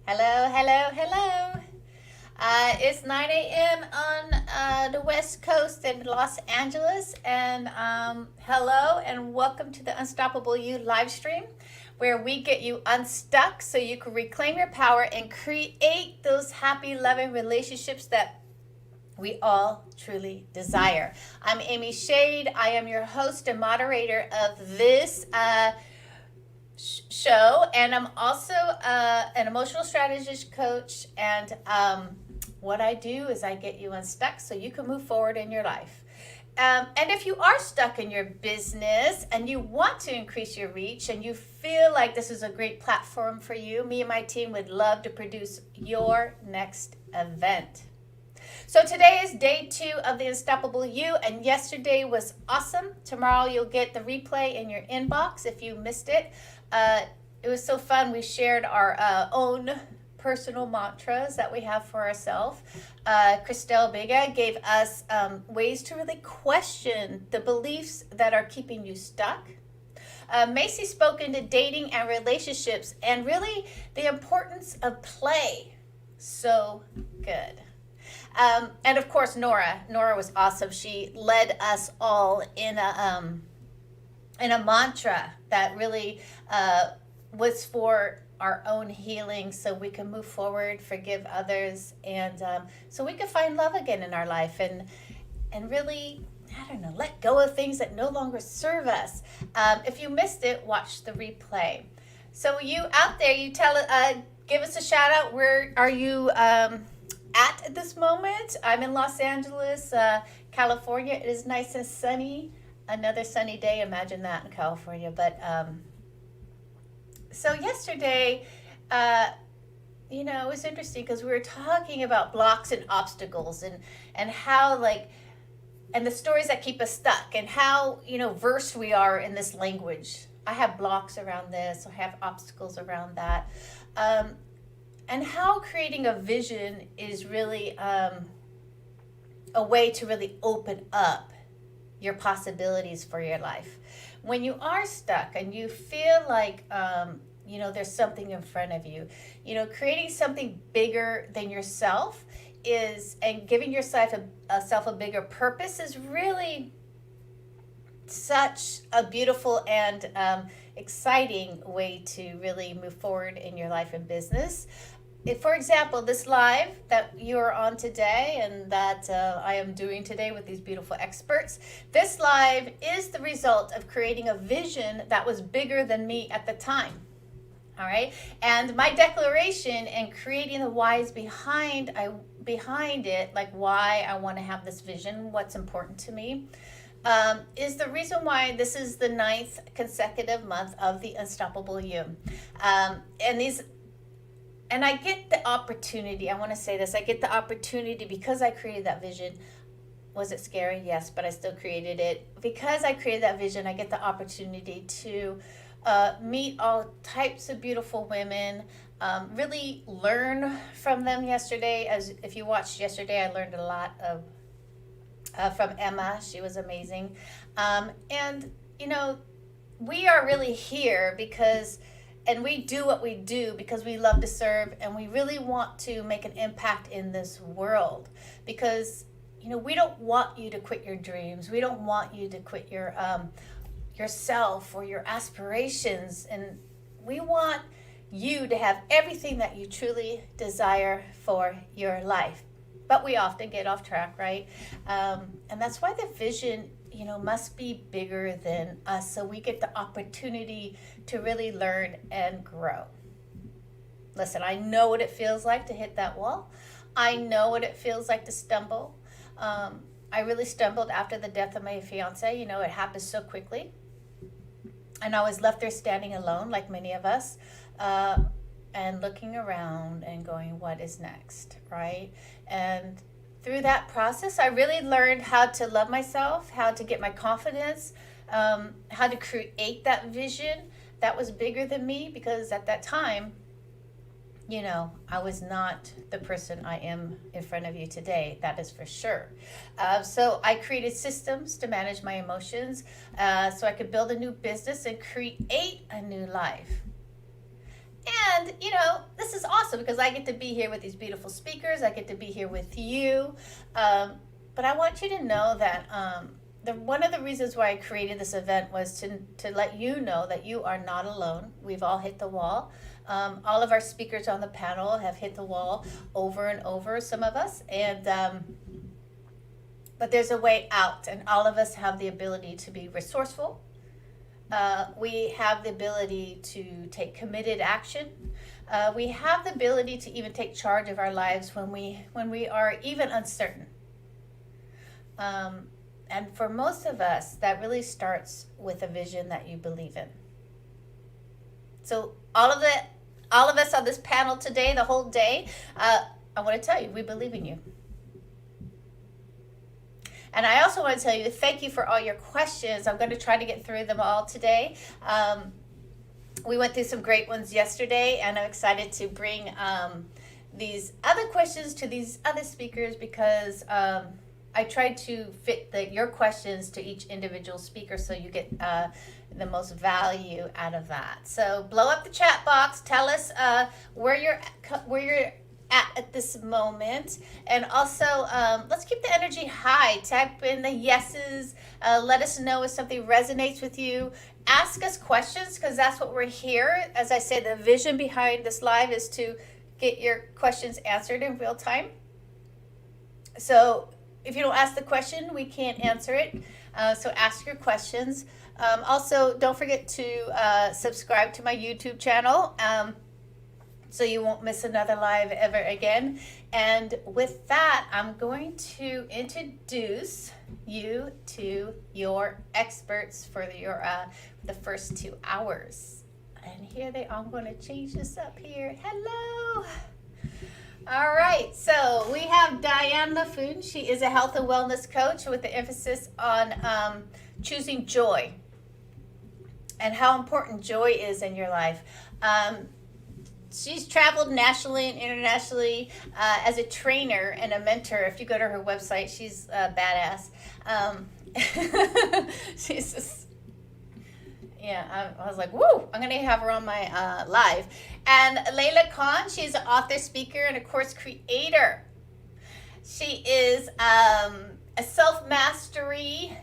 Hello, hello, hello. It's 9 a.m. on the West Coast in Los Angeles. And hello, and welcome to the Unstoppable You live stream, where we get you unstuck so you can reclaim your power and create those happy, loving relationships that we all truly desire. I'm Amy Shade. I am your host and moderator of this show, and I'm also an emotional strategist coach. And what I do is I get you unstuck so you can move forward in your life. And if you are stuck in your business and you want to increase your reach and you feel like this is a great platform for you, me and my team would love to produce your next event. So today is day 2 of the Unstoppable You, and yesterday was awesome. Tomorrow you'll get the replay in your inbox if you missed it. It was so fun. We shared our own personal mantras that we have for ourselves. Christelle Biga gave us ways to really question the beliefs that are keeping you stuck. Macy spoke into dating and relationships and really the importance of play. So good. And of course, Nora was awesome. She led us all in a mantra that really was for our own healing, so we can move forward, forgive others, and so we can find love again in our life, and really, I don't know, let go of things that no longer serve us. If you missed it, watch the replay. So you out there, you give us a shout out. Where are you at this moment? I'm in Los Angeles, California. It is nice and sunny. Another sunny day. Imagine that in California. But so yesterday, it was interesting because we were talking about blocks and obstacles and how and the stories that keep us stuck and how versed we are in this language. I have blocks around this. I have obstacles around that. And how creating a vision is really a way to really open up your possibilities for your life. When you are stuck and you feel like, there's something in front of you, creating something bigger than yourself and giving yourself a bigger purpose is really such a beautiful and exciting way to really move forward in your life and business. For example, this live that you're on today and that I am doing today with these beautiful experts, this live is the result of creating a vision that was bigger than me at the time. All right. And my declaration and creating the whys behind it, like why I want to have this vision, what's important to me, is the reason why this is the 9th consecutive month of the Unstoppable You. And I get the opportunity, I want to say this, I get the opportunity because I created that vision. Was it scary? Yes, but I still created it. Because I created that vision, I get the opportunity to meet all types of beautiful women, really learn from them yesterday. As if you watched yesterday, I learned a lot from Emma. She was amazing. We are really here and we do what we do because we love to serve and we really want to make an impact in this world because, we don't want you to quit your dreams. We don't want you to quit yourself or your aspirations. And we want you to have everything that you truly desire for your life. But we often get off track, right? And that's why the vision must be bigger than us so we get the opportunity to really learn and grow. Listen, I know what it feels like to hit that wall. I know what it feels like to stumble. I really stumbled after the death of my fiance. It happened so quickly. And I was left there standing alone, like many of us, and looking around and going, what is next, right? And through that process, I really learned how to love myself, how to get my confidence, how to create that vision that was bigger than me, because at that time, I was not the person I am in front of you today. That is for sure. So I created systems to manage my emotions so I could build a new business and create a new life. And And, this is awesome because I get to be here with these beautiful speakers. I get to be here with you. But I want you to know that one of the reasons why I created this event was to let you know that you are not alone. We've all hit the wall. All of our speakers on the panel have hit the wall over and over, some of us. But there's a way out, and all of us have the ability to be resourceful. We have the ability to take committed action. We have the ability to even take charge of our lives when we are even uncertain. And for most of us, that really starts with a vision that you believe in. So all of us on this panel today, the whole day, I want to tell you, we believe in you. And I also want to tell you, thank you for all your questions. I'm going to try to get through them all today. We went through some great ones yesterday, and I'm excited to bring these other questions to these other speakers because I tried to fit your questions to each individual speaker so you get the most value out of that. So blow up the chat box. Tell us where you're at this moment, and also let's keep the energy high. Type in the yeses. Let us know if something resonates with you. Ask us questions because that's what we're here. As I said, the vision behind this live is to get your questions answered in real time. So if you don't ask the question, we can't answer it. So ask your questions. Also, don't forget to subscribe to my YouTube channel so you won't miss another live ever again. And with that, I'm going to introduce you to your experts for the first 2 hours. And here they are. I'm going to change this up here. Hello. All right, so we have Diane LaFoon. She is a health and wellness coach with the emphasis on choosing joy and how important joy is in your life. She's traveled nationally and internationally as a trainer and a mentor. If you go to her website, she's badass. She's just, I was like, woo, I'm going to have her on my live. And Layla Khan, she's an author, speaker, and a course creator. She is a self-mastery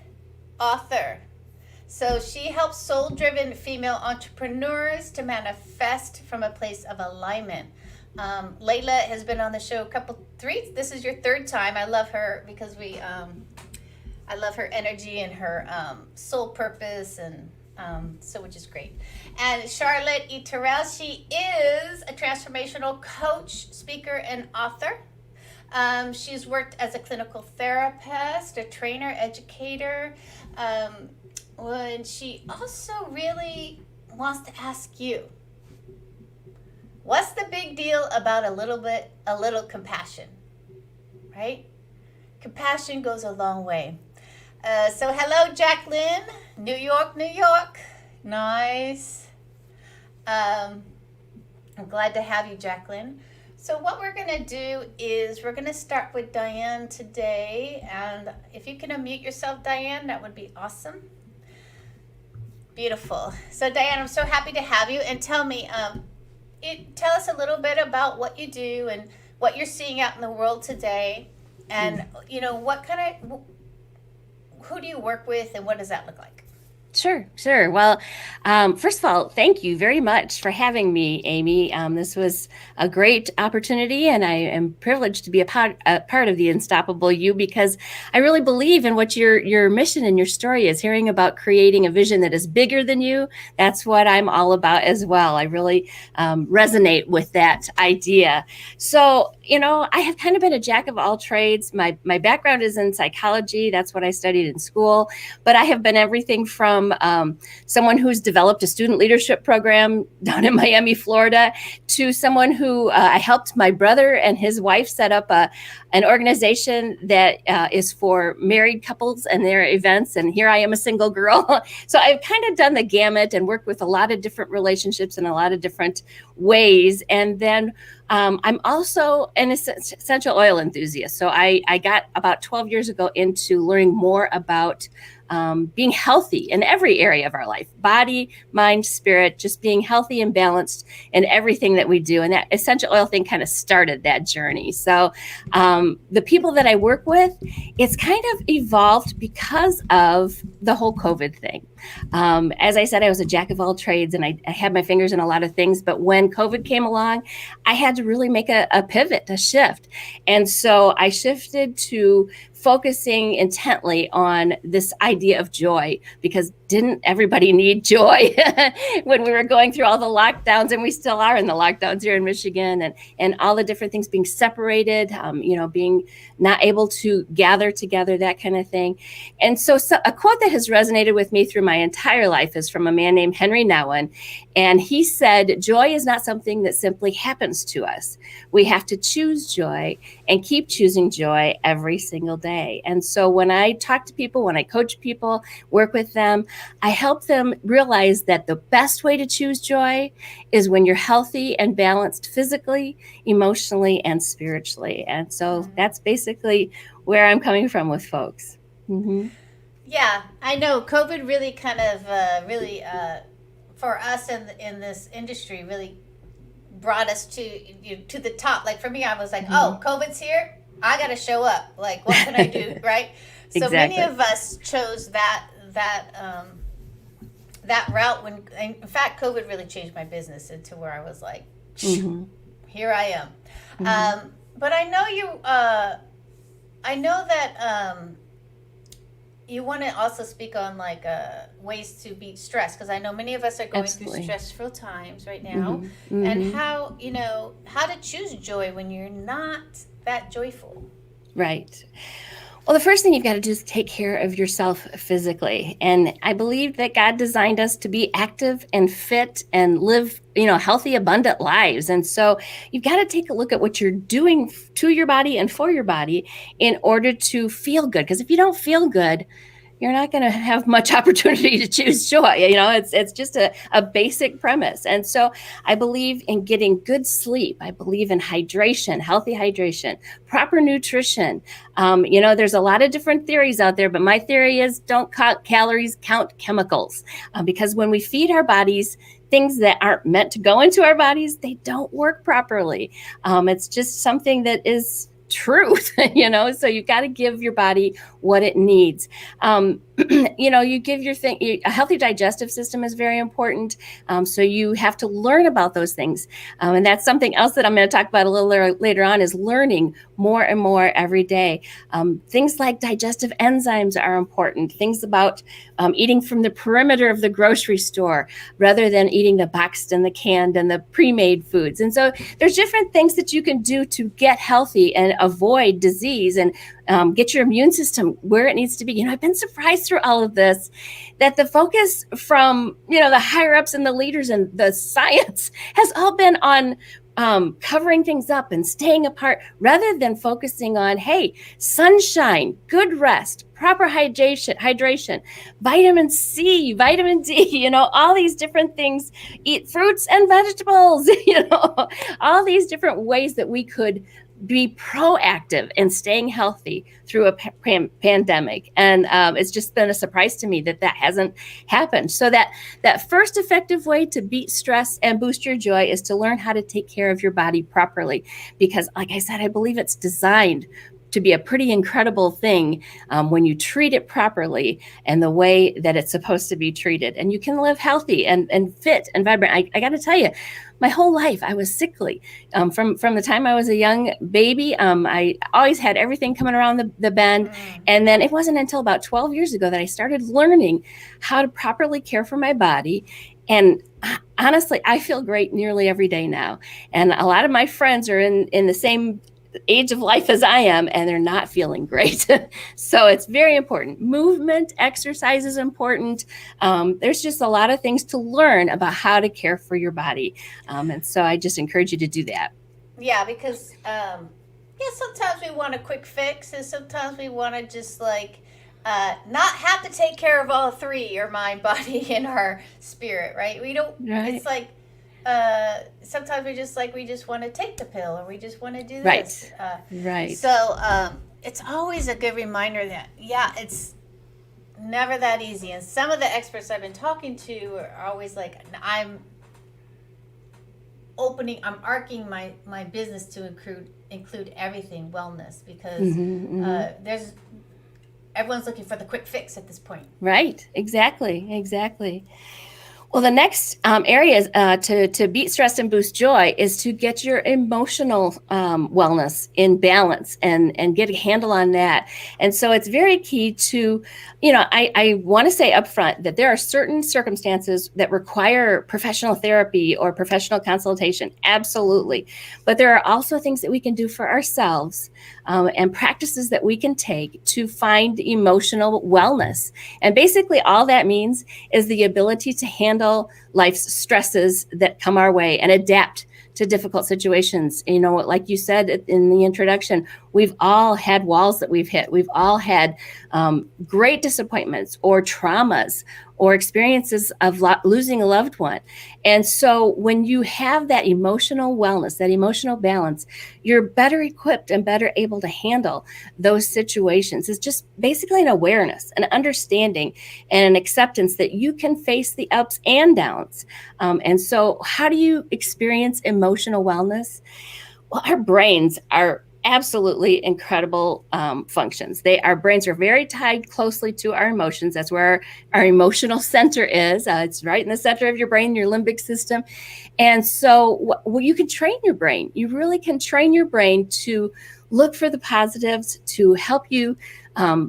author. So she helps soul-driven female entrepreneurs to manifest from a place of alignment. Layla has been on the show this is your third time. I love her because I love her energy and her soul purpose, and so which is great. And Charlotte E. Terrell, she is a transformational coach, speaker, and author. She's worked as a clinical therapist, a trainer, educator, and she also really wants to ask you, what's the big deal about a little compassion, right? Compassion goes a long way. So hello, Jacqueline, New York, New York. Nice. I'm glad to have you, Jacqueline. So what we're going to do is we're going to start with Diane today. And if you can unmute yourself, Diane, that would be awesome. Beautiful. So Diane, I'm so happy to have you. And tell me, tell us a little bit about what you do and what you're seeing out in the world today. And, who do you work with and what does that look like? Sure. Well, first of all, thank you very much for having me, Amy. This was a great opportunity, and I am privileged to be a part of the Unstoppable You because I really believe in what your mission and your story is. Hearing about creating a vision that is bigger than you, that's what I'm all about as well. I really resonate with that idea. So, I have kind of been a jack of all trades. My background is in psychology. That's what I studied in school. But I have been everything from someone who's developed a student leadership program down in Miami, Florida, to someone who I helped my brother and his wife set up an organization that is for married couples and their events. And here I am, a single girl. So I've kind of done the gamut and worked with a lot of different relationships in a lot of different ways. And then I'm also an essential oil enthusiast. So I got about 12 years ago into learning more about being healthy in every area of our life, body, mind, spirit, just being healthy and balanced in everything that we do. And that essential oil thing kind of started that journey. So the people that I work with, it's kind of evolved because of the whole COVID thing. As I said, I was a jack of all trades and I had my fingers in a lot of things. But when COVID came along, I had to really make a pivot, a shift. And so I shifted to focusing intently on this idea of joy, because didn't everybody need joy when we were going through all the lockdowns, and we still are in the lockdowns here in Michigan, and all the different things, being separated, being not able to gather together, that kind of thing. And so a quote that has resonated with me through my entire life is from a man named Henry Nouwen. And he said, joy is not something that simply happens to us. We have to choose joy and keep choosing joy every single day. And so when I talk to people, when I coach people, work with them, I help them realize that the best way to choose joy is when you're healthy and balanced physically, emotionally, and spiritually. And so that's basically where I'm coming from with folks. Mm-hmm. Yeah, I know COVID really kind of for us in this industry really brought us to the top. Like for me, I was like, oh, COVID's here, I got to show up. Like, what can I do, right? So Exactly. many of us chose that route. When in fact, COVID really changed my business into where I was like, here I am. But I know I know that you want to also speak on like ways to beat stress, because I know many of us are going through stressful times right now, and how to choose joy when you're not that joyful. Right. Well, the first thing you've got to do is take care of yourself physically. And I believe that God designed us to be active and fit and live, healthy, abundant lives. And so you've got to take a look at what you're doing to your body and for your body in order to feel good. Because if you don't feel good, you're not going to have much opportunity to choose joy. It's just a basic premise. And so I believe in getting good sleep. I believe in hydration, healthy hydration, proper nutrition. There's a lot of different theories out there, but my theory is don't count calories, count chemicals. Because when we feed our bodies things that aren't meant to go into our bodies, they don't work properly. It's just something that is truth, so you've got to give your body what it needs. You give a healthy digestive system is very important. So you have to learn about those things. And that's something else that I'm going to talk about a little later on, is learning more and more every day. Things like digestive enzymes are important. Things about eating from the perimeter of the grocery store rather than eating the boxed and the canned and the pre-made foods. And so there's different things that you can do to get healthy and avoid disease and get your immune system where it needs to be. I've been surprised through all of this that the focus from, the higher ups and the leaders and the science has all been on covering things up and staying apart, rather than focusing on, hey, sunshine, good rest, proper hydration, vitamin C, vitamin D, all these different things, eat fruits and vegetables, all these different ways that we could be proactive in staying healthy through a pandemic. And it's just been a surprise to me that hasn't happened. So that first effective way to beat stress and boost your joy is to learn how to take care of your body properly. Because like I said, I believe it's designed to be a pretty incredible thing when you treat it properly and the way that it's supposed to be treated. And you can live healthy and fit and vibrant. I got to tell you, my whole life I was sickly. From the time I was a young baby, I always had everything coming around the bend. And then it wasn't until about 12 years ago that I started learning how to properly care for my body. And honestly, I feel great nearly every day now. And a lot of my friends are in the same age of life as I am, and they're not feeling great. So it's very important. Movement, exercise is important. There's just a lot of things to learn about how to care for your body. And so I just encourage you to do that. Yeah, because sometimes we want a quick fix, and sometimes we want to just like not have to take care of all three: your mind, body, and our spirit, right? We don't. Right. It's like sometimes we just want to take the pill, or we just want to do this. Right. Right. So it's always a good reminder that, yeah, it's never that easy. And some of the experts I've been talking to are always like, I'm arcing my business to include everything wellness, because there's everyone's looking for the quick fix at this point. Right. Exactly. Well, the next area to beat stress and boost joy is to get your emotional wellness in balance and get a handle on that. And so it's very key to, I want to say up front that there are certain circumstances that require professional therapy or professional consultation. Absolutely. But there are also things that we can do for ourselves and practices that we can take to find emotional wellness. And basically all that means is the ability to handle life's stresses that come our way and adapt to difficult situations. Like you said in the introduction, we've all had walls that we've hit. We've all had great disappointments or traumas or experiences of losing a loved one. And so when you have that emotional wellness, that emotional balance, you're better equipped and better able to handle those situations. It's just basically an awareness, an understanding, and an acceptance that you can face the ups and downs. And so how do you experience emotional wellness? Well, our brains are absolutely incredible functions. Our brains are very tied closely to our emotions. That's where our emotional center is. It's right in the center of your brain, your limbic system. And so you can train your brain. You really can train your brain to look for the positives, to help you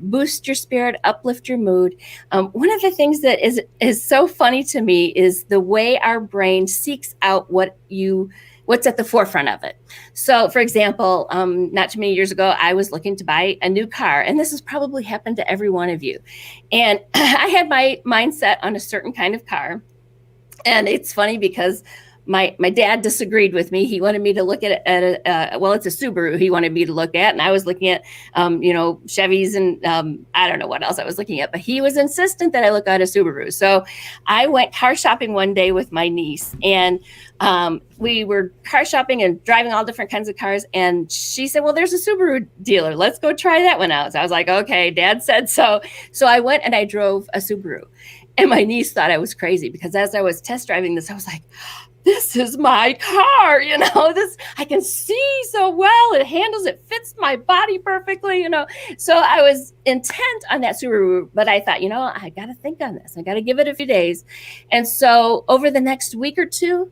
boost your spirit, uplift your mood. One of the things that is so funny to me is the way our brain seeks out what's at the forefront of it. So, for example, not too many years ago, I was looking to buy a new car, and this has probably happened to every one of you. And I had my mindset on a certain kind of car. And it's funny because my dad disagreed with me. He wanted me to look at it's a Subaru he wanted me to look at. And I was looking at, Chevys and I don't know what else I was looking at, but he was insistent that I look at a Subaru. So I went car shopping one day with my niece, and we were car shopping and driving all different kinds of cars. And she said, well, there's a Subaru dealer. Let's go try that one out. So I was like, okay, Dad said so. So I went and I drove a Subaru. And my niece thought I was crazy because as I was test driving this, I was like, this is my car, I can see so well. It fits my body perfectly, So I was intent on that Subaru, but I thought, I got to think on this. I got to give it a few days. And so over the next week or two,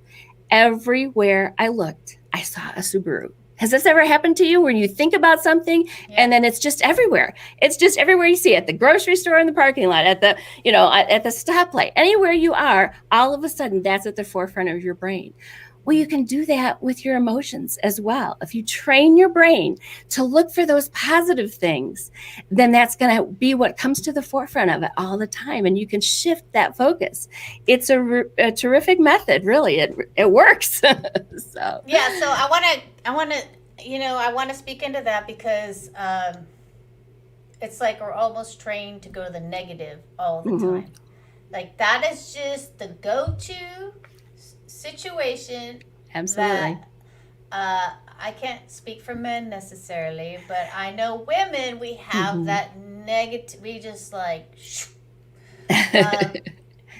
everywhere I looked, I saw a Subaru. Has this ever happened to you where you think about something and then it's just everywhere? It's just everywhere you see it. At the grocery store, in the parking lot, at the stoplight, anywhere you are, all of a sudden that's at the forefront of your brain. Well, you can do that with your emotions as well. If you train your brain to look for those positive things, then that's going to be what comes to the forefront of it all the time. And you can shift that focus. It's a terrific method, really. It works. So yeah. So I want to speak into that because it's like we're almost trained to go to the negative all the time. Like that is just the go-to situation. Absolutely. That I can't speak for men necessarily, but I know women, we have that negative, we just like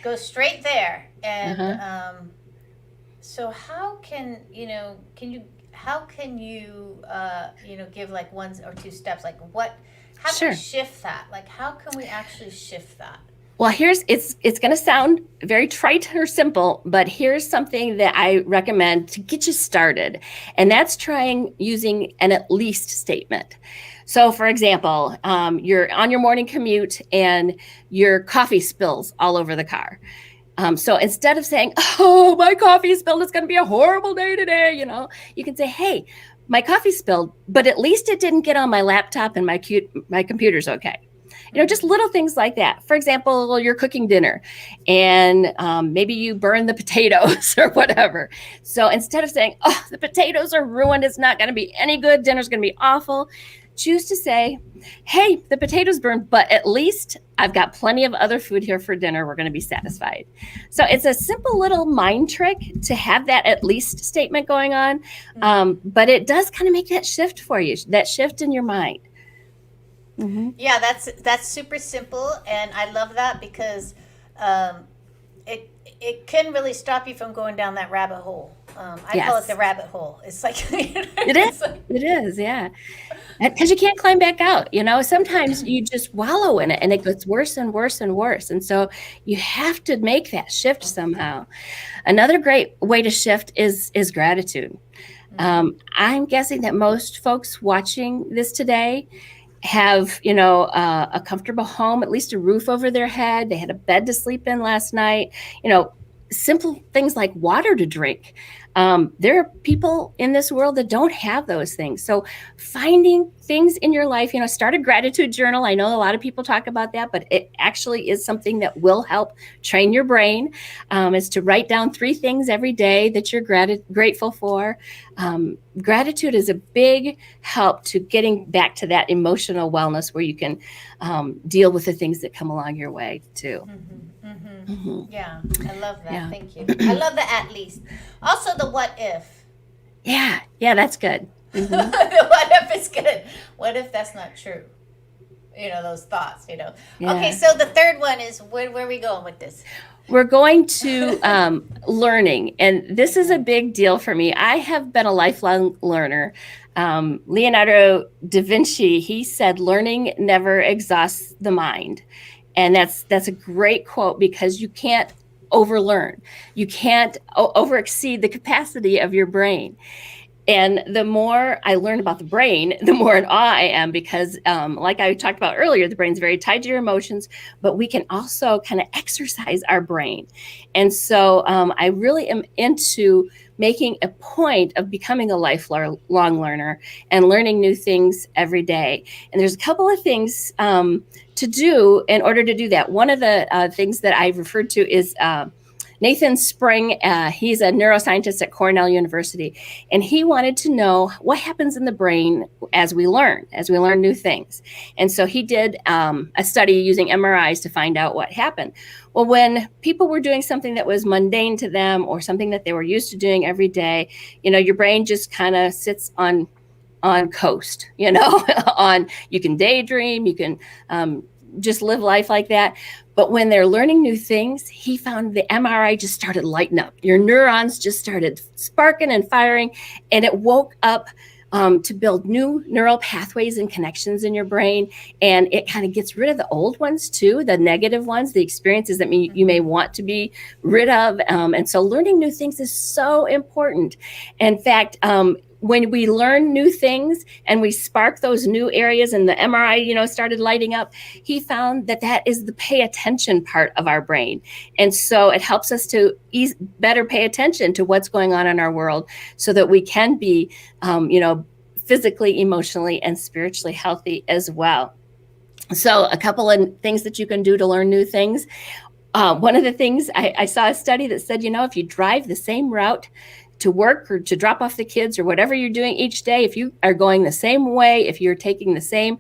go straight there. And so how can you give like one or two steps, like how can we shift that? Like how can we actually shift that? Well, it's going to sound very trite or simple, but here's something that I recommend to get you started. And that's trying using an at least statement. So for example, you're on your morning commute and your coffee spills all over the car. So instead of saying, oh, my coffee spilled, it's going to be a horrible day today, you can say, hey, my coffee spilled, but at least it didn't get on my laptop and my computer's okay. Just little things like that. For example, you're cooking dinner and maybe you burn the potatoes or whatever. So instead of saying, oh, the potatoes are ruined, it's not going to be any good, dinner's going to be awful, choose to say, hey, the potatoes burned, but at least I've got plenty of other food here for dinner. We're going to be satisfied. So it's a simple little mind trick to have that at least statement going on. But it does kind of make that shift for you, that shift in your mind. Mm-hmm. Yeah, that's super simple, and I love that because it can really stop you from going down that rabbit hole. I call it the rabbit hole. It's like it is, yeah. Because you can't climb back out. Sometimes you just wallow in it, and it gets worse and worse and worse. And so you have to make that shift somehow. Another great way to shift is gratitude. I'm guessing that most folks watching this today have, a comfortable home, at least a roof over their head. They had a bed to sleep in last night, simple things like water to drink. There are people in this world that don't have those things. So finding things in your life, start a gratitude journal. I know a lot of people talk about that, but it actually is something that will help train your brain, is to write down 3 things every day that you're grateful for. Gratitude is a big help to getting back to that emotional wellness where you can deal with the things that come along your way too. Yeah, I love that. Yeah. Thank you. I love the at least. Also, the what if. Yeah, that's good. The what if is good. What if that's not true? Those thoughts, Yeah. Okay, so the third one is, where are we going with this? We're going to learning. And this is a big deal for me. I have been a lifelong learner. Leonardo da Vinci, he said, learning never exhausts the mind. And that's a great quote, because you can't overlearn. You can't overexceed the capacity of your brain. And the more I learn about the brain, the more in awe I am, because like I talked about earlier, the brain's very tied to your emotions, but we can also kind of exercise our brain. And so I really am into making a point of becoming a lifelong learner and learning new things every day. And there's a couple of things to do in order to do that. One of the things that I've referred to is Nathan Spring. He's a neuroscientist at Cornell University, and he wanted to know what happens in the brain as we learn new things. And so he did a study using MRIs to find out what happened. Well, when people were doing something that was mundane to them or something that they were used to doing every day, your brain just kind of sits on coast, on, you can daydream, you can just live life like that. But when they're learning new things, he found the MRI just started lighting up. Your neurons just started sparking and firing, and it woke up to build new neural pathways and connections in your brain. And it kind of gets rid of the old ones too, the negative ones, the experiences that you may want to be rid of. And so learning new things is so important. In fact, when we learn new things and we spark those new areas and the MRI, started lighting up, he found that is the pay attention part of our brain. And so it helps us to better pay attention to what's going on in our world so that we can be, physically, emotionally, and spiritually healthy as well. So a couple of things that you can do to learn new things. One of the things I saw a study that said, if you drive the same route to work or to drop off the kids or whatever you're doing each day, if you are going the same way, if you're taking the same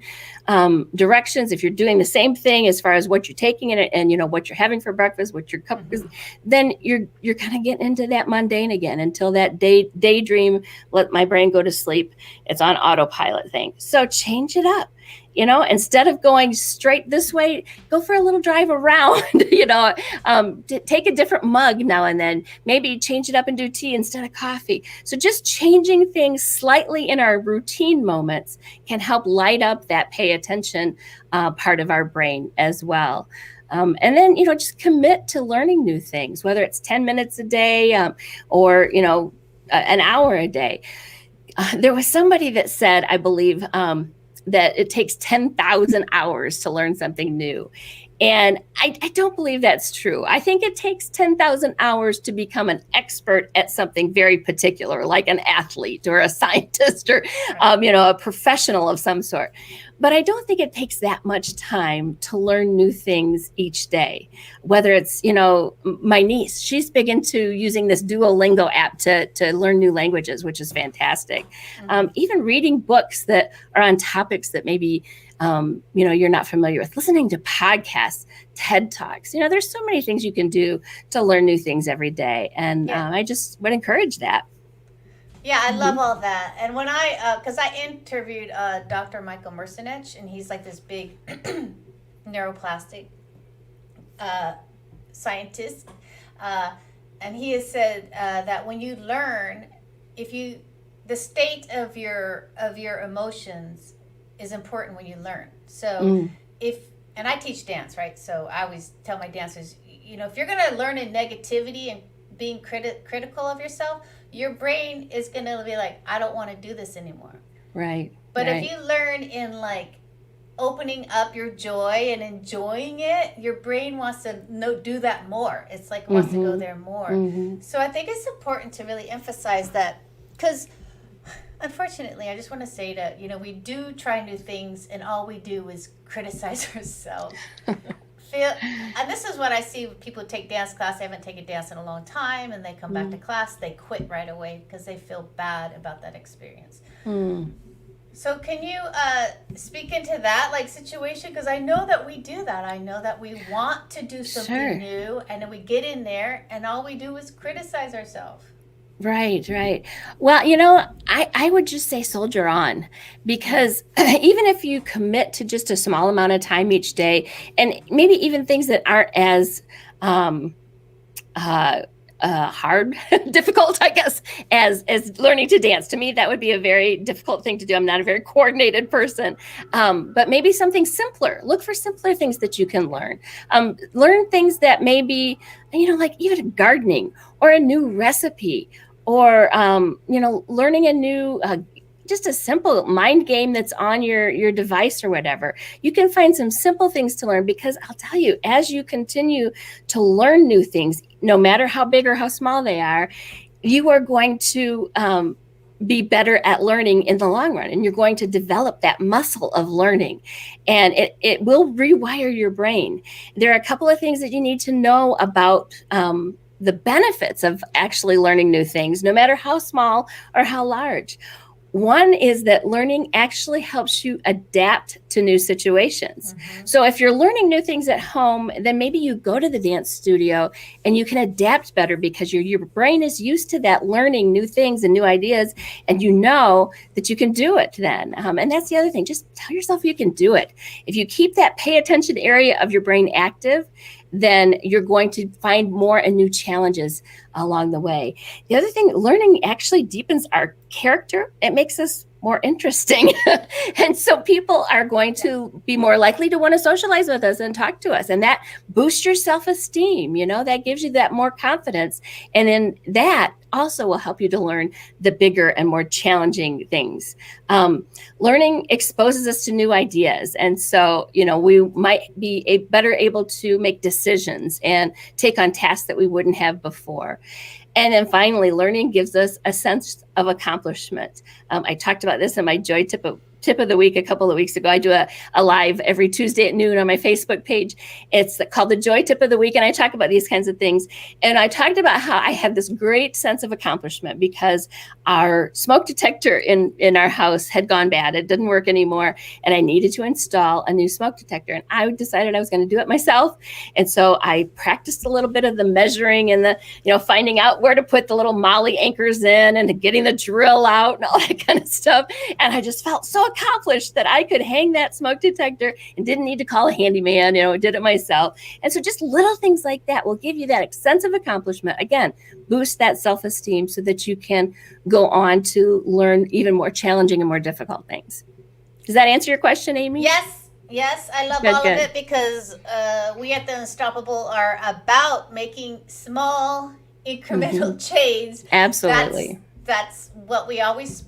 directions, if you're doing the same thing as far as what you're taking in it and what you're having for breakfast, what your cup is, then you're kind of getting into that mundane again until that daydream, let my brain go to sleep, it's on autopilot thing. So change it up. Instead of going straight this way, go for a little drive around, take a different mug now and then, maybe change it up and do tea instead of coffee. So just changing things slightly in our routine moments can help light up that pay attention part of our brain as well. And then, just commit to learning new things, whether it's 10 minutes a day or, an hour a day. There was somebody that said, I believe, that it takes 10,000 hours to learn something new. And I don't believe that's true. I think it takes 10,000 hours to become an expert at something very particular, like an athlete or a scientist or, a professional of some sort. but I don't think it takes that much time to learn new things each day. Whether it's, my niece, she's big into using this Duolingo app to learn new languages, which is fantastic. Even reading books that are on topics that maybe, you're not familiar with, listening to podcasts, TED Talks. There's so many things you can do to learn new things every day. And I just would encourage that. Yeah, I love all that. And when because I interviewed Dr. Michael Mercenich, and he's like this big neuroplastic scientist, and he has said that when you learn, the state of your emotions is important when you learn. So and I teach dance, right? So I always tell my dancers, if you're going to learn in negativity and being critical of yourself, your brain is going to be like, I don't want to do this anymore. Right. But right. if you learn in like opening up your joy and enjoying it, your brain wants to do that more. It's like wants to go there more. So I think it's important to really emphasize that, because unfortunately, I just want to say that, we do try new things and all we do is criticize ourselves. And this is what I see when people take dance class. They haven't taken dance in a long time, and they come back to class, they quit right away because they feel bad about that experience. So can you speak into that situation? Because I know that we do that. I know that we want to do something new, and then we get in there and all we do is criticize ourselves. Right. Well, I would just say soldier on, because even if you commit to just a small amount of time each day, and maybe even things that aren't as hard, difficult, I guess, as learning to dance. To me, that would be a very difficult thing to do. I'm not a very coordinated person, but maybe something simpler. Look for simpler things that you can learn. Learn things that maybe, like even gardening or a new recipe, or learning a new just a simple mind game that's on your device or whatever. You can find some simple things to learn, because I'll tell you, as you continue to learn new things, no matter how big or how small they are, you are going to be better at learning in the long run, and you're going to develop that muscle of learning, and it will rewire your brain. There are a couple of things that you need to know about the benefits of actually learning new things, no matter how small or how large. One is that learning actually helps you adapt to new situations. So if you're learning new things at home, then maybe you go to the dance studio and you can adapt better, because your brain is used to that, learning new things and new ideas, and you know that you can do it then. And that's the other thing. Just tell yourself you can do it. If you keep that pay attention area of your brain active, then you're going to find more and new challenges along the way. The other thing, learning actually deepens our character. It makes us more interesting. And so people are going to be more likely to want to socialize with us and talk to us. And that boosts your self-esteem. That gives you that more confidence. And then that also will help you to learn the bigger and more challenging things. Learning exposes us to new ideas. And so, we might be better able to make decisions and take on tasks that we wouldn't have before. And then finally, learning gives us a sense of accomplishment. I talked about this in my Joy Tip of the Week a couple of weeks ago. I do a live every Tuesday at noon on my Facebook page. It's called the Joy Tip of the Week, and I talk about these kinds of things. And I talked about how I had this great sense of accomplishment because our smoke detector in our house had gone bad. It didn't work anymore, and I needed to install a new smoke detector. And I decided I was going to do it myself. And so I practiced a little bit of the measuring and the, finding out where to put the little MOLLE anchors in and getting the drill out and all that kind of stuff. And I just felt so accomplished that I could hang that smoke detector and didn't need to call a handyman, did it myself. And so just little things like that will give you that sense of accomplishment. Again, boost that self-esteem so that you can go on to learn even more challenging and more difficult things. Does that answer your question, Amy? Yes, I love all of it, because we at the Unstoppable are about making small incremental change. Absolutely. That's what we always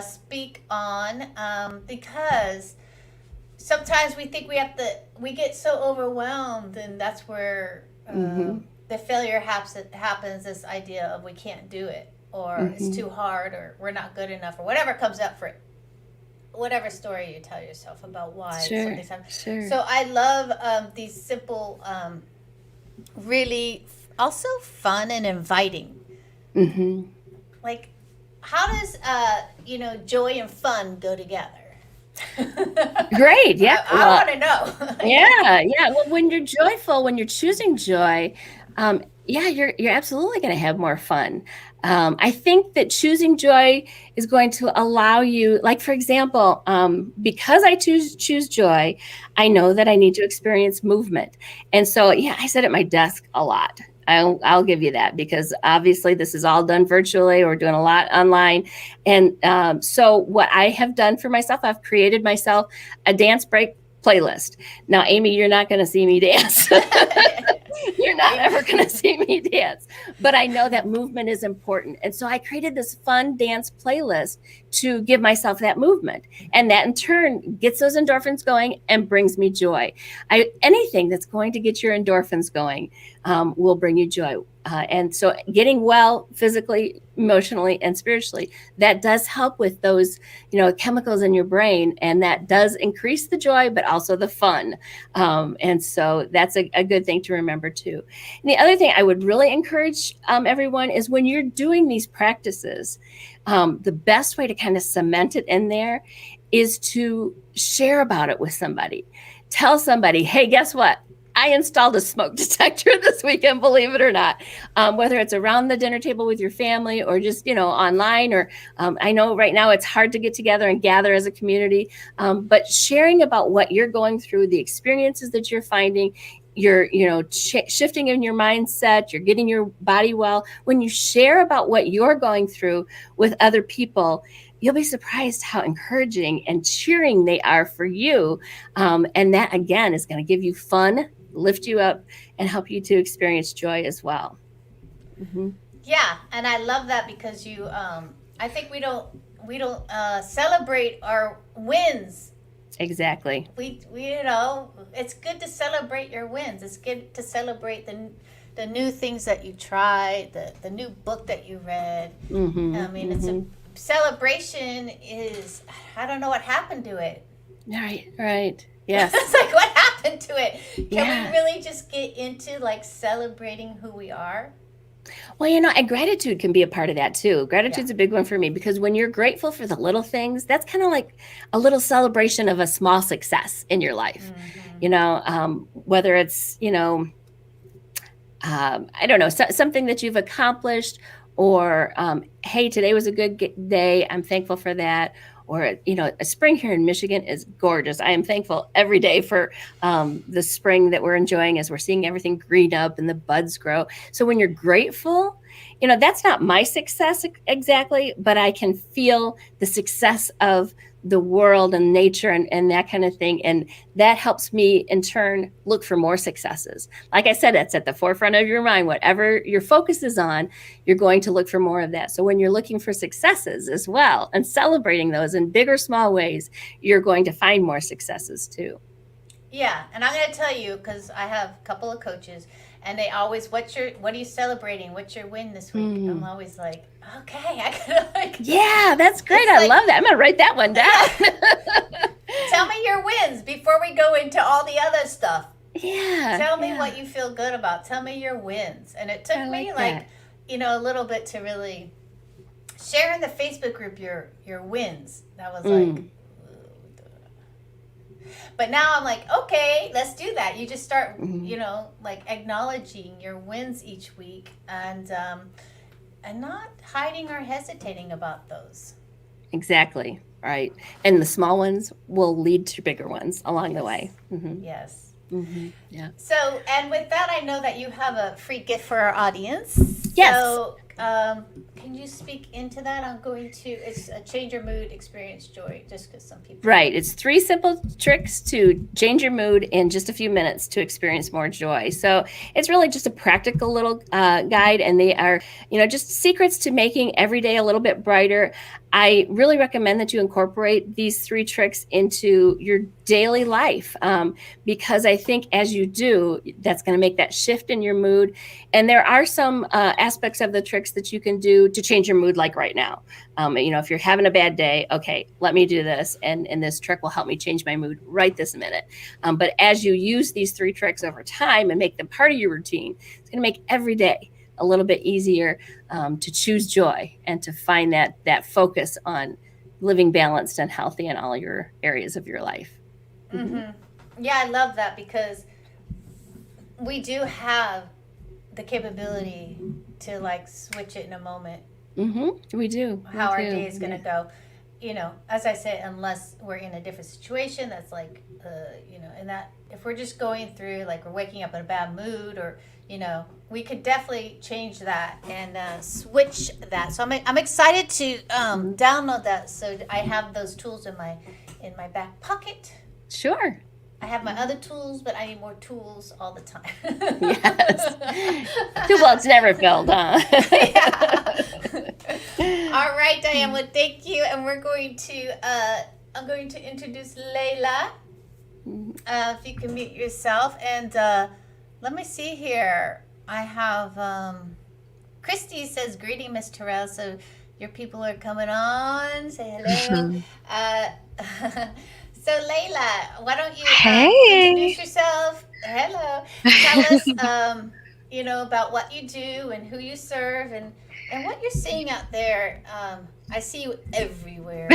speak on, because sometimes we think we get so overwhelmed, and that's where the failure happens, this idea of we can't do it, or it's too hard, or we're not good enough, or whatever comes up for it. whatever story you tell yourself about why Sure, something's happening. sure. So I love these simple, really also fun and inviting. Hmm. Like, how does joy and fun go together? Great. Yeah. I Well, want to know. yeah, yeah. Well, when you're joyful, when you're choosing joy, yeah, you're absolutely going to have more fun. I think that choosing joy is going to allow you, like for example, because I choose joy, I know that I need to experience movement, and so yeah, I sit at my desk a lot. I'll give you that because obviously this is all done virtually or doing a lot online, and so what I have done for myself, I've created myself a dance break playlist. Now, Amy, you're not going to see me dance. You're not ever going to see me dance. But I know that movement is important. And so I created this fun dance playlist to give myself that movement. And that in turn gets those endorphins going and brings me joy. Anything that's going to get your endorphins going will bring you joy. And so getting well physically, emotionally, and spiritually, that does help with those, chemicals in your brain. And that does increase the joy, but also the fun. And so that's a good thing to remember too. And the other thing I would really encourage everyone is when you're doing these practices, the best way to kind of cement it in there is to share about it with somebody. Tell somebody, hey, guess what? I installed a smoke detector this weekend, believe it or not, whether it's around the dinner table with your family or just, online, or I know right now it's hard to get together and gather as a community, but sharing about what you're going through, the experiences that you're finding, you're, shifting in your mindset, you're getting your body well. When you share about what you're going through with other people, you'll be surprised how encouraging and cheering they are for you. And that, again, is going to give you fun, lift you up, and help you to experience joy as well. Mm-hmm. Yeah, and I love that because I think we don't celebrate our wins. Exactly. We it's good to celebrate your wins. It's good to celebrate the new things that you tried, the new book that you read. Mm-hmm. I mean, Mm-hmm. it's a celebration is, I don't know what happened to it. Right. Yes. It's like, what happened to it? Can Yeah. we really just get into like celebrating who we are? Well, and gratitude can be a part of that too. Gratitude's a big one for me because when you're grateful for the little things, that's kind of like a little celebration of a small success in your life. Whether it's, I don't know, something that you've accomplished, or hey, today was a good day. I'm thankful for that. Or, a spring here in Michigan is gorgeous. I am thankful every day for the spring that we're enjoying as we're seeing everything green up and the buds grow. So when you're grateful, that's not my success exactly, but I can feel the success of the world and nature and that kind of thing. And that helps me in turn look for more successes. Like I said, that's at the forefront of your mind. Whatever your focus is on, you're going to look for more of that. So when you're looking for successes as well and celebrating those in big or small ways, you're going to find more successes too. Yeah, and I'm gonna tell you because I have a couple of coaches, and they always, what are you celebrating? What's your win this week? I'm always like, okay, I gotta like. Yeah, that's great. I love that. I'm gonna write that one down. Yeah. Tell me your wins before we go into all the other stuff. Yeah. Tell me what you feel good about. Tell me your wins. And it took me a little bit to really share in the Facebook group your wins. That was like. But now I'm like, okay, let's do that. You just start, like acknowledging your wins each week and not hiding or hesitating about those. Exactly. Right. And the small ones will lead to bigger ones along the way. Mm-hmm. Yes. Mm-hmm. Yeah. So, and with that, I know that you have a free gift for our audience. Yes. So, can you speak into that? It's a change your mood, experience joy, just because some people. Right. It's 3 simple tricks to change your mood in just a few minutes to experience more joy. So it's really just a practical little guide, and they are, just secrets to making every day a little bit brighter. I really recommend that you incorporate these 3 tricks into your daily life, because I think as you do, that's going to make that shift in your mood. And there are some aspects of the tricks that you can do to change your mood, like right now. If you're having a bad day, okay, let me do this, and this trick will help me change my mood right this minute. But as you use these 3 tricks over time and make them part of your routine, it's going to make every day a little bit easier to choose joy and to find that focus on living balanced and healthy in all your areas of your life. Mm-hmm. Yeah, I love that, because we do have the capability to like switch it in a moment. We do. How our day is going to go. As I said, unless we're in a different situation that's like, and that if we're just going through, like we're waking up in a bad mood, or, we could definitely change that and switch that. So I'm excited to download that. So I have those tools in my back pocket. Sure. I have my other tools, but I need more tools all the time. Yes. Well, it's never filled, huh? Yeah. All right, Diane. Well, thank you, and we're going to. I'm going to introduce Layla. If you can mute yourself, and let me see here. I have Christy says, "Greeting, Miss Terrell." So your people are coming on. Say hello. So Layla, why don't you introduce yourself? Hello. Tell us, about what you do and who you serve, and what you're seeing out there. I see you everywhere.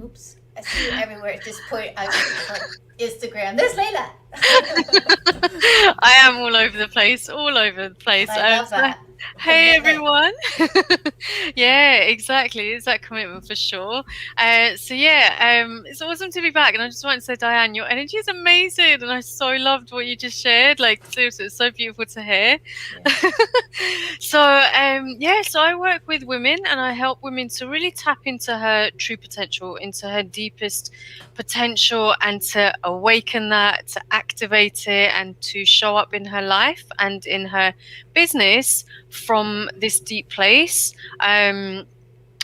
Oops. I see you everywhere at this point. I like Instagram. There's Layla. I am all over the place. I love that. Hey everyone. Yeah, exactly. It's that commitment for sure. It's awesome to be back, and I just want to say, Diane, your energy is amazing, and I so loved what you just shared. Like, seriously, it's so beautiful to hear. Yeah. So I work with women, and I help women to really tap into her true potential, into her deepest potential, and to awaken that, to activate it, and to show up in her life and in her business from this deep place,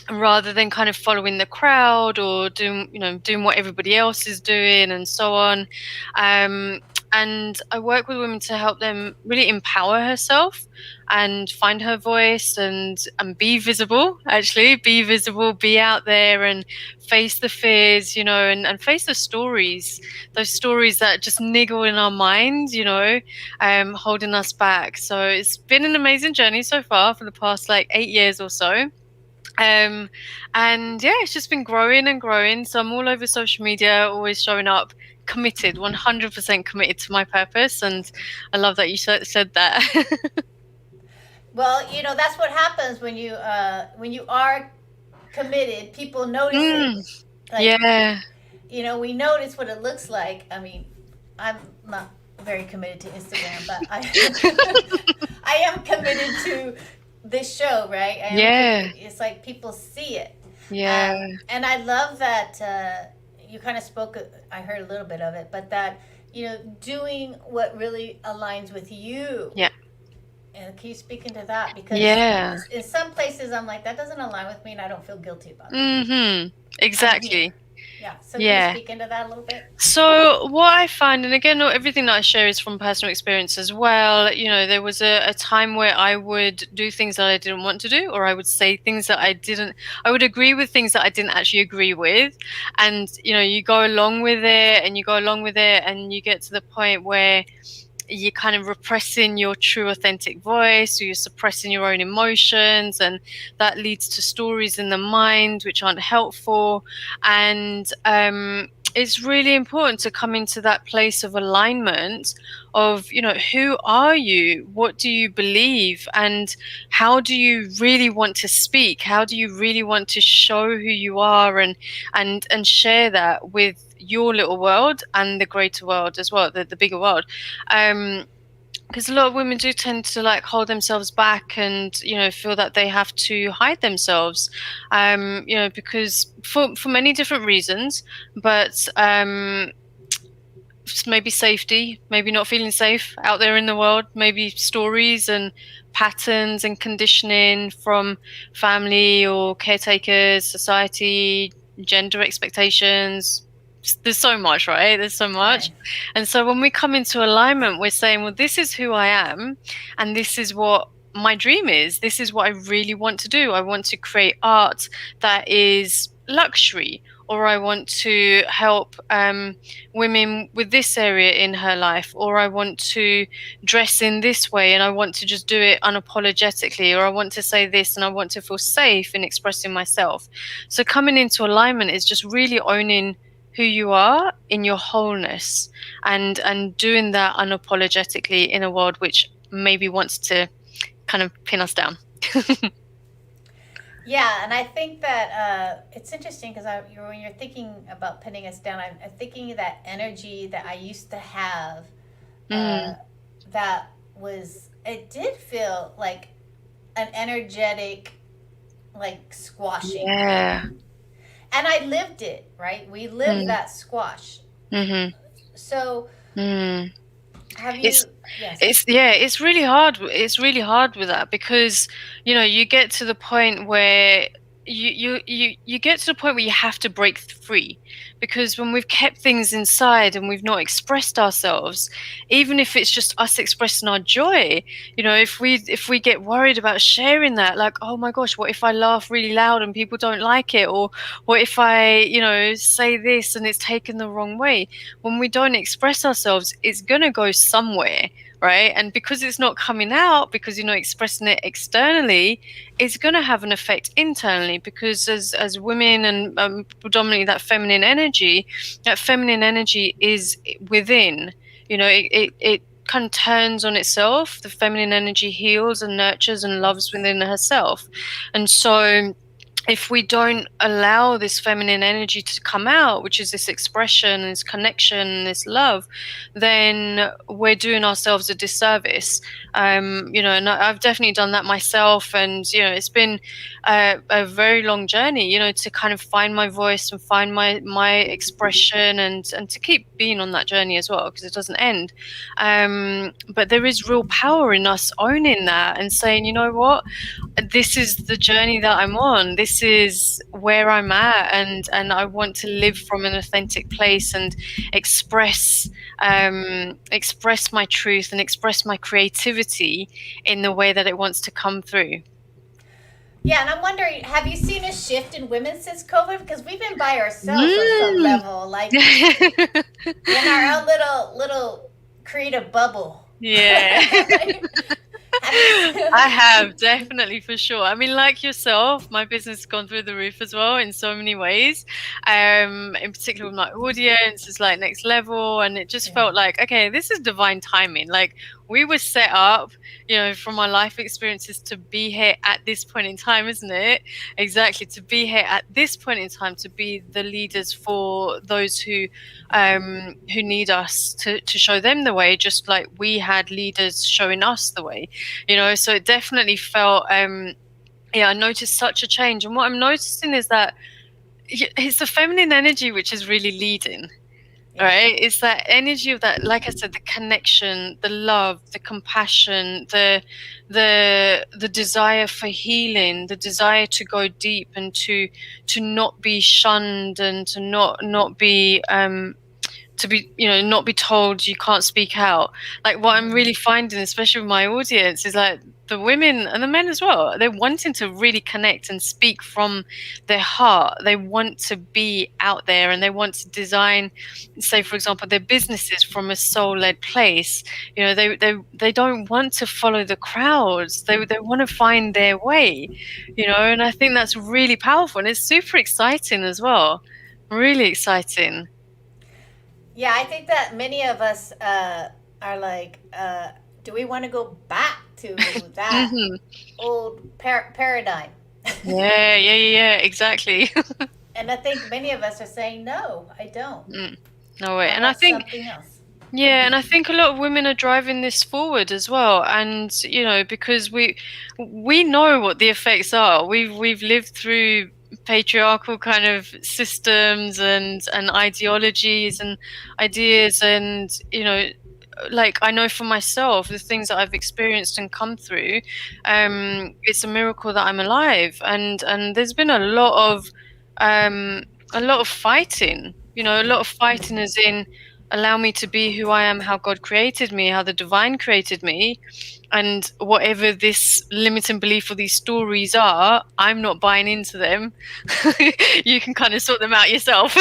rather than kind of following the crowd or doing what everybody else is doing and so on. And I work with women to help them really empower herself and find her voice and be visible, be out there and face the fears, and face the stories, those stories that just niggle in our mind, holding us back. So it's been an amazing journey so far for the past 8 years or so. It's just been growing and growing. So I'm all over social media, always showing up, committed, 100% committed to my purpose. And I love that you said that. Well, that's what happens when you are committed. People notice it. We notice what it looks like. I mean, I'm not very committed to Instagram, but I am committed to this show, right? It's like people see it. Yeah. And I love that you kind of spoke, I heard a little bit of it, but that, doing what really aligns with you. Yeah. And can you speak into that? Because in some places I'm like, that doesn't align with me, and I don't feel guilty about it. Exactly. Yeah. So can you speak into that a little bit? So what I find, and again, not everything that I share is from personal experience as well. There was a time where I would do things that I didn't want to do, or I would say things that I would agree with things that I didn't actually agree with. And, you go along with it and you get to the point where you're kind of repressing your true authentic voice, or you're suppressing your own emotions, and that leads to stories in the mind which aren't helpful. And it's really important to come into that place of alignment of, who are you? What do you believe? And how do you really want to speak? How do you really want to show who you are and share that with your little world and the greater world as well, the bigger world? Because a lot of women do tend to hold themselves back and feel that they have to hide themselves, because for many different reasons, but maybe safety, maybe not feeling safe out there in the world, maybe stories and patterns and conditioning from family or caretakers, society, gender expectations, there's so much, right? There's so much. Right. And so when we come into alignment, we're saying, well, this is who I am, and this is what my dream is. This is what I really want to do. I want to create art that is luxury, or I want to help women with this area in her life, or I want to dress in this way and I want to just do it unapologetically, or I want to say this and I want to feel safe in expressing myself. So coming into alignment is just really owning who you are in your wholeness, and doing that unapologetically in a world which maybe wants to kind of pin us down. Yeah, and I think that it's interesting because when you're thinking about pinning us down, I'm thinking that energy that I used to have, that it did feel like an energetic, like squashing. Yeah. And I lived it, right? We lived that squash. Mm-hmm. So have you? It's Yes. it's really hard. It's really hard with that because you get to the point where you get to the point where you have to break free, because when we've kept things inside and we've not expressed ourselves, even if it's just us expressing our joy, if we get worried about sharing that, like, oh my gosh, what if I laugh really loud and people don't like it, or what if I say this and it's taken the wrong way? When we don't express ourselves, it's gonna go somewhere, right? And because it's not coming out, because you're not expressing it externally, it's going to have an effect internally, because as women, and predominantly that feminine energy is within. It kind of turns on itself. The feminine energy heals and nurtures and loves within herself. And so if we don't allow this feminine energy to come out, which is this expression, this connection, this love, then we're doing ourselves a disservice. And I've definitely done that myself. And, it's been a very long journey, to kind of find my voice and find my expression, and to keep being on that journey as well, because it doesn't end. But there is real power in us owning that and saying, you know what, this is the journey that I'm on. This is where I'm at, and I want to live from an authentic place and express my truth and express my creativity in the way that it wants to come through. Yeah, and I'm wondering, have you seen a shift in women since COVID? Because we've been by ourselves on some level, like in our own little creative bubble. Yeah. I have, definitely, for sure. I mean, like yourself, my business has gone through the roof as well in so many ways. In particular with my audience, it's like next level, and it just felt like, okay, this is divine timing. Like, we were set up, from our life experiences to be here at this point in time, isn't it? Exactly, to be here at this point in time, to be the leaders for those who need us to show them the way, just like we had leaders showing us the way. So it definitely felt, I noticed such a change. And what I'm noticing is that it's the feminine energy which is really leading. Right? It's that energy of that, like I said, the connection, the love, the compassion, the desire for healing, the desire to go deep, and to not be shunned, and to not be to be, not be told you can't speak out. Like, what I'm really finding, especially with my audience, is like the women and the men as well, they're wanting to really connect and speak from their heart. They want to be out there, and they want to design, say, for example, their businesses from a soul-led place. They don't want to follow the crowds. They want to find their way, and I think that's really powerful, and it's super exciting as well. Really exciting. Yeah, I think that many of us are like, do we want to go back to that old paradigm? Yeah, exactly. And I think many of us are saying, no, I don't. No way. And I think something else. Yeah, and I think a lot of women are driving this forward as well. And because we know what the effects are. We've lived through patriarchal kind of systems and ideologies and ideas, and like, I know for myself, the things that I've experienced and come through, it's a miracle that I'm alive. And there's been a lot of fighting, a lot of fighting as in allow me to be who I am, how God created me, how the divine created me, and whatever this limiting belief or these stories are, I'm not buying into them. You can kind of sort them out yourself.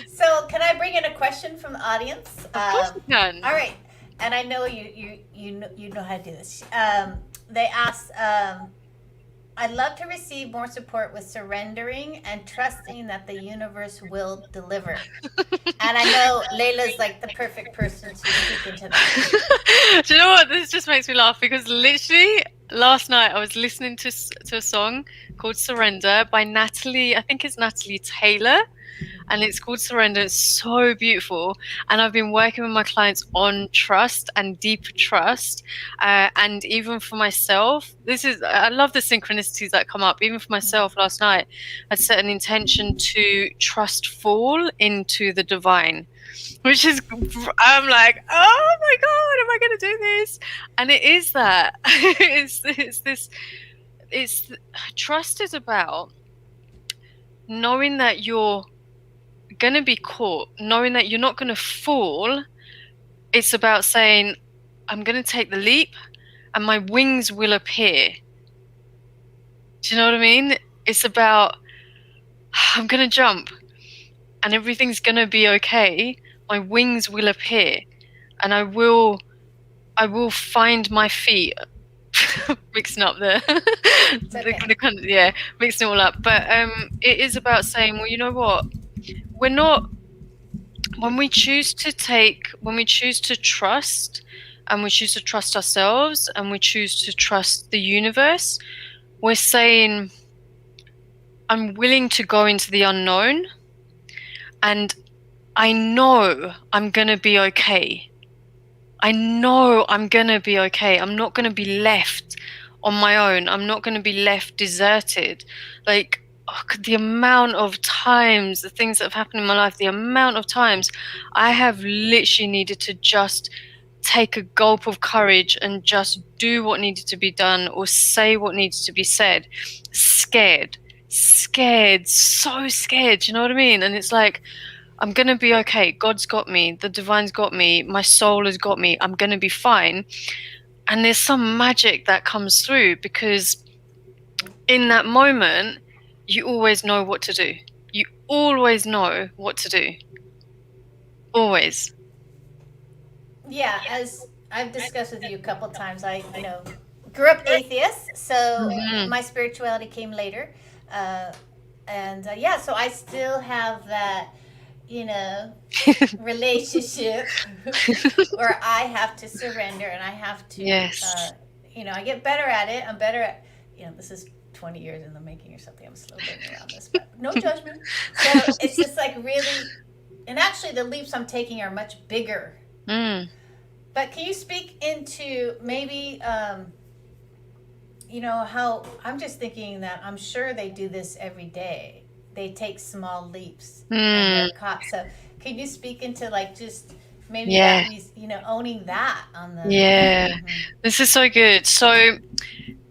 So, can I bring in a question from the audience? Of course you can. All right, and I know you know how to do this. They asked, I'd love to receive more support with surrendering and trusting that the universe will deliver. And I know Layla's like the perfect person to speak into that. Do you know what? This just makes me laugh because literally last night I was listening to a song called Surrender by Natalie, I think it's Natalie Taylor. And it's called Surrender. It's so beautiful. And I've been working with my clients on trust and deeper trust. And even for myself, I love the synchronicities that come up. Even for myself last night, I set an intention to trust fall into the divine, which is, I'm like, oh my God, am I going to do this? And it is that. Trust is about knowing that you're going to be caught, knowing that you're not going to fall. It's about saying, I'm going to take the leap and my wings will appear. Do you know what I mean? It's about, I'm going to jump and everything's going to be okay. My wings will appear and I will find my feet. Mixing up there. Okay. Mixing it all up. But it is about saying, well, you know what? We're not, when we choose to trust, and we choose to trust ourselves, and we choose to trust the universe, we're saying, I'm willing to go into the unknown, and I know I'm going to be okay. I know I'm going to be okay. I'm not going to be left on my own. I'm not going to be left deserted. Like, the amount of times, the things that have happened in my life, the amount of times I have literally needed to just take a gulp of courage and just do what needed to be done or say what needs to be said. Scared, so scared. You know what I mean? And it's like, I'm going to be okay. God's got me. The divine's got me. My soul has got me. I'm going to be fine. And there's some magic that comes through because in that moment, you always know what to do. You always know what to do. Always. Yeah, as I've discussed with you a couple times, I grew up atheist, so my spirituality came later, so I still have that relationship where I have to surrender and I have to I get better at it. I'm better at this is 20 years in the making or something. I'm slow getting around this, but no judgment. So it's just like really, and actually the leaps I'm taking are much bigger. But can you speak into maybe, how I'm just thinking that I'm sure they do this every day. They take small leaps and they're caught. So can you speak into like just maybe that, owning that on the. This is so good. So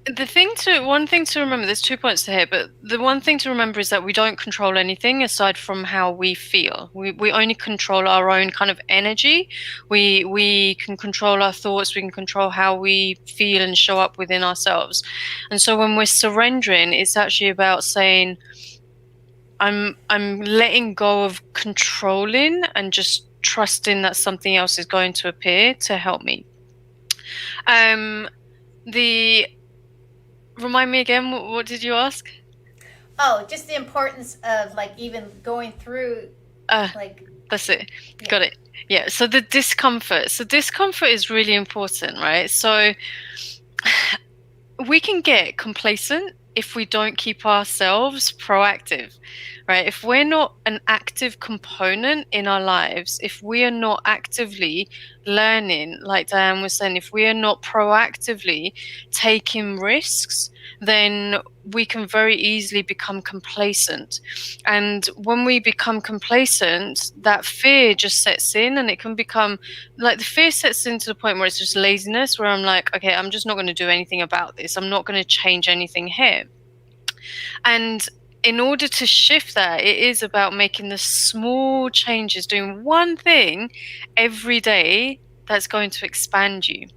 one thing to remember, there's 2 points to here, but the one thing to remember is that we don't control anything aside from how we feel. We only control our own kind of energy. We can control our thoughts. We can control how we feel and show up within ourselves. And so when we're surrendering, it's actually about saying, I'm letting go of controlling and just trusting that something else is going to appear to help me. Remind me again, what did you ask? Oh, just the importance of like even going through that's it. Yeah. Got it. Yeah. So the discomfort. So discomfort is really important, right? So we can get complacent if we don't keep ourselves proactive, right? If we're not an active component in our lives, if we are not actively learning, like Diane was saying, if we are not proactively taking risks, then we can very easily become complacent. And when we become complacent, that fear just sets in, and it can become like the fear sets in to the point where it's just laziness, where I'm like, okay, I'm just not going to do anything about this. I'm not going to change anything here. And in order to shift that, it is about making the small changes, doing one thing every day that's going to expand you.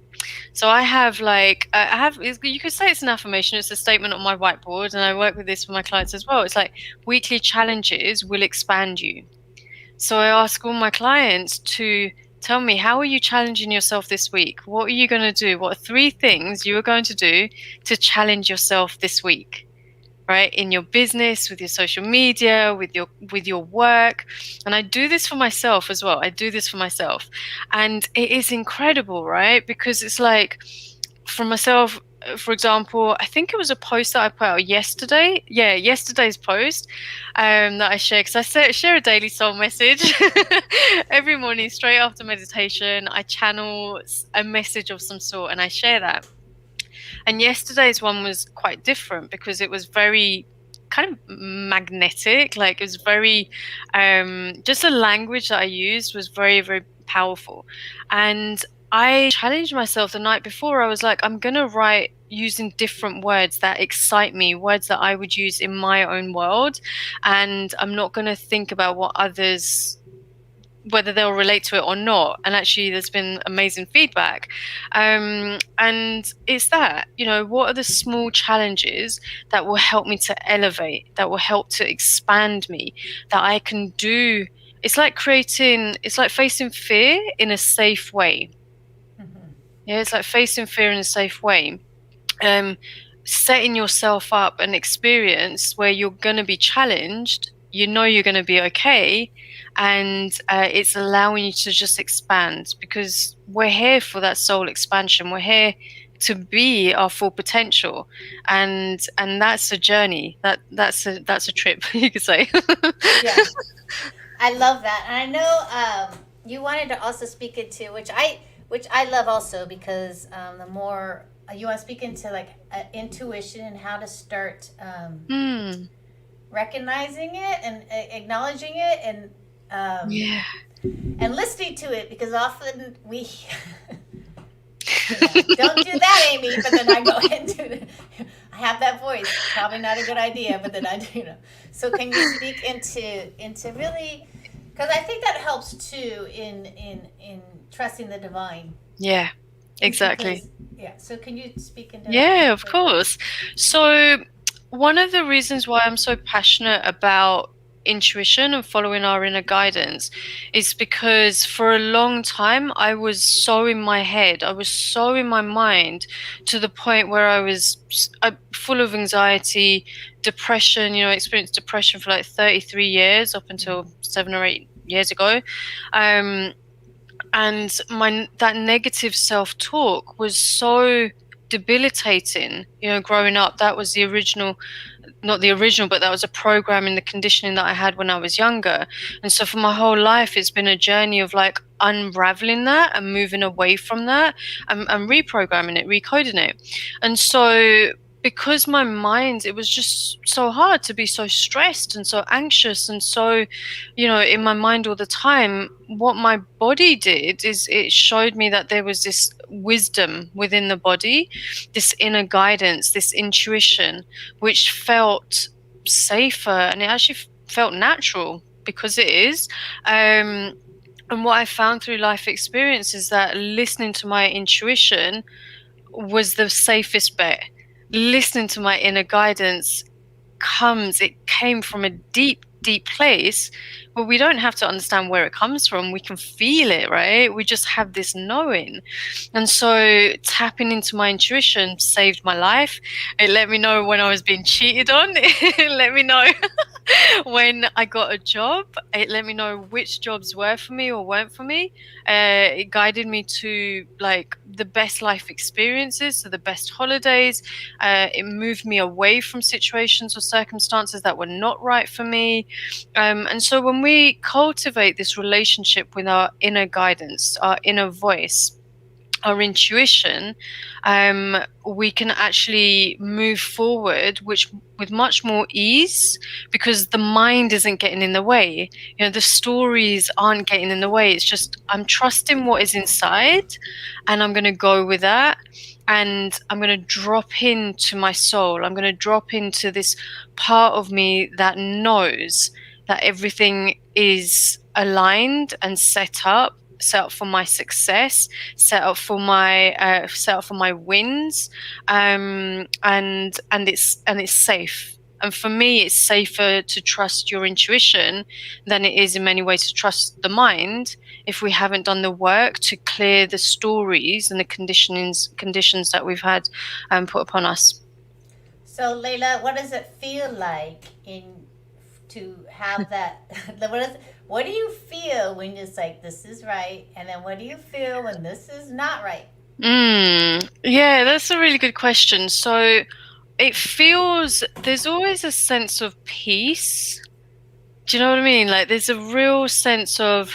So I have you could say it's an affirmation, it's a statement on my whiteboard, and I work with this with my clients as well. It's like weekly challenges will expand you. So I ask all my clients to tell me, how are you challenging yourself this week? What are you going to do? What are 3 things you are going to do to challenge yourself this week? Right, in your business, with your social media, with your work. And I do this for myself as well. And it is incredible, right? Because it's like, for myself, for example, I think it was a post that I put out yesterday. Yeah, yesterday's post that I share, because I share a daily soul message every morning straight after meditation. I channel a message of some sort and I share that. And yesterday's one was quite different because it was very kind of magnetic. Like, it was very, just the language that I used was very, very powerful. And I challenged myself the night before. I was like, I'm going to write using different words that excite me, words that I would use in my own world. And I'm not going to think about what others, whether they'll relate to it or not. And actually, there's been amazing feedback. And it's that, what are the small challenges that will help me to elevate, that will help to expand me, that I can do? It's like facing fear in a safe way. Mm-hmm. Yeah, it's like facing fear in a safe way. Setting yourself up an experience where you're going to be challenged, you're going to be okay, and it's allowing you to just expand, because we're here for that soul expansion. We're here to be our full potential, and that's a journey. That's a trip, you could say. Yeah, I love that, and I know you wanted to also speak into which I love also, because the more you want to speak into like intuition and how to start recognizing it and acknowledging it, and and listening to it, because often we don't do that, Amy, but then I go into I have that voice, probably not a good idea, but then I do, So can you speak into really, because I think that helps too in trusting the divine. Yeah, exactly. So can you speak into that? Yeah, of course. So one of the reasons why I'm so passionate about intuition and following our inner guidance is because for a long time I was so in my head, I was so in my mind, to the point where I was full of anxiety, depression. I experienced depression for like 33 years, up until 7 or 8 years ago. And that negative self-talk was so debilitating. Growing up, that was not the original, but that was a program in the conditioning that I had when I was younger. And so for my whole life, it's been a journey of like unraveling that and moving away from that, and reprogramming it, recoding it. And so, because my mind, it was just so hard to be so stressed and so anxious and so, in my mind all the time, what my body did is it showed me that there was this wisdom within the body, this inner guidance, this intuition, which felt safer, and it actually felt natural, because it is. And what I found through life experience is that listening to my intuition was the safest bet. Listening to my inner guidance came from a deep, deep place where we don't have to understand where it comes from. We can feel it, right? We just have this knowing. And so tapping into my intuition saved my life. It let me know when I was being cheated on. It let me know when I got a job. It let me know which jobs were for me or weren't for me. It guided me to like the best life experiences, so the best holidays. It moved me away from situations or circumstances that were not right for me. And so when we cultivate this relationship with our inner guidance, our inner voice, our intuition, we can actually move forward with much more ease, because the mind isn't getting in the way. The stories aren't getting in the way. It's just, I'm trusting what is inside, and I'm going to go with that, and I'm going to drop into my soul. I'm going to drop into this part of me that knows that everything is aligned and set up for my success, set up for my wins, and it's safe. And for me, it's safer to trust your intuition than it is in many ways to trust the mind, if we haven't done the work to clear the stories and the conditions that we've had put upon us. So, Layla, what does it feel like to have that? What do you feel when it's like this is right, and then what do you feel when this is not right? Yeah, that's a really good question. So it feels, there's always a sense of peace. Do you know what I mean? Like, there's a real sense of,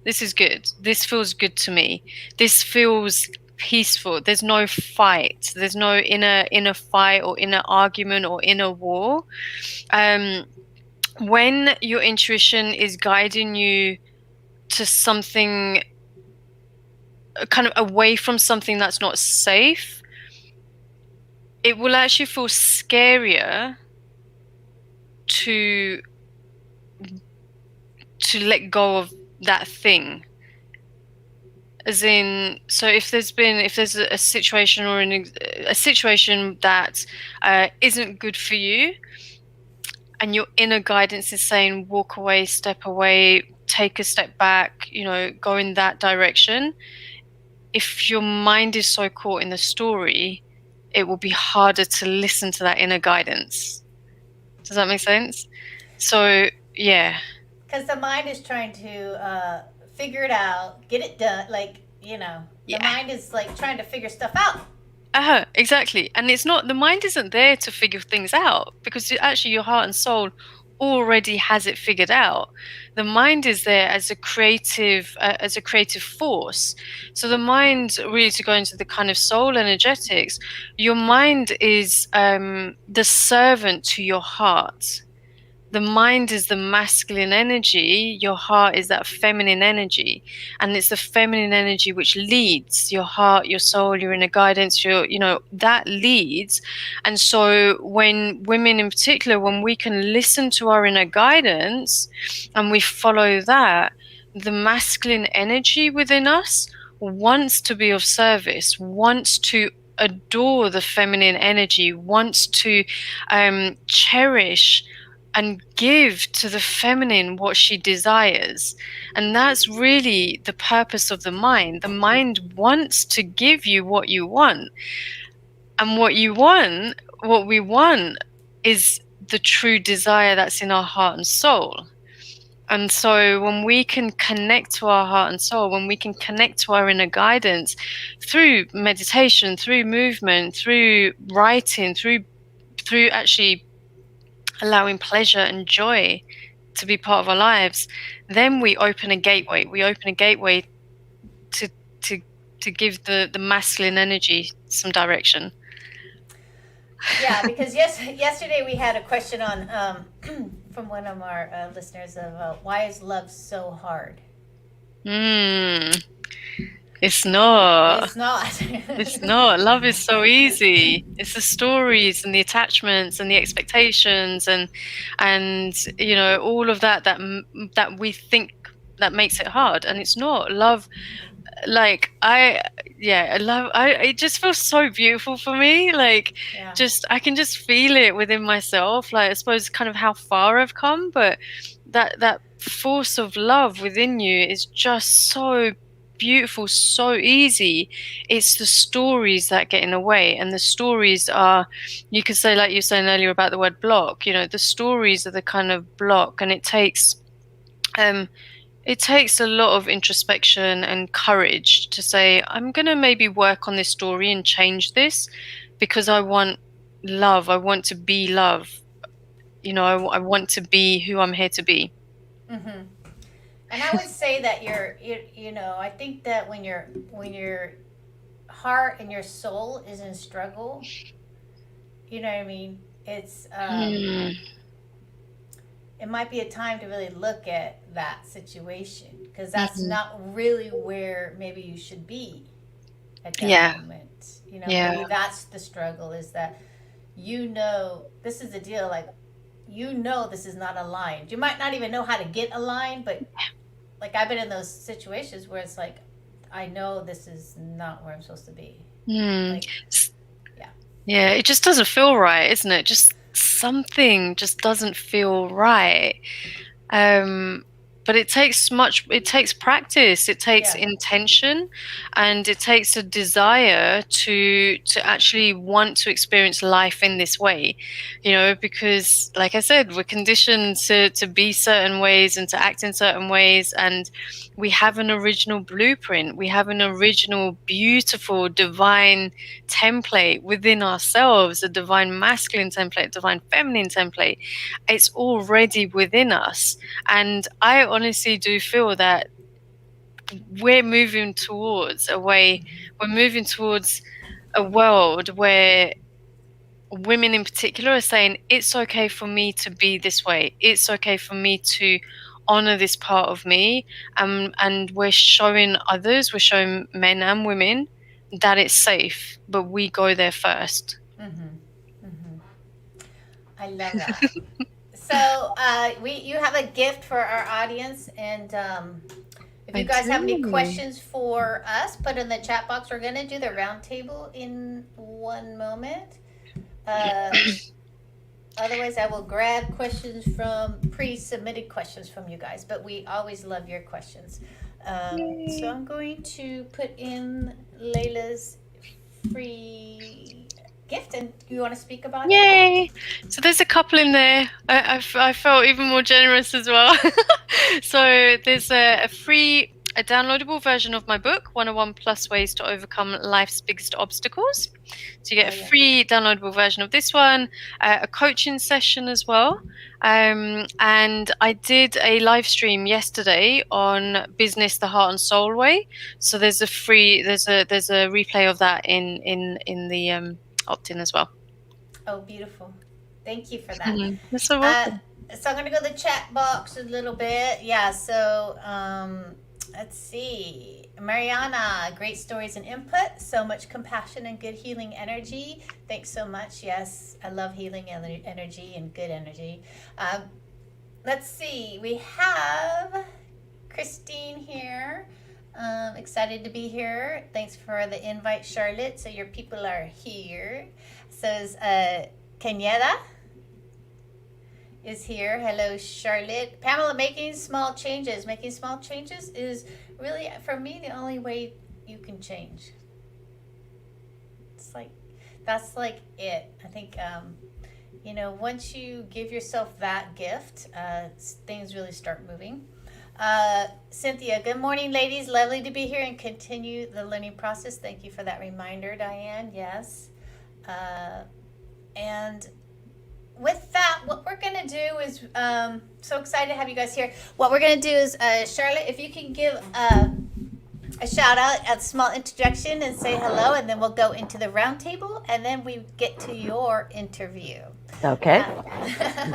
this is good. This feels good to me. This feels peaceful. There's no fight. There's no inner fight or inner argument or inner war. When your intuition is guiding you to something kind of away from something that's not safe, it will actually feel scarier to let go of that thing. As in, so if there's a situation or a situation that isn't good for you, and your inner guidance is saying walk away, step away, take a step back, go in that direction, if your mind is so caught in the story, it will be harder to listen to that inner guidance. Does that make sense? So, yeah. Because the mind is trying to figure it out, get it done. The mind is like trying to figure stuff out. Exactly. And it's not, the mind isn't there to figure things out, because actually your heart and soul already has it figured out. The mind is there as a creative force. So the mind, really, to go into the kind of soul energetics, your mind is the servant to your heart. The mind is the masculine energy, your heart is that feminine energy, and it's the feminine energy which leads your heart, your soul, your inner guidance, that leads. And so when women in particular, when we can listen to our inner guidance and we follow that, the masculine energy within us wants to be of service, wants to adore the feminine energy, wants to cherish and give to the feminine what she desires. And that's really the purpose of the mind. The mind wants to give you what you want. And what we want, is the true desire that's in our heart and soul. And so when we can connect to our heart and soul, when we can connect to our inner guidance through meditation, through movement, through writing, through actually allowing pleasure and joy to be part of our lives, then we open a gateway. We open a gateway to give the masculine energy some direction. Yeah, because yesterday we had a question on from one of our listeners of why is love so hard? It's not. It's not. It's not. Love is so easy. It's the stories and the attachments and the expectations and all of that we think that makes it hard, and it's not. Love, like it just feels so beautiful for me. I can just feel it within myself. Like, I suppose kind of how far I've come, but that force of love within you is just so beautiful, so easy. It's the stories that get in the way, and the stories are, you could say, like you were saying earlier about the word block, the stories are the kind of block, and it takes a lot of introspection and courage to say, I'm going to maybe work on this story and change this, because I want love. I want to be love. I want to be who I'm here to be. Mm-hmm. And I would say that I think that when you're heart and your soul is in struggle, you know what I mean? It's it might be a time to really look at that situation, because that's not really where maybe you should be at that moment. You know, maybe that's the struggle, is that this is the deal, like this is not aligned. You might not even know how to get aligned, but like I've been in those situations where it's like I know this is not where I'm supposed to be. Like, yeah, it just doesn't feel right, isn't it? Just something just doesn't feel right. But it takes practice, it takes intention, and it takes a desire to actually want to experience life in this way, you know, because like I said, we're conditioned to be certain ways and to act in certain ways, and we have an original blueprint, we have an original beautiful divine template within ourselves, a divine masculine template, divine feminine template. It's already within us. And I honestly do feel that we're moving towards a world where women in particular are saying, it's okay for me to be this way. It's okay for me to honor this part of me. And we're showing men and women that it's safe, but we go there first. I love that. So you have a gift for our audience, and if you guys have any questions for us, put in the chat box. We're going to do the round table in one moment. Otherwise, I will grab questions from pre-submitted questions from you guys, but we always love your questions. So I'm going to put in Layla's free gift, and you want to speak about it? Yay! So there's a couple in there. I felt even more generous as well. So there's a downloadable version of my book, 101 Plus Ways to Overcome Life's Biggest Obstacles. So you get a free downloadable version of this one, a coaching session as well. And I did a live stream yesterday on business, the heart and soul way. So there's a replay of that in the opt-in as well. Oh, beautiful. Thank you for that. You're so welcome. So I'm going to go to the chat box a little bit. Yeah, so let's see. Mariana, great stories and input. So much compassion and good healing energy. Thanks so much. Yes, I love healing energy and good energy. Let's see. We have Christine here. Excited to be here. Thanks for the invite, Charlotte. So your people are here. Says Kenyetta is here. Hello, Charlotte. Pamela, making small changes. Making small changes is really, for me, the only way you can change. It's like, that's like it. I think, once you give yourself that gift, things really start moving. Cynthia, good morning, ladies. Lovely to be here and continue the learning process. Thank you for that reminder, Diane. Yes. And with that, what we're going to do is, so excited to have you guys here. What we're going to do is, Charlotte, if you can give a shout out, a small introduction, and say hello, and then we'll go into the round table, and then we get to your interview. Okay.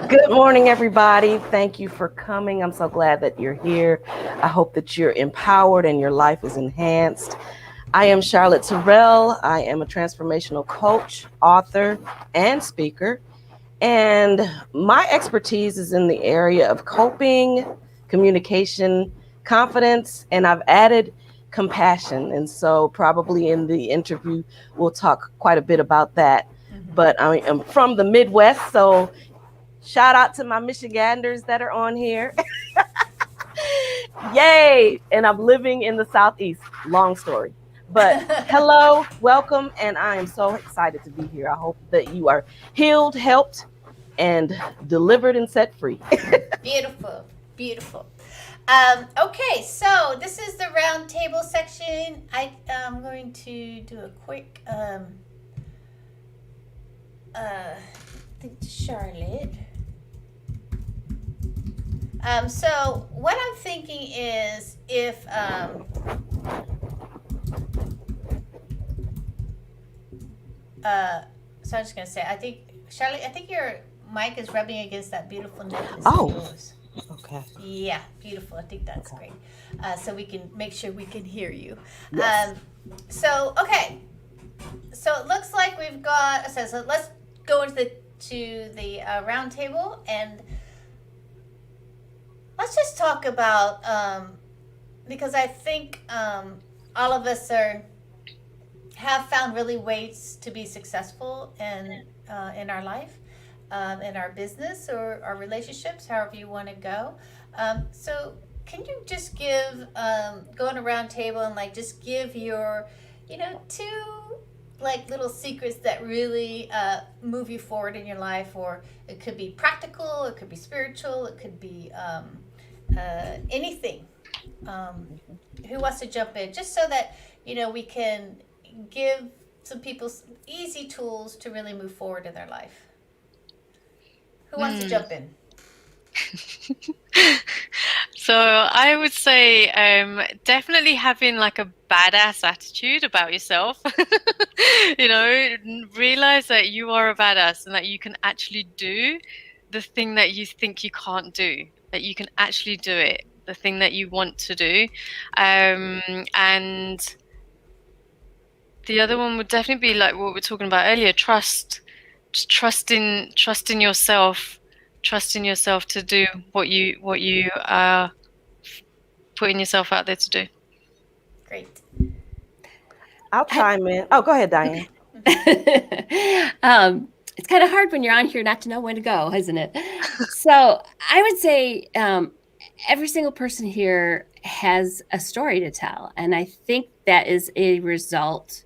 Good morning, everybody. Thank you for coming. I'm so glad that you're here. I hope that you're empowered and your life is enhanced. I am Charlotte Terrell. I am a transformational coach, author, and speaker. And my expertise is in the area of coping, communication, confidence, and I've added compassion. And so probably in the interview, we'll talk quite a bit about that. But I am from the Midwest, so shout out to my Michiganders that are on here. Yay! And I'm living in the Southeast. Long story. But hello, welcome, and I am so excited to be here. I hope that you are healed, helped, and delivered and set free. Beautiful, beautiful. Okay, so this is the round table section. I'm going to do a quick thing to Charlotte. So what I'm thinking is if So I'm just gonna say, I think Charlotte, I think your mic is rubbing against that beautiful necklace Oh. of yours. Okay. Yeah, beautiful. I think that's Okay. great. So we can make sure we can hear you. Yes. So okay, so it looks like we've got. So let's go into the round table, and let's just talk about because I think all of us have found really ways to be successful in our life, in our business or our relationships, however you want to go. So can you just give go on a round table and like just give your two like little secrets that really move you forward in your life, or it could be practical, it could be spiritual, it could be anything. Who wants to jump in just so that we can give some people some easy tools to really move forward in their life? Who wants to jump in? So I would say definitely having like a badass attitude about yourself. Realize that you are a badass and that you can actually do the thing that you think you can't do, that you can actually do it, the thing that you want to do. And the other one would definitely be like what we were talking about earlier, trust. Just trust in yourself, to do what you are putting yourself out there to do. Great. I'll chime in. Oh, go ahead, Diane. It's kind of hard when you're on here not to know when to go, isn't it? So I would say every single person here has a story to tell. And I think that is a result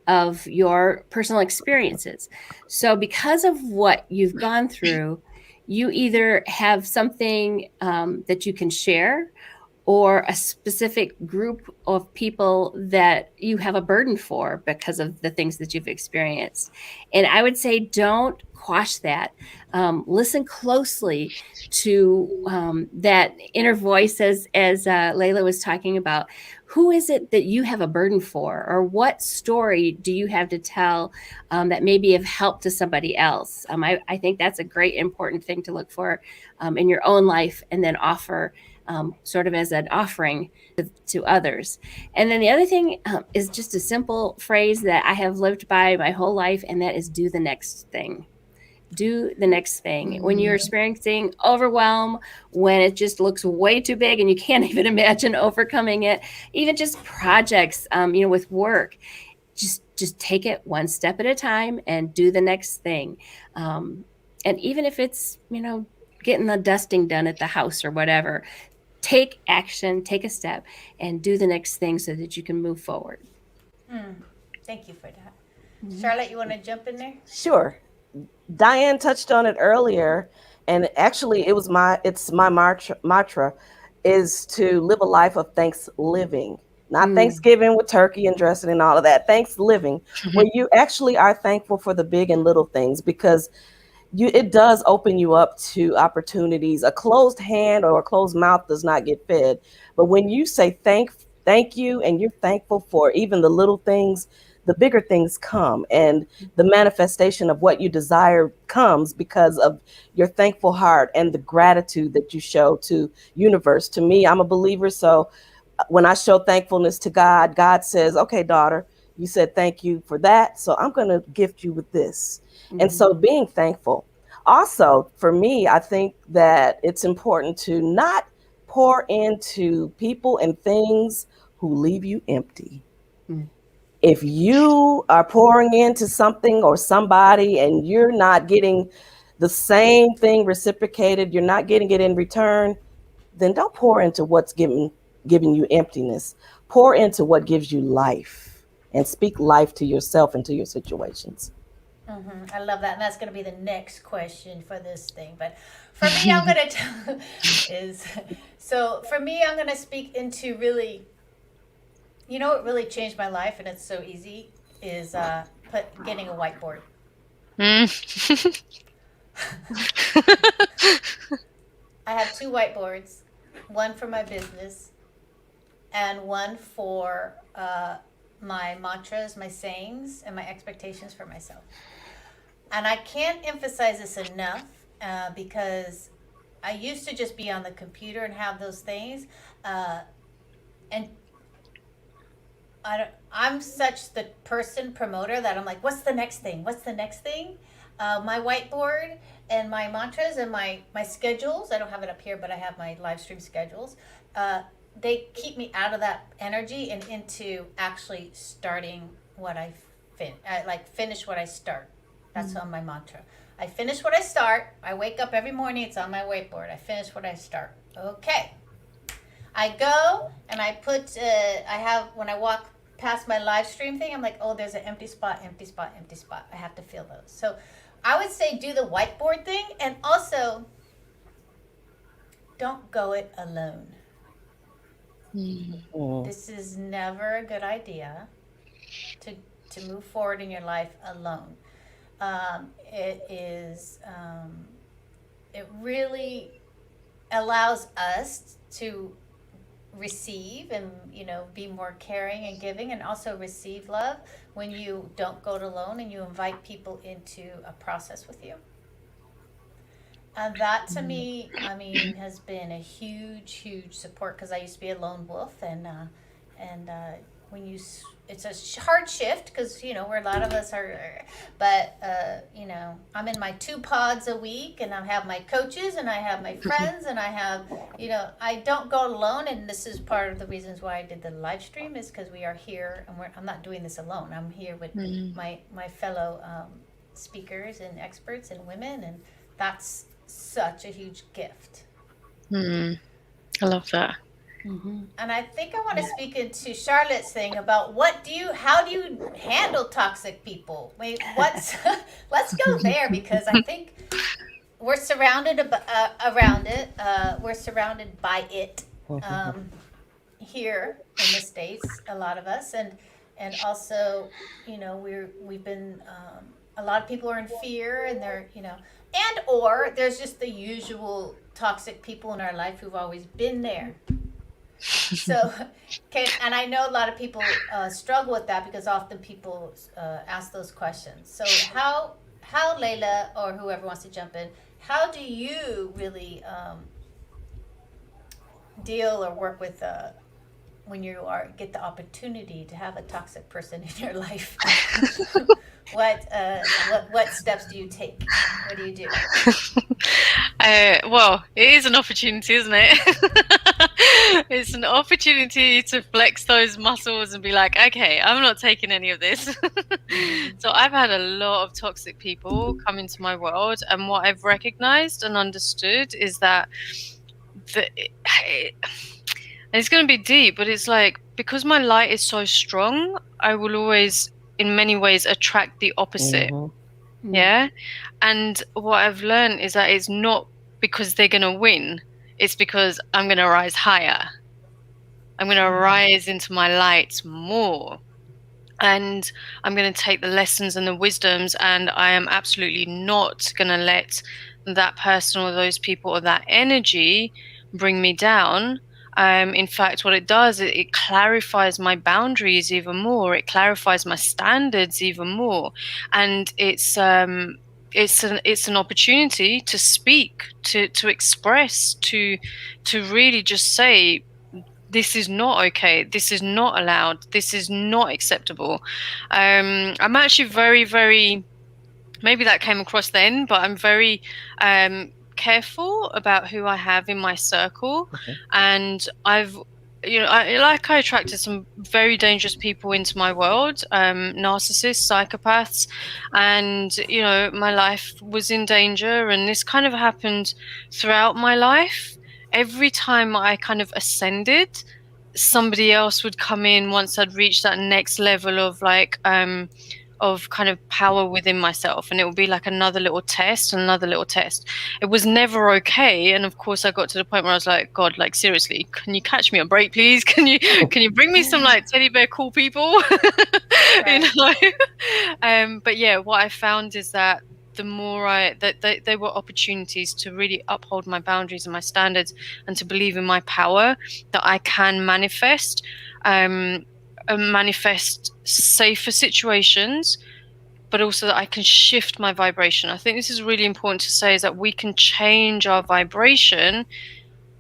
of your personal experiences. So because of what you've gone through, you either have something that you can share, or a specific group of people that you have a burden for because of the things that you've experienced. And I would say don't quash that. Listen closely to that inner voice, as Layla was talking about. Who is it that you have a burden for, or what story do you have to tell that maybe have helped to somebody else? I think that's a great important thing to look for in your own life, and then offer sort of as an offering to others. And then the other thing is just a simple phrase that I have lived by my whole life, and that is do the next thing. Do the next thing. When you're experiencing overwhelm, when it just looks way too big and you can't even imagine overcoming it, even just projects, with work, just take it one step at a time and do the next thing. And even if it's, getting the dusting done at the house or whatever, take action, take a step, and do the next thing so that you can move forward. Thank you for that. Charlotte, you want to jump in there? Sure. Diane touched on it earlier, and actually it's my mantra is to live a life of thanks living. Not Thanksgiving with turkey and dressing and all of that. Thanks living, where you actually are thankful for the big and little things, because it does open you up to opportunities. A closed hand or a closed mouth does not get fed. But when you say thank you, and you're thankful for even the little things, the bigger things come, and the manifestation of what you desire comes because of your thankful heart and the gratitude that you show to universe. To me, I'm a believer. So when I show thankfulness to God, God says, okay, daughter, you said thank you for that, so I'm going to gift you with this. And so being thankful. Also, for me, I think that it's important to not pour into people and things who leave you empty. If you are pouring into something or somebody and you're not getting the same thing reciprocated, you're not getting it in return, then don't pour into what's giving you emptiness. Pour into what gives you life, and speak life to yourself and to your situations. I love that, and that's going to be the next question for this thing. But for me, I'm going to speak into really, what really changed my life, and it's so easy, is getting a whiteboard. I have 2 whiteboards, one for my business and one for my mantras, my sayings, and my expectations for myself. And I can't emphasize this enough because I used to just be on the computer and have those things. And I'm such the person promoter that I'm like, what's the next thing? What's the next thing? My whiteboard and my mantras and my schedules. I don't have it up here, but I have my live stream schedules. They keep me out of that energy and into actually starting what I finish what I start. That's on my mantra. I finish what I start. I wake up every morning. It's on my whiteboard. I finish what I start. Okay. I go and I put. When I walk past my live stream thing, I'm like, oh, there's an empty spot, empty spot, empty spot. I have to fill those. So I would say do the whiteboard thing, and also don't go it alone. This is never a good idea to move forward in your life alone. It really allows us to receive and be more caring and giving, and also receive love when you don't go it alone and you invite people into a process with you. And that to me, has been a huge support, because I used to be a lone wolf, and when it's a hard shift, because where a lot of us are, but I'm in my 2 pods a week, and I have my coaches and I have my friends, and I have I don't go alone. And this is part of the reasons why I did the live stream, is because we are here, and I'm not doing this alone. I'm here with my fellow speakers and experts and women, and that's such a huge gift. I love that. And I think I want to speak into Charlotte's thing about how do you handle toxic people? Wait, let's go there, because I think we're surrounded around it. We're surrounded by it here in the States, a lot of us, and also we've been a lot of people are in fear, and they're or there's just the usual toxic people in our life who've always been there. So, and I know a lot of people struggle with that, because often people ask those questions. So how Layla, or whoever wants to jump in, how do you really deal or work with when you get the opportunity to have a toxic person in your life? What steps do you take? What do you do? Well, it is an opportunity, isn't it? It's an opportunity to flex those muscles and be like, okay, I'm not taking any of this. So I've had a lot of toxic people come into my world, and what I've recognized and understood is that it's going to be deep, but it's like, because my light is so strong, I will always, in many ways, attract the opposite. Yeah. And what I've learned is that it's not because they're going to win. It's because I'm going to rise higher. I'm going to rise into my light more. And I'm going to take the lessons and the wisdoms, and I am absolutely not going to let that person or those people or that energy bring me down. In fact, what it does, it clarifies my boundaries even more. It clarifies my standards even more, and it's an opportunity to speak, to express, to really just say, this is not okay. This is not allowed. This is not acceptable. I'm actually very, very. Maybe that came across then, but I'm very careful about who I have in my circle. And I've I attracted some very dangerous people into my world, narcissists, psychopaths, and my life was in danger. And this kind of happened throughout my life. Every time I kind of ascended, somebody else would come in once I'd reached that next level of of kind of power within myself, and it would be like another little test and another little test. It was never okay. And of course I got to the point where I was like, God, like, seriously, can you catch me a break, please? Can you bring me some like teddy bear cool people? But yeah, what I found is that the more there were opportunities to really uphold my boundaries and my standards, and to believe in my power that I can manifest manifest safer situations, but also that I can shift my vibration. I think this is really important to say, is that we can change our vibration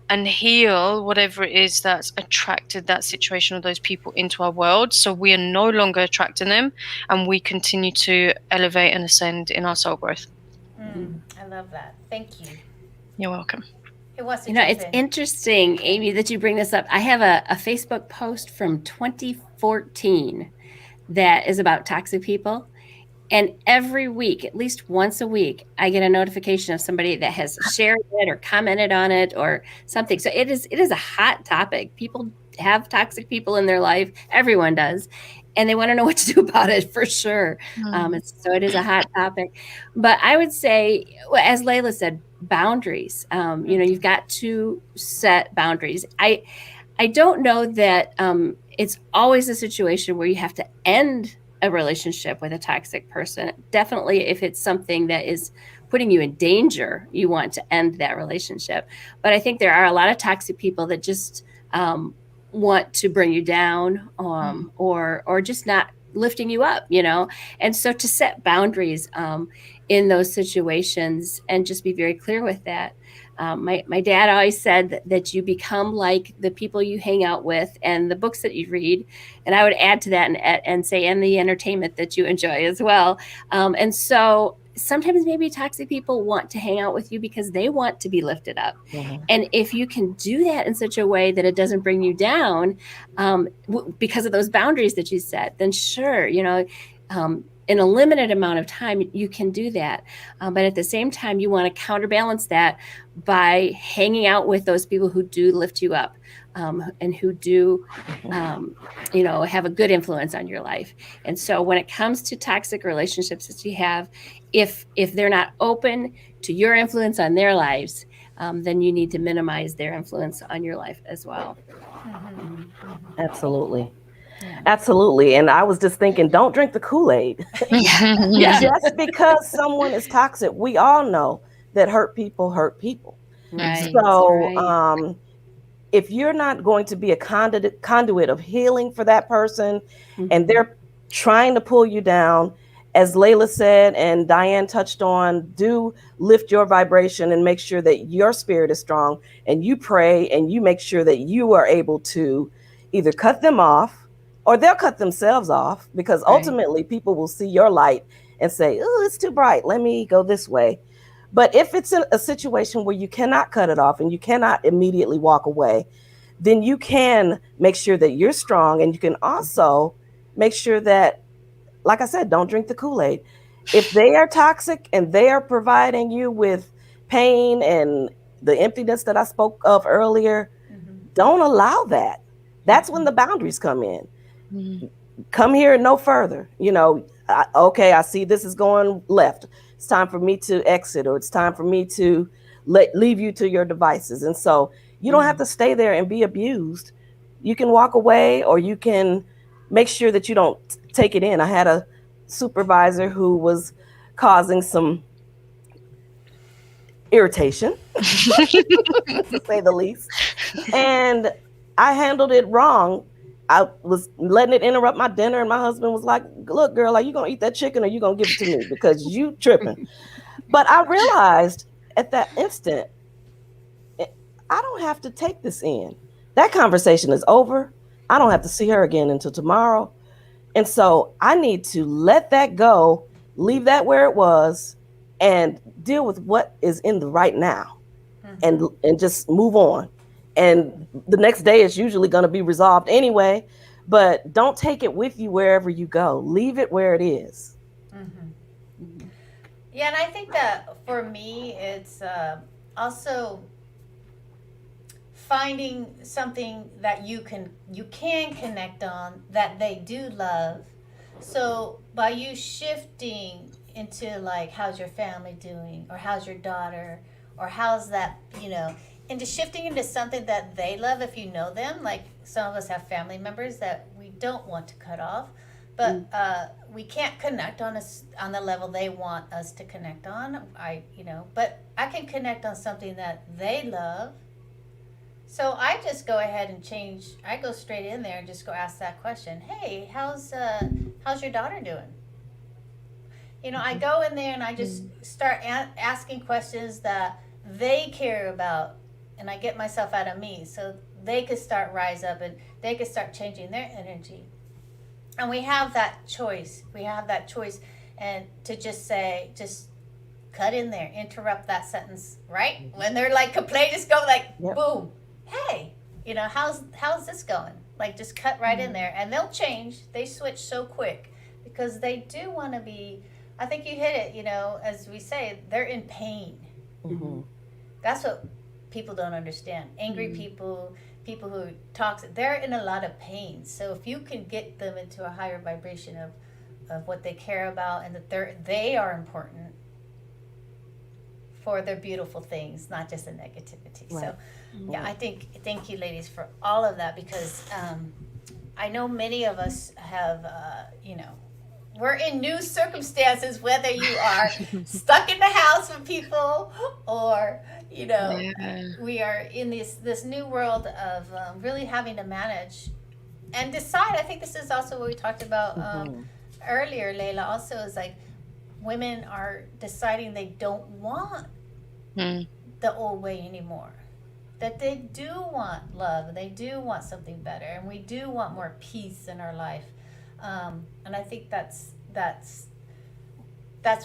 and heal whatever it is that's attracted that situation or those people into our world. So we are no longer attracting them, and we continue to elevate and ascend in our soul growth. I love that. Thank you. You're welcome. Who wants to You know, jump it's in? interesting, Amy, that you bring this up. I have a Facebook post from 2014 that is about toxic people. And every week, at least once a week, I get a notification of somebody that has shared it or commented on it or something. So it is a hot topic. People have toxic people in their life. Everyone does. And they want to know what to do about it for sure. So it is a hot topic. But I would say, as Layla said, boundaries. You've got to set boundaries. I don't know that it's always a situation where you have to end a relationship with a toxic person. Definitely, if it's something that is putting you in danger, you want to end that relationship. But I think there are a lot of toxic people that just want to bring you down, or just not lifting you up, And so to set boundaries in those situations and just be very clear with that. My dad always said that you become like the people you hang out with and the books that you read. And I would add to that and say, and the entertainment that you enjoy as well. And so sometimes maybe toxic people want to hang out with you because they want to be lifted up. Mhm. And if you can do that in such a way that it doesn't bring you down because of those boundaries that you set, then sure, in a limited amount of time, you can do that. But at the same time, you want to counterbalance that by hanging out with those people who do lift you up and who do, have a good influence on your life. And so when it comes to toxic relationships that you have, if they're not open to your influence on their lives, then you need to minimize their influence on your life as well. Absolutely. Yeah. Absolutely. And I was just thinking, don't drink the Kool-Aid. Yeah. Just because someone is toxic, we all know that hurt people hurt people. Right. So Right. if you're not going to be a conduit of healing for that person, and they're trying to pull you down, as Layla said and Diane touched on, do lift your vibration and make sure that your spirit is strong, and you pray and you make sure that you are able to either cut them off or they'll cut themselves off, because ultimately people will see your light and say, oh, it's too bright, let me go this way. But if it's a situation where you cannot cut it off and you cannot immediately walk away, then you can make sure that you're strong, and you can also make sure that, like I said, don't drink the Kool-Aid. If they are toxic and they are providing you with pain and the emptiness that I spoke of earlier, don't allow that. That's when the boundaries come in. Come here and no further. Okay, I see this is going left. It's time for me to exit, or it's time for me to leave you to your devices. And so you don't have to stay there and be abused. You can walk away, or you can make sure that you don't take it in. I had a supervisor who was causing some irritation, to say the least. And I handled it wrong. I was letting it interrupt my dinner, and my husband was like, look, girl, are you going to eat that chicken, or you going to give it to me? Because you tripping. But I realized at that instant, I don't have to take this in. That conversation is over. I don't have to see her again until tomorrow. And so I need to let that go, leave that where it was, and deal with what is in the right now, and just move on. And the next day is usually going to be resolved anyway, but don't take it with you wherever you go. Leave it where it is. Yeah, and I think that for me, it's also finding something that you can connect on that they do love. So by you shifting into like, how's your family doing, or how's your daughter, or how's that, into shifting into something that they love, if you know them. Like some of us have family members that we don't want to cut off, but we can't connect on the level they want us to connect on. But I can connect on something that they love, So I just go ahead and change. I go straight in there and just go ask that question. Hey, how's your daughter doing? I go in there and I just start asking questions that they care about, and I get myself out of me so they could start rise up and they could start changing their energy. And we have that choice. We have that choice, and to just say, just cut in there, interrupt that sentence, right? When they're like complaining, just go like, Yep. boom, hey, how's this going? Like just cut right in there, and they'll change. They switch so quick because they do want to be. I think you hit it. As we say, they're in pain. Mm-hmm. That's what people don't understand. Angry people who are toxic, they're in a lot of pain. So if you can get them into a higher vibration of what they care about, and that they are important for their beautiful things, not just the negativity. Right. So yeah, thank you ladies for all of that, because I know many of us have we're in new circumstances, whether you are stuck in the house with people, or we are in this new world of really having to manage and decide. I think this is also what we talked about earlier, Layla, also, is like women are deciding they don't want the old way anymore, that they do want love, and they do want something better, and we do want more peace in our life. And I think that's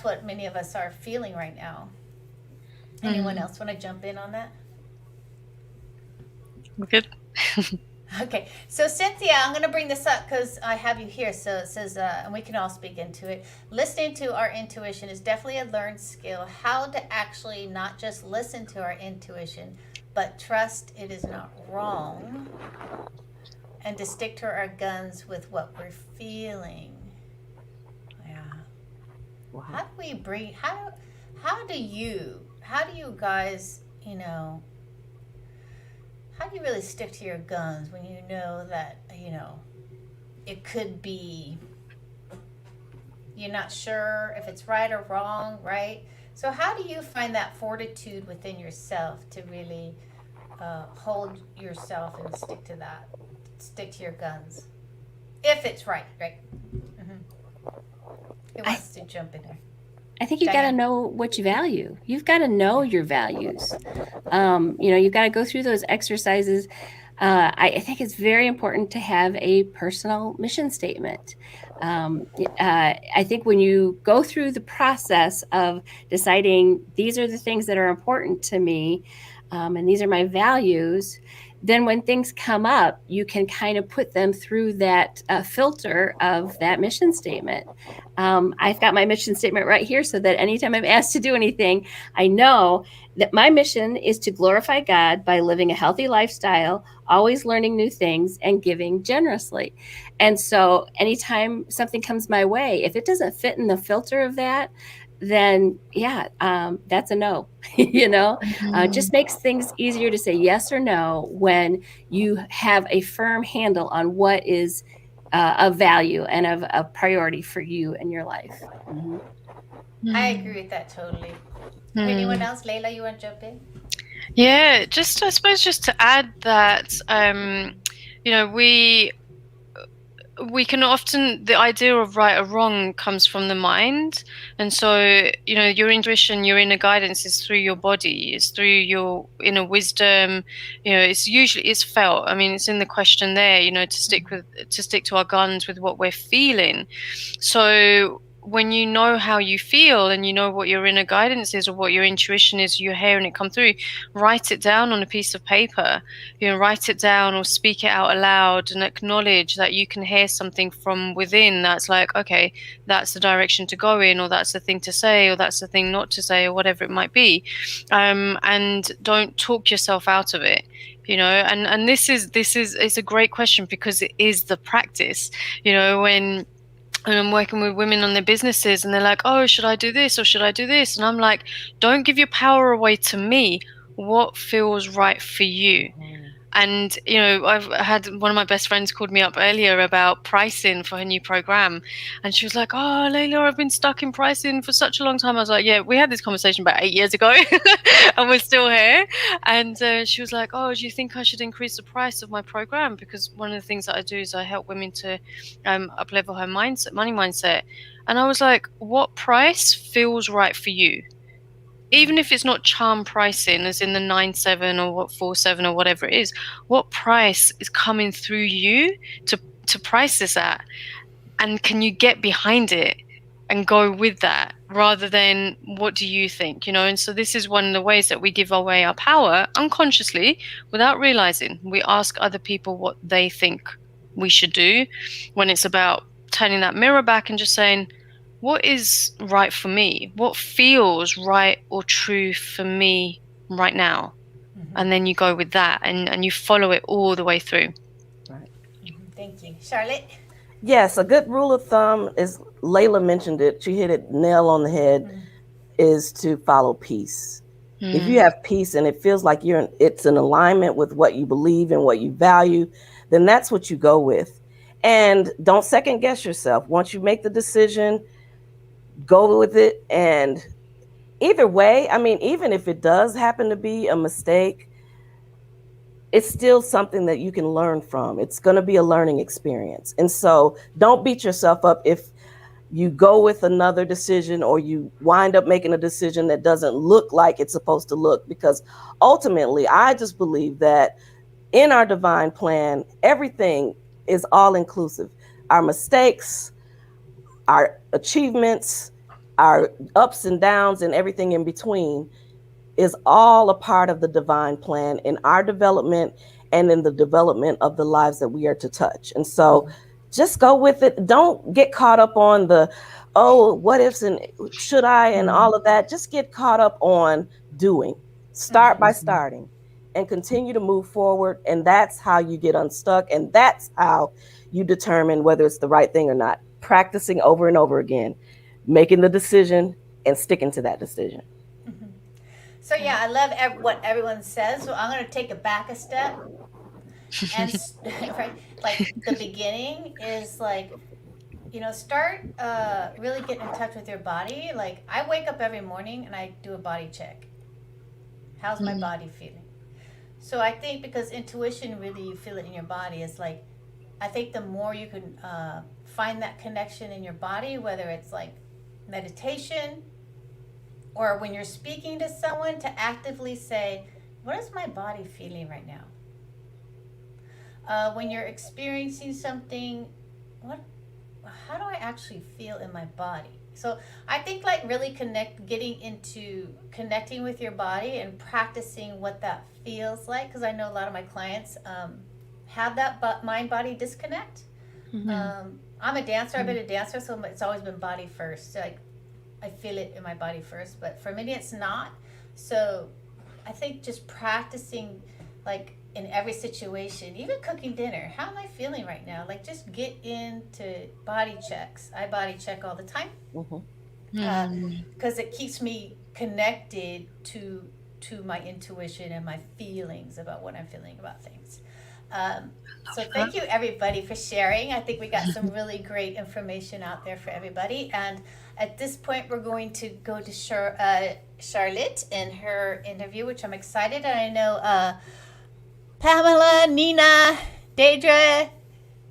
what many of us are feeling right now. Anyone else want to jump in on that? Good. Okay, so Cynthia, I'm going to bring this up because I have you here. So it says, and we can all speak into it. Listening to our intuition is definitely a learned skill. How to actually not just listen to our intuition, but trust it is not wrong, and to stick to our guns with what we're feeling. Yeah. Wow. How do we bring? How do you guys, how do you really stick to your guns when you know that, it could be, you're not sure if it's right or wrong, right? So how do you find that fortitude within yourself to really hold yourself and stick to your guns, if it's right? Who wants to jump in there? I think you've got to know what you value. You've got to know your values. You've got to go through those exercises. I think it's very important to have a personal mission statement. I think when you go through the process of deciding these are the things that are important to me, and these are my values, then when things come up, you can kind of put them through that filter of that mission statement. I've got my mission statement right here so that anytime I'm asked to do anything, I know that my mission is to glorify God by living a healthy lifestyle, always learning new things, and giving generously. And so anytime something comes my way, if it doesn't fit in the filter of that, then that's a no. Just makes things easier to say yes or no when you have a firm handle on what is of value and of a priority for you in your life. I agree with that totally. Anyone else? Layla, you want to jump in? Yeah, I suppose just to add that, we can often, the idea of right or wrong comes from the mind. And so, your intuition, your inner guidance is through your body, it's through your inner wisdom. It's felt. I mean, it's in the question there, to stick to our guns with what we're feeling. So when you know how you feel and you know what your inner guidance is or what your intuition is, you're hearing it come through, write it down on a piece of paper, write it down or speak it out aloud and acknowledge that you can hear something from within that's like, okay, that's the direction to go in, or that's the thing to say, or that's the thing not to say, or whatever it might be. And don't talk yourself out of it. And this is it's a great question because it is the practice. When I'm working with women on their businesses and they're like, oh, should I do this or should I do this? And I'm like, don't give your power away to me. What feels right for you? And, I've had one of my best friends called me up earlier about pricing for her new program. And she was like, oh, Layla, I've been stuck in pricing for such a long time. I was like, yeah, we had this conversation about 8 years ago and we're still here. And she was like, oh, do you think I should increase the price of my program? Because one of the things that I do is I help women to up-level her mindset, money mindset. And I was like, what price feels right for you? Even if it's not charm pricing, as in the 9.7 or what 4.7 or whatever it is, what price is coming through you to price this at? And can you get behind it and go with that rather than what do you think? And so this is one of the ways that we give away our power unconsciously without realizing. We ask other people what they think we should do, when it's about turning that mirror back and just saying, what is right for me? What feels right or true for me right now? Mm-hmm. And then you go with that and you follow it all the way through. Right. Mm-hmm. Thank you. Charlotte? Yes, a good rule of thumb is, Layla mentioned it, she hit it nail on the head, is to follow peace. If you have peace and it feels like it's in alignment with what you believe and what you value, then that's what you go with. And don't second guess yourself. Once you make the decision, go with it. And either way, I mean, even if it does happen to be a mistake, it's still something that you can learn from. It's going to be a learning experience. And so don't beat yourself up if you go with another decision or you wind up making a decision that doesn't look like it's supposed to look, because ultimately, I just believe that in our divine plan, everything is all inclusive. Our mistakes, our achievements, our ups and downs, and everything in between is all a part of the divine plan in our development and in the development of the lives that we are to touch. And so just go with it. Don't get caught up on the, oh, what ifs and should I and all of that. Just get caught up on doing. Start by starting and continue to move forward. And that's how you get unstuck. And that's how you determine whether it's the right thing or not. Practicing over and over again, making the decision and sticking to that decision. So yeah, I love what everyone says. So I'm going to take it back a step, and right, like the beginning is like, start really getting in touch with your body. Like I wake up every morning and I do a body check. How's my body feeling? So I think because intuition, really, you feel it in your body. Is like, I think the more you can find that connection in your body, whether it's like meditation, or when you're speaking to someone, to actively say, what is my body feeling right now? When you're experiencing something, how do I actually feel in my body? So I think like really getting into connecting with your body and practicing what that feels like, because I know a lot of my clients have that mind-body disconnect. I'm a dancer. I've been a dancer, so it's always been body first. So like, I feel it in my body first, but for many it's not. So I think just practicing like in every situation, even cooking dinner, how am I feeling right now? Like just get into body checks. I body check all the time because it keeps me connected to my intuition and my feelings about what I'm feeling about things. So thank you everybody for sharing. I think we got some really great information out there for everybody. And at this point, we're going to go to Charlotte and her interview, which I'm excited. And I know Pamela, Nina, Deidre,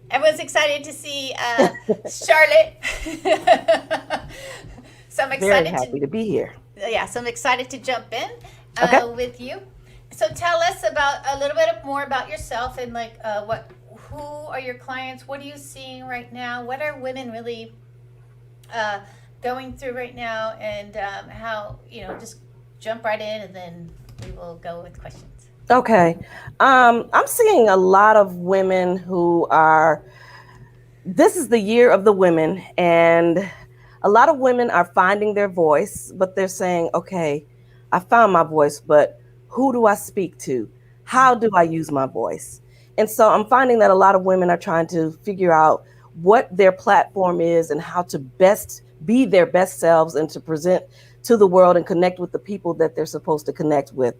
everyone's excited to see Charlotte. So I'm excited. Very happy to be here. Yeah, so I'm excited to jump in with you. So tell us about a little bit more about yourself and like who are your clients? What are you seeing right now? What are women really going through right now, and how, just jump right in and then we will go with questions. Okay. I'm seeing a lot of women this is the year of the women, and a lot of women are finding their voice, but they're saying, okay, I found my voice, but who do I speak to? How do I use my voice? And so I'm finding that a lot of women are trying to figure out what their platform is and how to best be their best selves and to present to the world and connect with the people that they're supposed to connect with.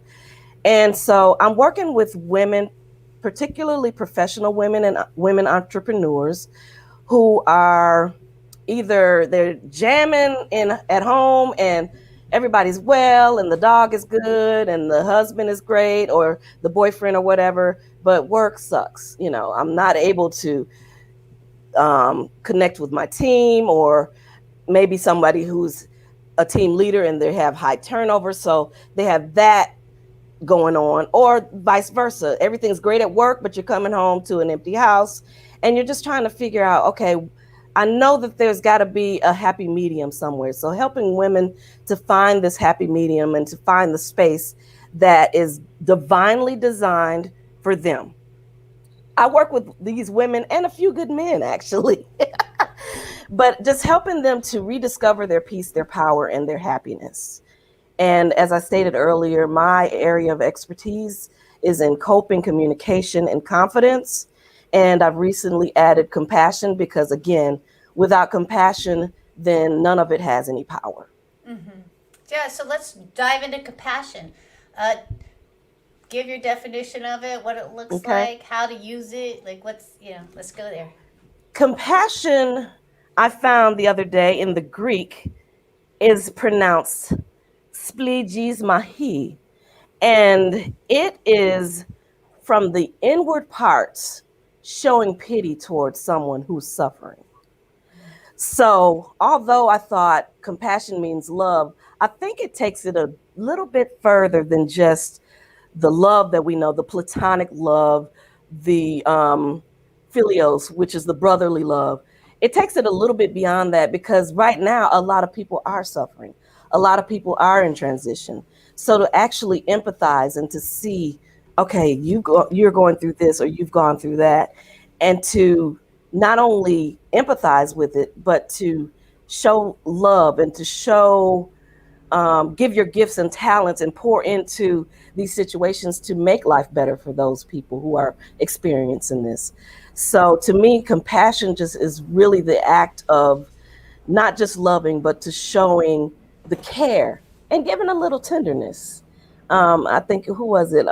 And so I'm working with women particularly professional women and women entrepreneurs who are either they're jamming in at home and everybody's well and the dog is good and the husband is great or the boyfriend or whatever, but work sucks. I'm not able to connect with my team, or maybe somebody who's a team leader and they have high turnover, so they have that going on, or vice versa. Everything's great at work, but you're coming home to an empty house and you're just trying to figure out, okay, I know that there's got to be a happy medium somewhere. So helping women to find this happy medium and to find the space that is divinely designed for them. I work with these women and a few good men, actually. But just helping them to rediscover their peace, their power, and their happiness. And as I stated earlier, my area of expertise is in coping, communication, and confidence. And I've recently added compassion because, again, without compassion, then none of it has any power. Mm-hmm. Yeah, so let's dive into compassion. Give your definition of it, what it looks like, how to use it, like let's go there. Compassion, I found the other day in the Greek, is pronounced splegismahi, and it is from the inward parts showing pity towards someone who's suffering. So, although I thought compassion means love, I think it takes it a little bit further than just the love that we know, the platonic love, the philios, which is the brotherly love. It takes it a little bit beyond that, because right now a lot of people are suffering. A lot of people are in transition. So to actually empathize and to see, okay, you're going through this or you've gone through that, and to not only empathize with it, but to show love and to show give your gifts and talents and pour into these situations to make life better for those people who are experiencing this. So to me, compassion just is really the act of not just loving, but to showing the care and giving a little tenderness. I think, who was it?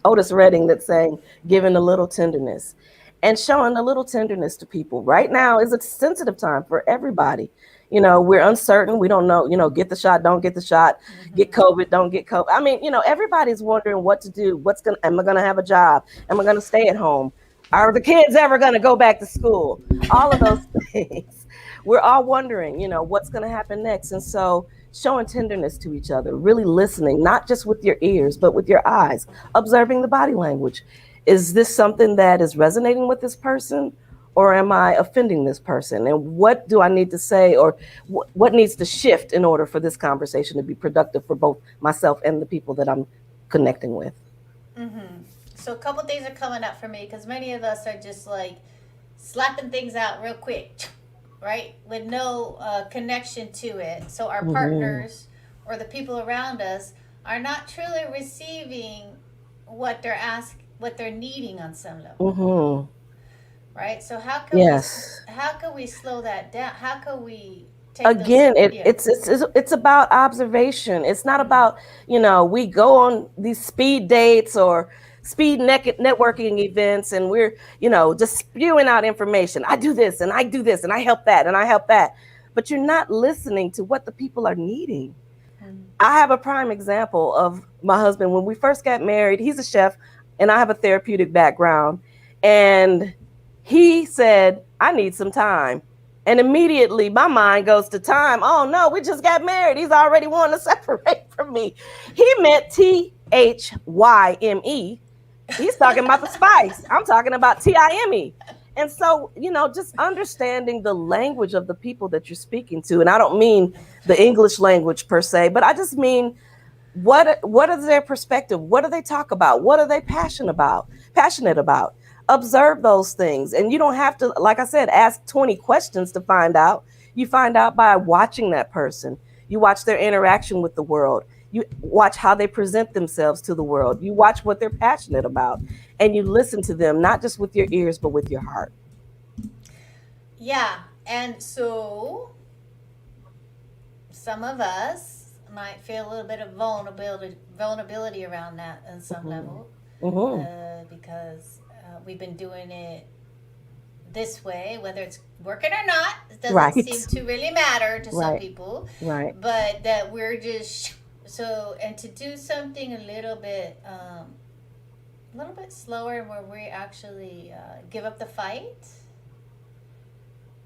Otis Redding that sang "Giving a Little Tenderness," and showing a little tenderness to people. Right now is a sensitive time for everybody. We're uncertain. We don't know, get the shot, don't get the shot, get COVID, don't get COVID. I mean, everybody's wondering what to do. Am I going to have a job? Am I going to stay at home? Are the kids ever going to go back to school? All of those things. We're all wondering, what's going to happen next. And so showing tenderness to each other, really listening, not just with your ears, but with your eyes, observing the body language. Is this something that is resonating with this person, or am I offending this person? And what do I need to say, or what needs to shift in order for this conversation to be productive for both myself and the people that I'm connecting with? Mm-hmm. So a couple things are coming up for me, because many of us are just like slapping things out real quick, right? With no connection to it. So our partners or the people around us are not truly receiving what they're needing on some level. Right? So how can we slow that down? How can we again it's about observation. It's not about, we go on these speed dates or speed networking events and we're, just spewing out information. I do this and I do this and I help that and I help that, but you're not listening to what the people are needing. I have a prime example of my husband. When we first got married, he's a chef and I have a therapeutic background, and he said, I need some time. And immediately my mind goes to time. Oh no, we just got married. He's already wanting to separate from me. He meant THYME. He's talking about the spice. I'm talking about TIME. And so, just understanding the language of the people that you're speaking to. And I don't mean the English language per se, but I just mean what is their perspective? What do they talk about? What are they passionate about? Observe those things. And you don't have to, like I said, ask 20 questions to find out. You find out by watching that person. You watch their interaction with the world. You watch how they present themselves to the world. You watch what they're passionate about. And you listen to them, not just with your ears, but with your heart. Yeah. And so some of us might feel a little bit of vulnerability around that on some level. because we've been doing it this way, whether it's working or not. It doesn't Right. seem to really matter to some Right. people, Right. but that we're just so, and to do something a little bit slower, where we actually give up the fight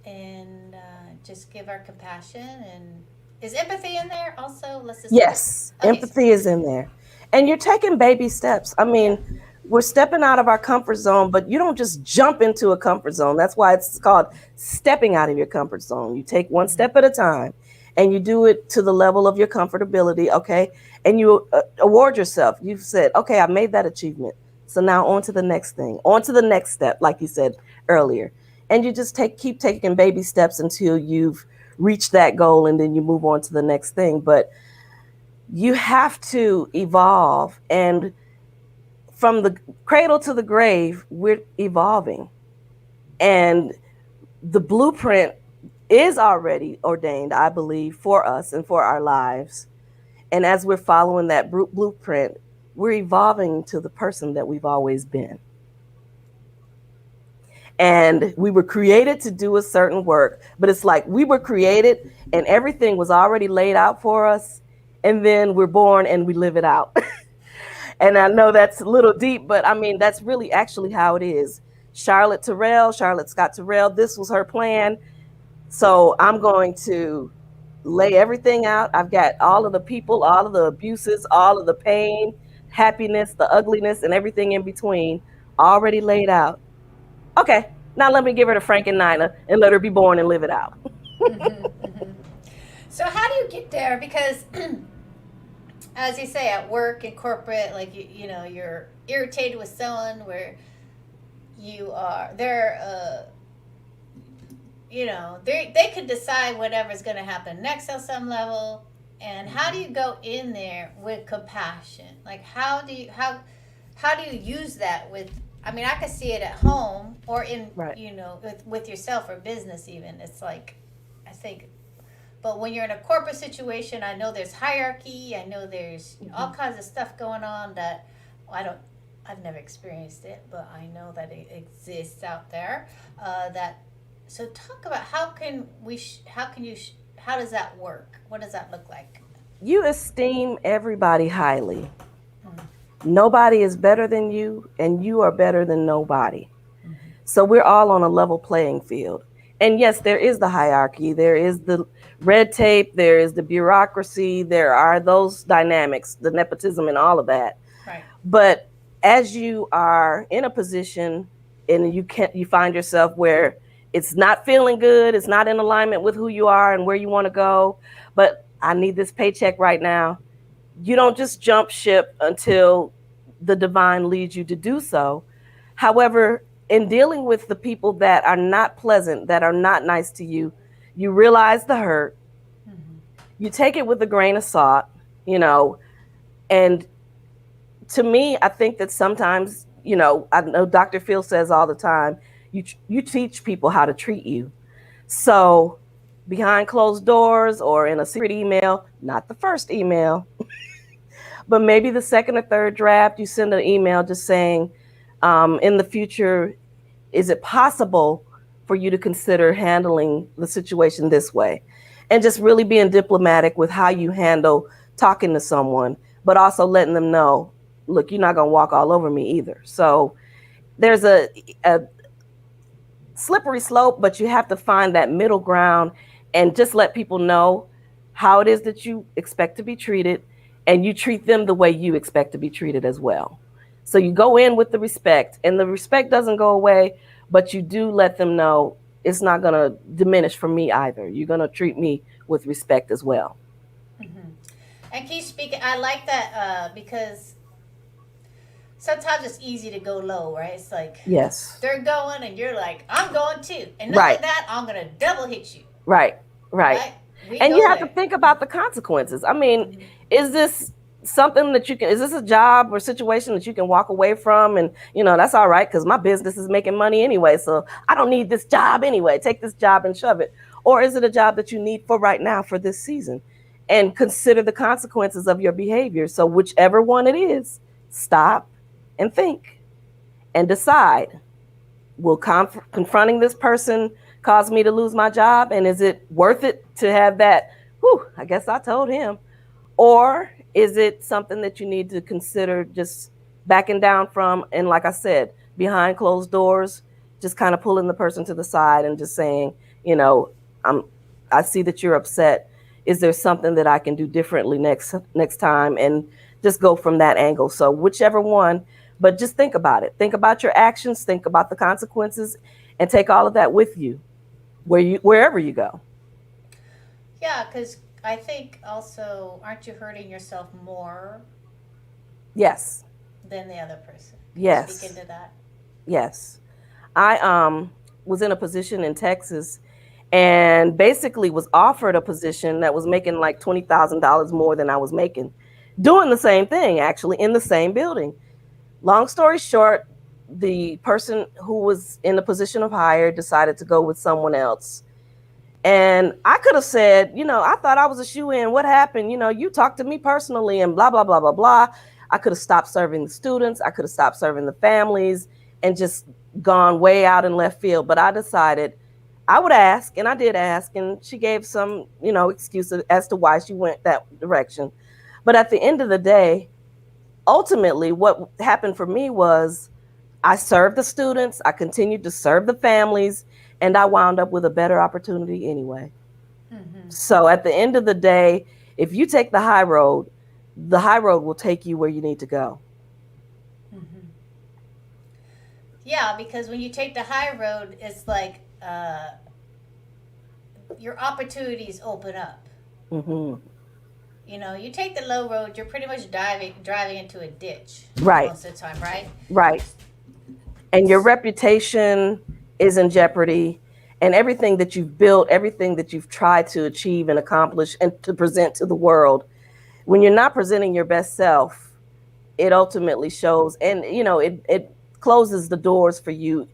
and just give our compassion. And is empathy in there also? Let's just Yes, okay. empathy is in there. And you're taking baby steps. I mean, we're stepping out of our comfort zone, but you don't just jump into a comfort zone. That's why it's called stepping out of your comfort zone. You take one step at a time and you do it to the level of your comfortability, okay? And you award yourself. You've said, okay, I made that achievement. So now on to the next thing, on to the next step, like you said earlier. And you just keep taking baby steps until you've reached that goal, and then you move on to the next thing. But you have to evolve, and from the cradle to the grave, we're evolving, and the blueprint is already ordained, I believe, for us and for our lives. And as we're following that blueprint, we're evolving to the person that we've always been. And we were created to do a certain work, but it's like we were created and everything was already laid out for us, and then we're born and we live it out. And I know that's a little deep, but I mean, that's really actually how it is. Charlotte Scott Terrell, this was her plan. So I'm going to lay everything out. I've got all of the people, all of the abuses, all of the pain, happiness, the ugliness, and everything in between already laid out. Okay, now let me give her to Frank and Nina and let her be born and live it out. So how do you get there? Because as you say, at work in corporate, like you know, you're irritated with someone where they're you know, they could decide whatever's going to happen next on some level. And how do you go in there with compassion? Like how do you use that with? I mean, I could see it at home or in Right. you know with yourself or business even. It's like I think, but when you're in a corporate situation, I know there's hierarchy. I know there's all kinds of stuff going on that I've never experienced it, but I know that it exists out there. So talk about how does that work? What does that look like? You esteem everybody highly. Nobody is better than you, and you are better than nobody. So we're all on a level playing field. And yes, there is the hierarchy, there is the red tape, there is the bureaucracy, there are those dynamics, the nepotism and all of that. Right. But as you are in a position and you find yourself where it's not feeling good, it's not in alignment with who you are and where you want to go, but I need this paycheck right now. You don't just jump ship until the divine leads you to do so. However, in dealing with the people that are not pleasant, that are not nice to you, you realize the hurt. You take it with a grain of salt, you know. And to me, I think that sometimes, you know, I know Dr. Phil says all the time, you teach people how to treat you. So behind closed doors or in a secret email, not the first email, but maybe the second or third draft, you send an email just saying, in the future, is it possible for you to consider handling the situation this way? And just really being diplomatic with how you handle talking to someone, but also letting them know, look, you're not going to walk all over me either. So there's a slippery slope, but you have to find that middle ground and just let people know how it is that you expect to be treated, and you treat them the way you expect to be treated as well. So you go in with the respect, and the respect doesn't go away, but you do let them know it's not going to diminish from me either. You're going to treat me with respect as well. And keep speaking. I like that because sometimes it's easy to go low, right? It's like, yes, they're going and you're like, I'm going too. And not right. like that, I'm going to double hit you. Right. And you have to think about the consequences. I mean, is this something that is this a job or situation that you can walk away from? And, you know, that's all right, because my business is making money anyway. So I don't need this job anyway. Take this job and shove it. Or is it a job that you need for right now for this season? And consider the consequences of your behavior. So whichever one it is, stop and think and decide, will confronting this person cause me to lose my job? And is it worth it to have that, whew, I guess I told him? Or is it something that you need to consider just backing down from? And like I said, behind closed doors, just kind of pulling the person to the side and just saying, you know, I see that you're upset. Is there something that I can do differently next time? And just go from that angle. So whichever one, but just think about it. Think about your actions, think about the consequences, and take all of that with you wherever you go. Yeah, because I think also, aren't you hurting yourself more Yes. than the other person? Can Yes. you speak into that? Yes. I was in a position in Texas and basically was offered a position that was making like $20,000 more than I was making, doing the same thing, actually, in the same building. Long story short, the person who was in the position of hire decided to go with someone else. And I could have said, you know, I thought I was a shoe-in. What happened? You know, you talked to me personally and blah, blah, blah, blah, blah. I could have stopped serving the students. I could have stopped serving the families and just gone way out in left field. But I decided I would ask, and I did ask, and she gave some, you know, excuses as to why she went that direction. But at the end of the day, ultimately, what happened for me was I served the students, I continued to serve the families, and I wound up with a better opportunity anyway. Mm-hmm. So at the end of the day, if you take the high road will take you where you need to go. Mm-hmm. Yeah, because when you take the high road, it's like your opportunities open up. Mm-hmm. You know, you take the low road, you're pretty much driving into a ditch Right. most of the time, right? Right. And your reputation is in jeopardy, and everything that you've built, everything that you've tried to achieve and accomplish and to present to the world, when you're not presenting your best self, it ultimately shows. And, you know, it closes the doors for you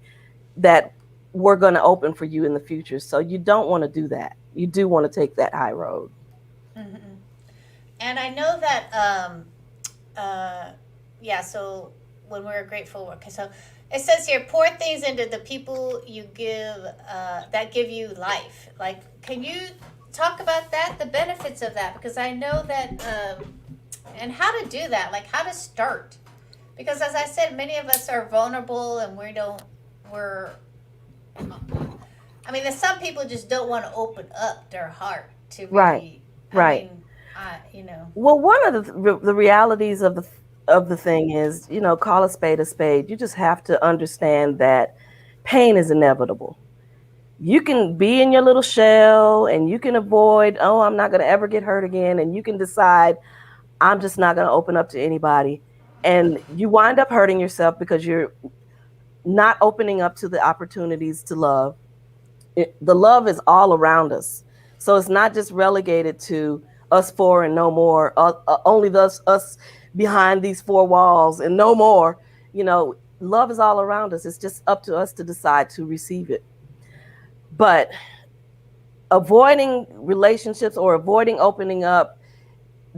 that we're going to open for you in the future. So you don't want to do that. You do want to take that high road. Mm-hmm. And I know that, yeah, so when we're grateful, okay, so it says here, pour things into the people you give, that give you life. Like, can you talk about that, the benefits of that? Because I know that, and how to do that, like how to start. Because as I said, many of us are vulnerable and I mean, there's some people just don't want to open up their heart to really, Right. I mean, you know. Well, one of the realities of the thing is, you know, call a spade a spade. You just have to understand that pain is inevitable. You can be in your little shell and you can avoid, oh, I'm not going to ever get hurt again. And you can decide, I'm just not going to open up to anybody. And you wind up hurting yourself because you're not opening up to the opportunities to love. The love is all around us. So it's not just relegated to us four and no more, only us behind these four walls and no more. You know, love is all around us. It's just up to us to decide to receive it. But avoiding relationships or avoiding opening up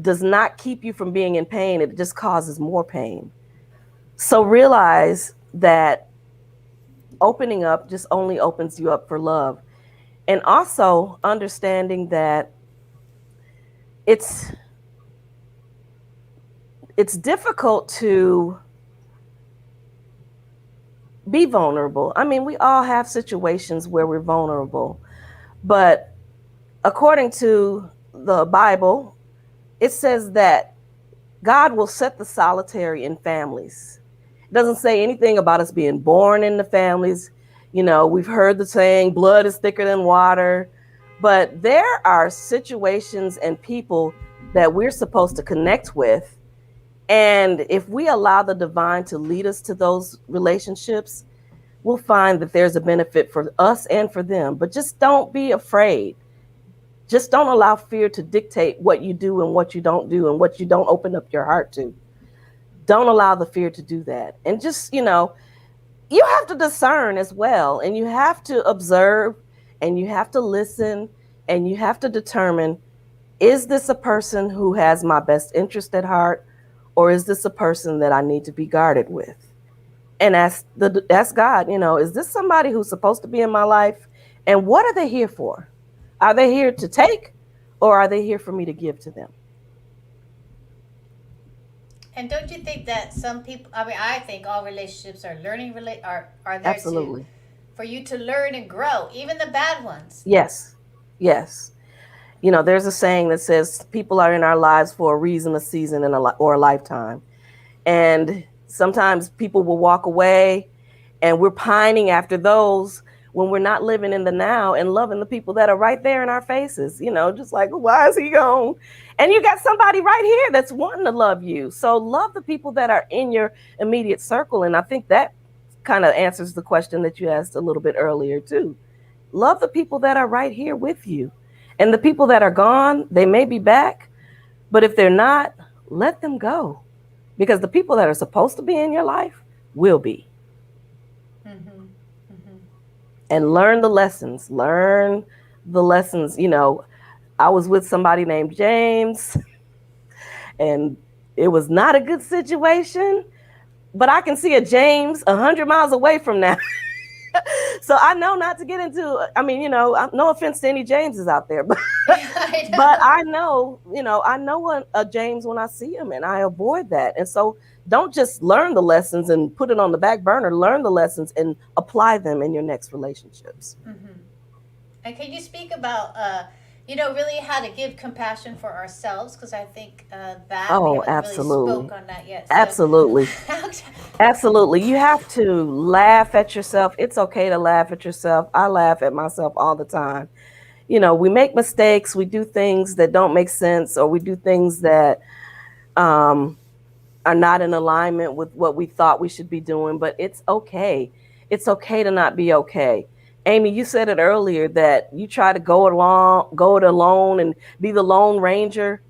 does not keep you from being in pain. It just causes more pain. So realize that opening up just only opens you up for love. And also understanding that it's difficult to be vulnerable. I mean, we all have situations where we're vulnerable, but according to the Bible, it says that God will set the solitary in families. It doesn't say anything about us being born in the families. You know, we've heard the saying, blood is thicker than water, but there are situations and people that we're supposed to connect with. And if we allow the divine to lead us to those relationships, we'll find that there's a benefit for us and for them. But just don't be afraid. Just don't allow fear to dictate what you do and what you don't do and what you don't open up your heart to. Don't allow the fear to do that. And just, you know, you have to discern as well. And you have to observe and you have to listen and you have to determine, is this a person who has my best interest at heart? Or is this a person that I need to be guarded with? And ask God, is this somebody who's supposed to be in my life? And what are they here for? Are they here to take, or are they here for me to give to them? And don't you think that some people? I mean, I think all relationships are are there Absolutely. for you to learn and grow, even the bad ones. Yes. Yes. There's a saying that says people are in our lives for a reason, a season, or a lifetime. And sometimes people will walk away, and we're pining after those when we're not living in the now and loving the people that are right there in our faces, just like, why is he gone? And you got somebody right here that's wanting to love you. So love the people that are in your immediate circle. And I think that kind of answers the question that you asked a little bit earlier too. Love the people that are right here with you. And the people that are gone, they may be back, but if they're not, let them go. Because the people that are supposed to be in your life will be. Mm-hmm. Mm-hmm. And learn the lessons. Learn the lessons. I was with somebody named James, and it was not a good situation, but I can see a James 100 miles away from now. So I know not to get into, no offense to any Jameses out there, but I know a James when I see him, and I avoid that. And so don't just learn the lessons and put it on the back burner. Learn the lessons and apply them in your next relationships. Mm-hmm. And can you speak about, really how to give compassion for ourselves? Because I think that we haven't absolutely. really spoke on that yet. So. Absolutely. Absolutely. You have to laugh at yourself. It's okay to laugh at yourself. I laugh at myself all the time. We make mistakes. We do things that don't make sense, or we do things that are not in alignment with what we thought we should be doing. But it's okay. It's okay to not be okay. Amy, you said it earlier that you try to go it alone and be the Lone Ranger.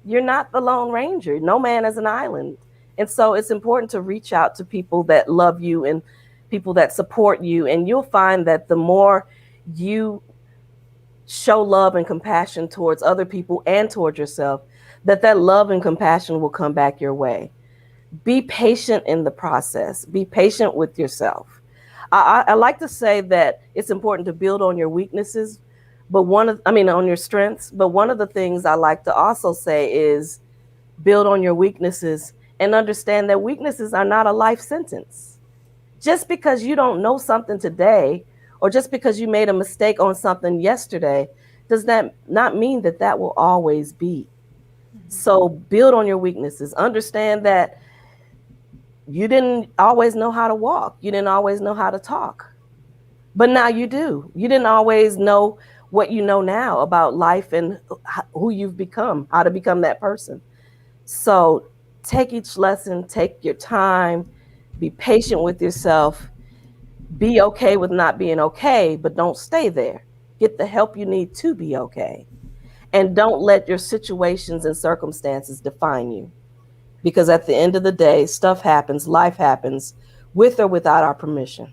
You're not the Lone Ranger. No man is an island. And so it's important to reach out to people that love you and people that support you. And you'll find that the more you show love and compassion towards other people and towards yourself, that love and compassion will come back your way. Be patient in the process. Be patient with yourself. I like to say that it's important to build on your weaknesses, on your strengths. But one of the things I like to also say is build on your weaknesses and understand that weaknesses are not a life sentence. Just because you don't know something today, or just because you made a mistake on something yesterday, does that not mean that will always be. Mm-hmm. So build on your weaknesses. Understand that you didn't always know how to walk. You didn't always know how to talk. But now you do. You didn't always know what you know now about life and who you've become, how to become that person. So take each lesson, take your time, be patient with yourself, be okay with not being okay, but don't stay there. Get the help you need to be okay. And don't let your situations and circumstances define you. Because at the end of the day, stuff happens, life happens, with or without our permission.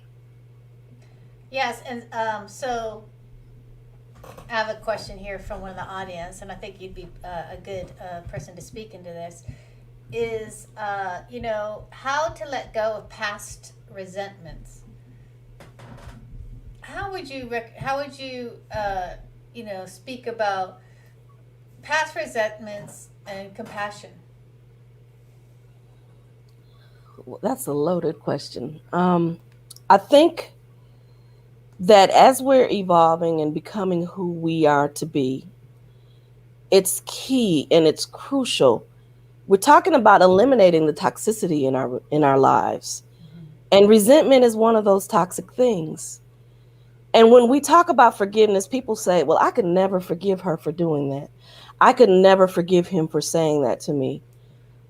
Yes, and so I have a question here from one of the audience, and I think you'd be a good person to speak into this. Is how to let go of past resentments? How would you speak about past resentments and compassion? Well, that's a loaded question. I think that as we're evolving and becoming who we are to be, it's key and it's crucial. We're talking about eliminating the toxicity in our lives. Mm-hmm. And resentment is one of those toxic things. And when we talk about forgiveness, people say, well, I could never forgive her for doing that. I could never forgive him for saying that to me.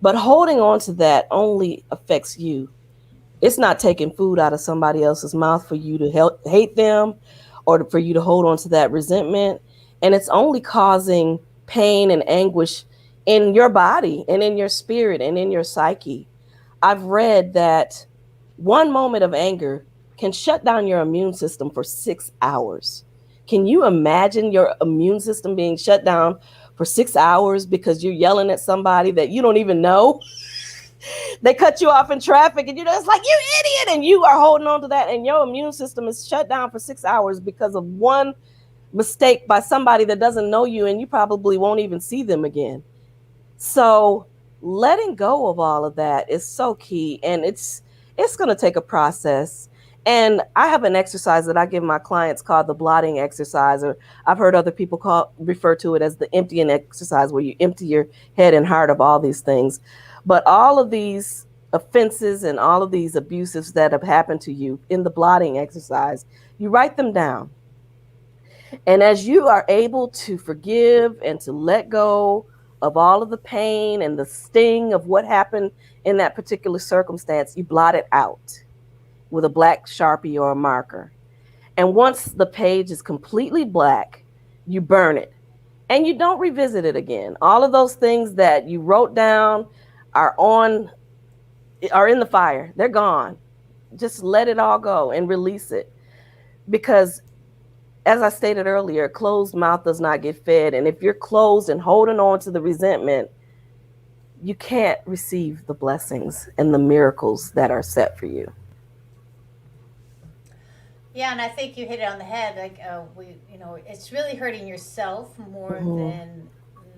But holding on to that only affects you. It's not taking food out of somebody else's mouth for you to hate them or for you to hold on to that resentment. And it's only causing pain and anguish in your body and in your spirit and in your psyche. I've read that one moment of anger can shut down your immune system for 6 hours. Can you imagine your immune system being shut down for 6 hours because you're yelling at somebody that you don't even know? They cut you off in traffic, and it's like, you idiot, and you are holding on to that, and your immune system is shut down for 6 hours because of one mistake by somebody that doesn't know you, and you probably won't even see them again. So letting go of all of that is so key, and it's going to take a process. And I have an exercise that I give my clients called the blotting exercise, or I've heard other people refer to it as the emptying exercise, where you empty your head and heart of all these things. But all of these offenses and all of these abuses that have happened to you, in the blotting exercise, you write them down. And as you are able to forgive and to let go of all of the pain and the sting of what happened in that particular circumstance, you blot it out with a black Sharpie or a marker. And once the page is completely black, you burn it and you don't revisit it again. All of those things that you wrote down are in the fire. They're gone. Just let it all go and release it. Because as I stated earlier, a closed mouth does not get fed. And if you're closed and holding on to the resentment, you can't receive the blessings and the miracles that are set for you. Yeah, and I think you hit it on the head. Like, it's really hurting yourself more than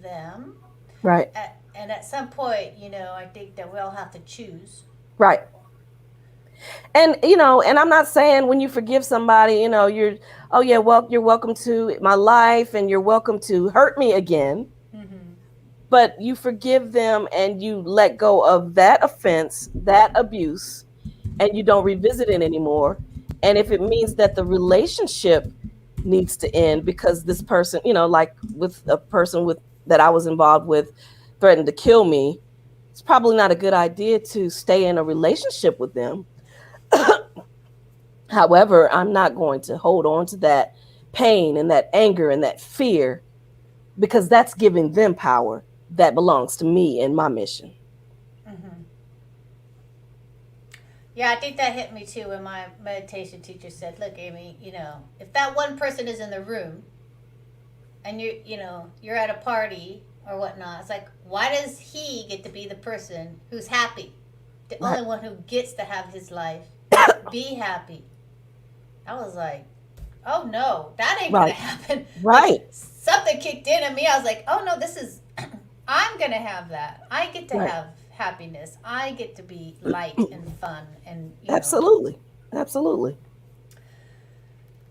them. Right. And at some point, I think that we all have to choose. Right. And, and I'm not saying when you forgive somebody, you're welcome to my life and you're welcome to hurt me again. Mm-hmm. But you forgive them and you let go of that offense, that abuse, and you don't revisit it anymore. And if it means that the relationship needs to end because this person, like with a person that I was involved with, threatened to kill me, it's probably not a good idea to stay in a relationship with them. However, I'm not going to hold on to that pain and that anger and that fear, because that's giving them power that belongs to me and my mission. Mm-hmm. Yeah, I think that hit me too when my meditation teacher said, look, Amy, if that one person is in the room and you're at a party or whatnot, it's like, why does he get to be the person who's happy? The Right. only one who gets to have his life be happy. I was like, oh no, that ain't Right. gonna happen. Right. Like, something kicked in at me. I was like, oh no, I'm gonna have that. I get to Right. have happiness. I get to be light and fun and Absolutely.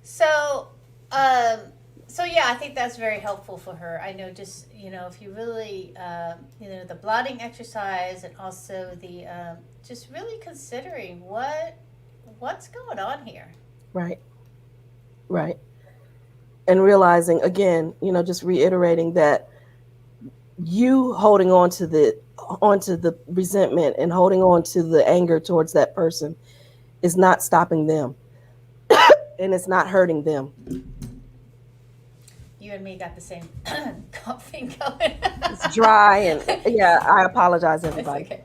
So yeah, I think that's very helpful for her. I know, just if you really the blotting exercise, and also the just really considering what's going on here. Right. And realizing again, just reiterating that you holding on to the resentment and holding on to the anger towards that person is not stopping them. And it's not hurting them. You and me got the same coughing going. It's dry, and yeah, I apologize, everybody. Okay.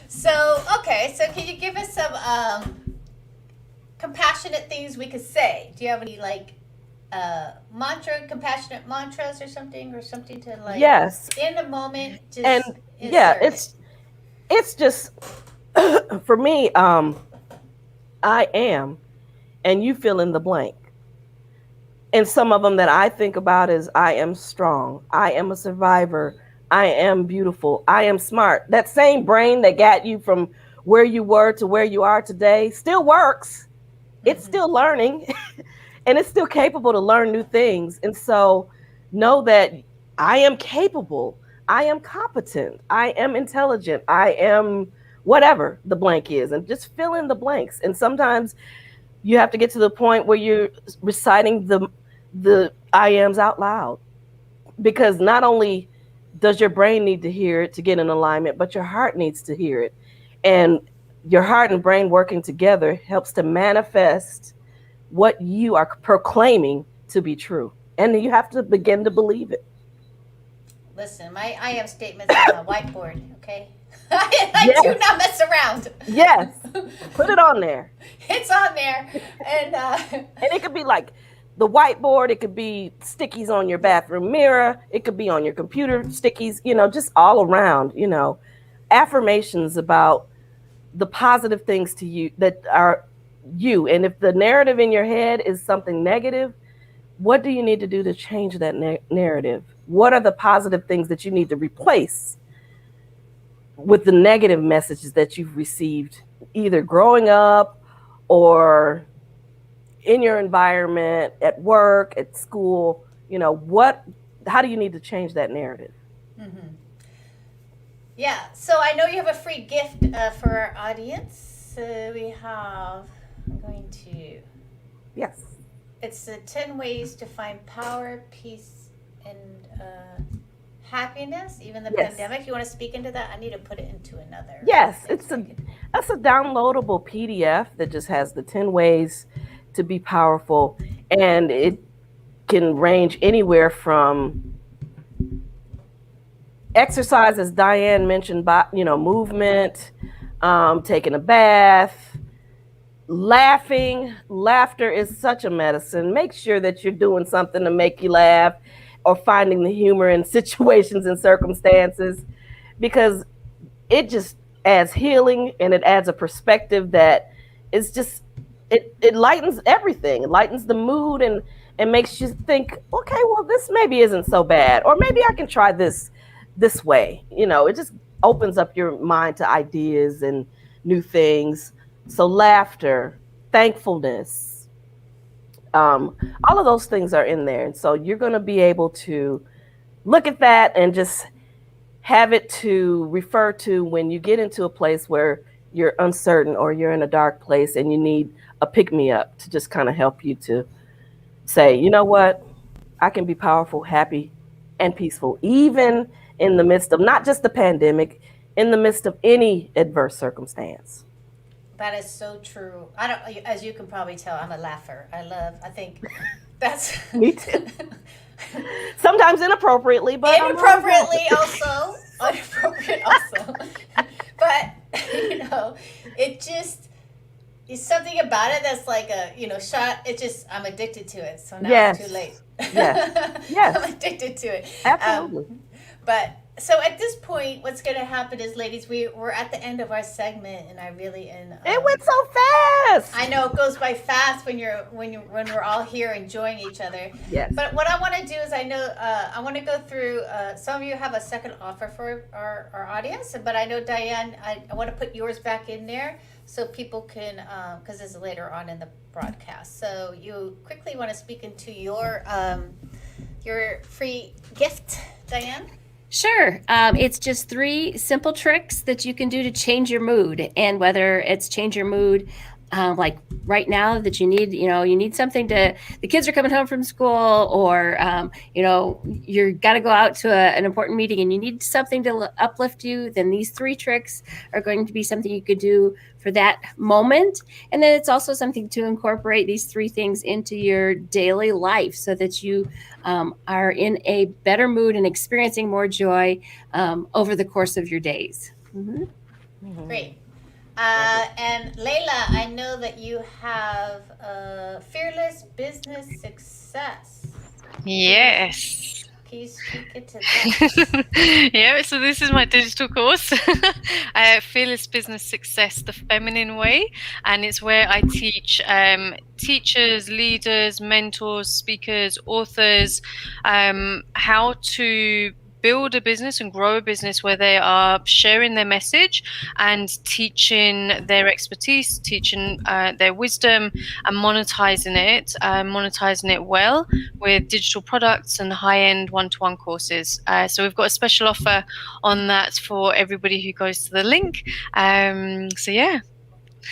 So can you give us some compassionate things we could say? Do you have any compassionate mantras or something to Yes. in the moment? Just And yeah, it's just for me, I am, and you fill in the blank. And some of them that I think about is, I am strong, I am a survivor, I am beautiful, I am smart. That same brain that got you from where you were to where you are today still works. It's still learning and it's still capable to learn new things. And so know that I am capable, I am competent, I am intelligent, I am whatever the blank is, and just fill in the blanks. And sometimes you have to get to the point where you're reciting the I ams out loud, because not only does your brain need to hear it to get in alignment, but your heart needs to hear it. And your heart and brain working together helps to manifest what you are proclaiming to be true. And you have to begin to believe it. Listen, I am statements on a whiteboard, okay? I do not mess around. Yes. Put it on there. It's on there. And it could be like the whiteboard, it could be stickies on your bathroom mirror, it could be on your computer stickies, just all around, affirmations about the positive things to you that are you. And if the narrative in your head is something negative, what do you need to do to change that narrative? What are the positive things that you need to replace with the negative messages that you've received, either growing up or in your environment, at work, at school? How do you need to change that narrative? Mm-hmm. Yeah, so I know you have a free gift for our audience. So I'm going to. Yes. It's the 10 ways to find power, peace, and happiness, even the pandemic. You want to speak into that? I need to put it into another. Yes, that's a downloadable PDF that just has the 10 ways to be powerful, and it can range anywhere from exercise, as Diane mentioned, movement, taking a bath, laughing. Laughter is such a medicine. Make sure that you're doing something to make you laugh, or finding the humor in situations and circumstances, because it just adds healing, and it adds a perspective that is just, it lightens everything. It lightens the mood and makes you think, okay, well, this maybe isn't so bad, or maybe I can try this way. It just opens up your mind to ideas and new things. So laughter, thankfulness, all of those things are in there. And so you're going to be able to look at that and just have it to refer to when you get into a place where you're uncertain, or you're in a dark place and you need a pick-me-up to just kind of help you to say, you know what, I can be powerful, happy, and peaceful, even in the midst of not just the pandemic, in the midst of any adverse circumstance. That is so true. As you can probably tell, I'm a laugher. I think that's me too. Sometimes inappropriately, but inappropriate also. But it just is something about it that's like a shot. It just, I'm addicted to it. So now it's too late. Yes. I'm addicted to it. Absolutely. But so at this point, what's going to happen is, ladies, we're at the end of our segment, and it went so fast. I know it goes by fast when we're all here enjoying each other. Yes. But what I want to do is, I want to go through. Some of you have a second offer for our audience, but I know, Diane, I want to put yours back in there so people can, because this is later on in the broadcast. So you quickly want to speak into your free gift, Diane? Sure. It's just 3 simple tricks that you can do to change your mood. And whether it's change your mood, like right now that you need something the kids are coming home from school, or, you're got to go out to an important meeting and you need something to uplift you, then these 3 tricks are going to be something you could do for that moment. And then it's also something to incorporate these 3 things into your daily life so that you are in a better mood and experiencing more joy over the course of your days. Mm-hmm. Mm-hmm. Great. And Layla, I know that you have fearless business success. Yes. Can you speak it to that? Yeah, so this is my digital course, Fearless Business Success, the Feminine Way. And it's where I teach teachers, leaders, mentors, speakers, authors, how to build a business and grow a business where they are sharing their message and teaching their expertise, teaching their wisdom, and monetizing it well with digital products and high-end one-to-one courses. So we've got a special offer on that for everybody who goes to the link. So yeah,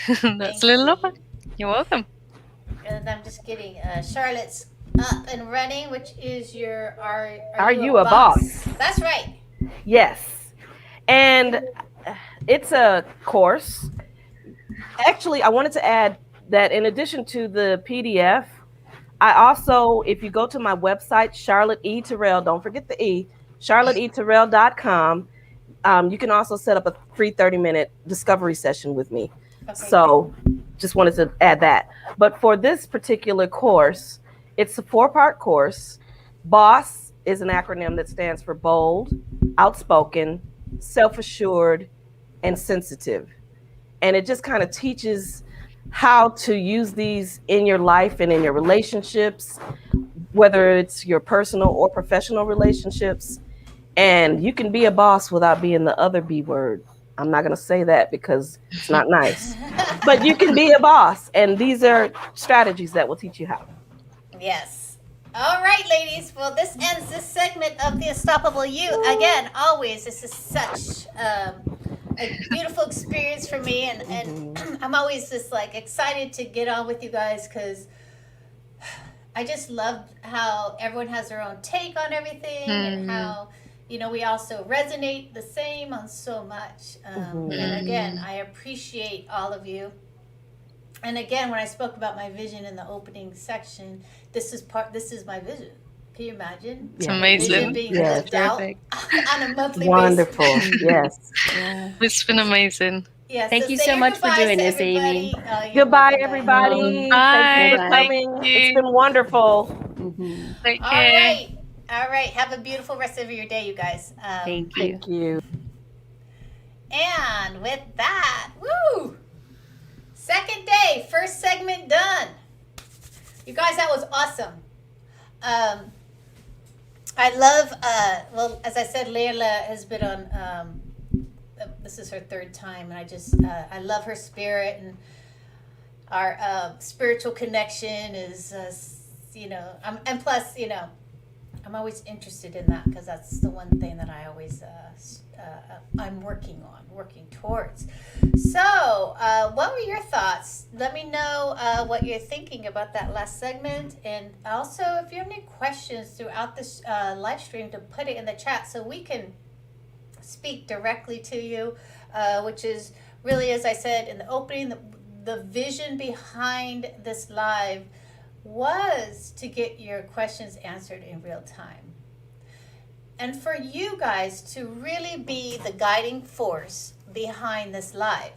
that's a little offer. You're welcome. And I'm just getting Charlotte's up and running, which is your Are You a Boss? That's right. Yes. And it's a course. Actually, I wanted to add that in addition to the PDF, I also, if you go to my website, Charlotte E. Terrell, don't forget the E, charlotteeterrell.com, you can also set up a free 30-minute discovery session with me. Okay. So just wanted to add that. But for this particular course, it's a 4-part course. BOSS is an acronym that stands for bold, outspoken, self-assured, and sensitive. And it just kind of teaches how to use these in your life and in your relationships, whether it's your personal or professional relationships. And you can be a boss without being the other B word. I'm not going to say that because it's not nice, but you can be a boss. And these are strategies that will teach you how. Yes. All right, ladies. Well, this ends this segment of the Unstoppable You. Again, always, this is such a beautiful experience for me, and I'm always just like excited to get on with you guys because I just love how everyone has their own take on everything and how we also resonate the same on so much. And again, I appreciate all of you. And again, when I spoke about my vision in the opening section, this is my vision. Can you imagine? It's amazing. Vision being lived out on a monthly Wonderful. basis. Yes. It's been amazing. Yeah, Thank you so much for doing this, Amy. Goodbye, everybody. Thank you for coming. It's been wonderful. Take care. All right. Have a beautiful rest of your day, you guys. Thank you. Thank you. And with that, woo! Second day, first segment done. You guys, that was awesome. I love, well, as I said, Layla has been on, this is her third time, and I love her spirit, and our spiritual connection is, and plus, I'm always interested in that because that's the one thing that I always, I'm working towards. So, what were your thoughts? Let me know what you're thinking about that last segment, and also if you have any questions throughout this live stream, to put it in the chat so we can speak directly to you, which is really, as I said in the opening, the vision behind this live was to get your questions answered in real time. And for you guys to really be the guiding force behind this live.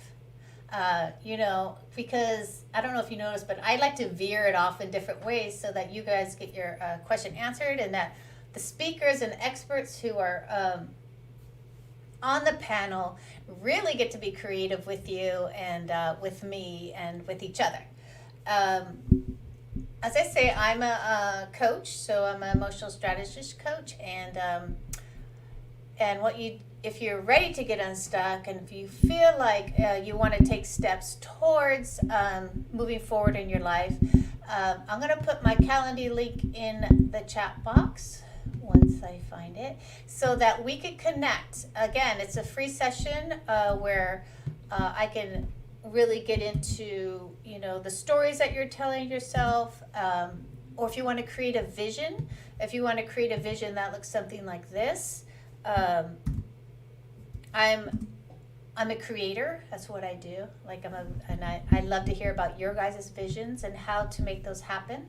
Because I don't know if you noticed, but I like to veer it off in different ways so that you guys get your question answered, and that the speakers and experts who are on the panel really get to be creative with you and with me and with each other. As I say, I'm a coach, so I'm an emotional strategist coach, and if you're ready to get unstuck, and if you feel like you want to take steps towards moving forward in your life, I'm going to put my Calendly link in the chat box once I find it, so that we could connect. Again, it's a free session where I can really get into the stories that you're telling yourself, or if you want to create a vision that looks something like this. I'm a creator. That's what I do. I love to hear about your guys' visions and how to make those happen.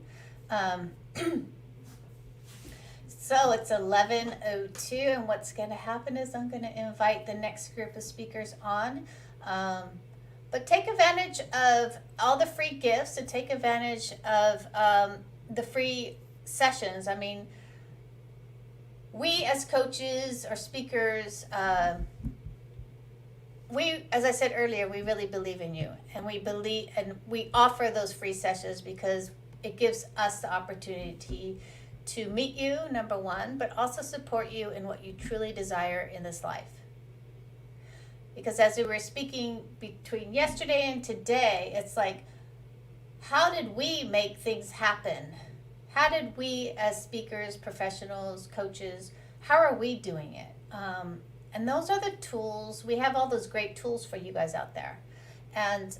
So it's 11:02, and what's going to happen is I'm going to invite the next group of speakers on. But take advantage of all the free gifts, and take advantage of the free sessions. I mean, we as coaches or speakers, as I said earlier, we really believe in you, and we offer those free sessions because it gives us the opportunity to meet you, number one, but also support you in what you truly desire in this life. Because as we were speaking between yesterday and today, it's like, how did we make things happen? How did we as speakers, professionals, coaches, how are we doing it? And those are the tools. We have all those great tools for you guys out there. And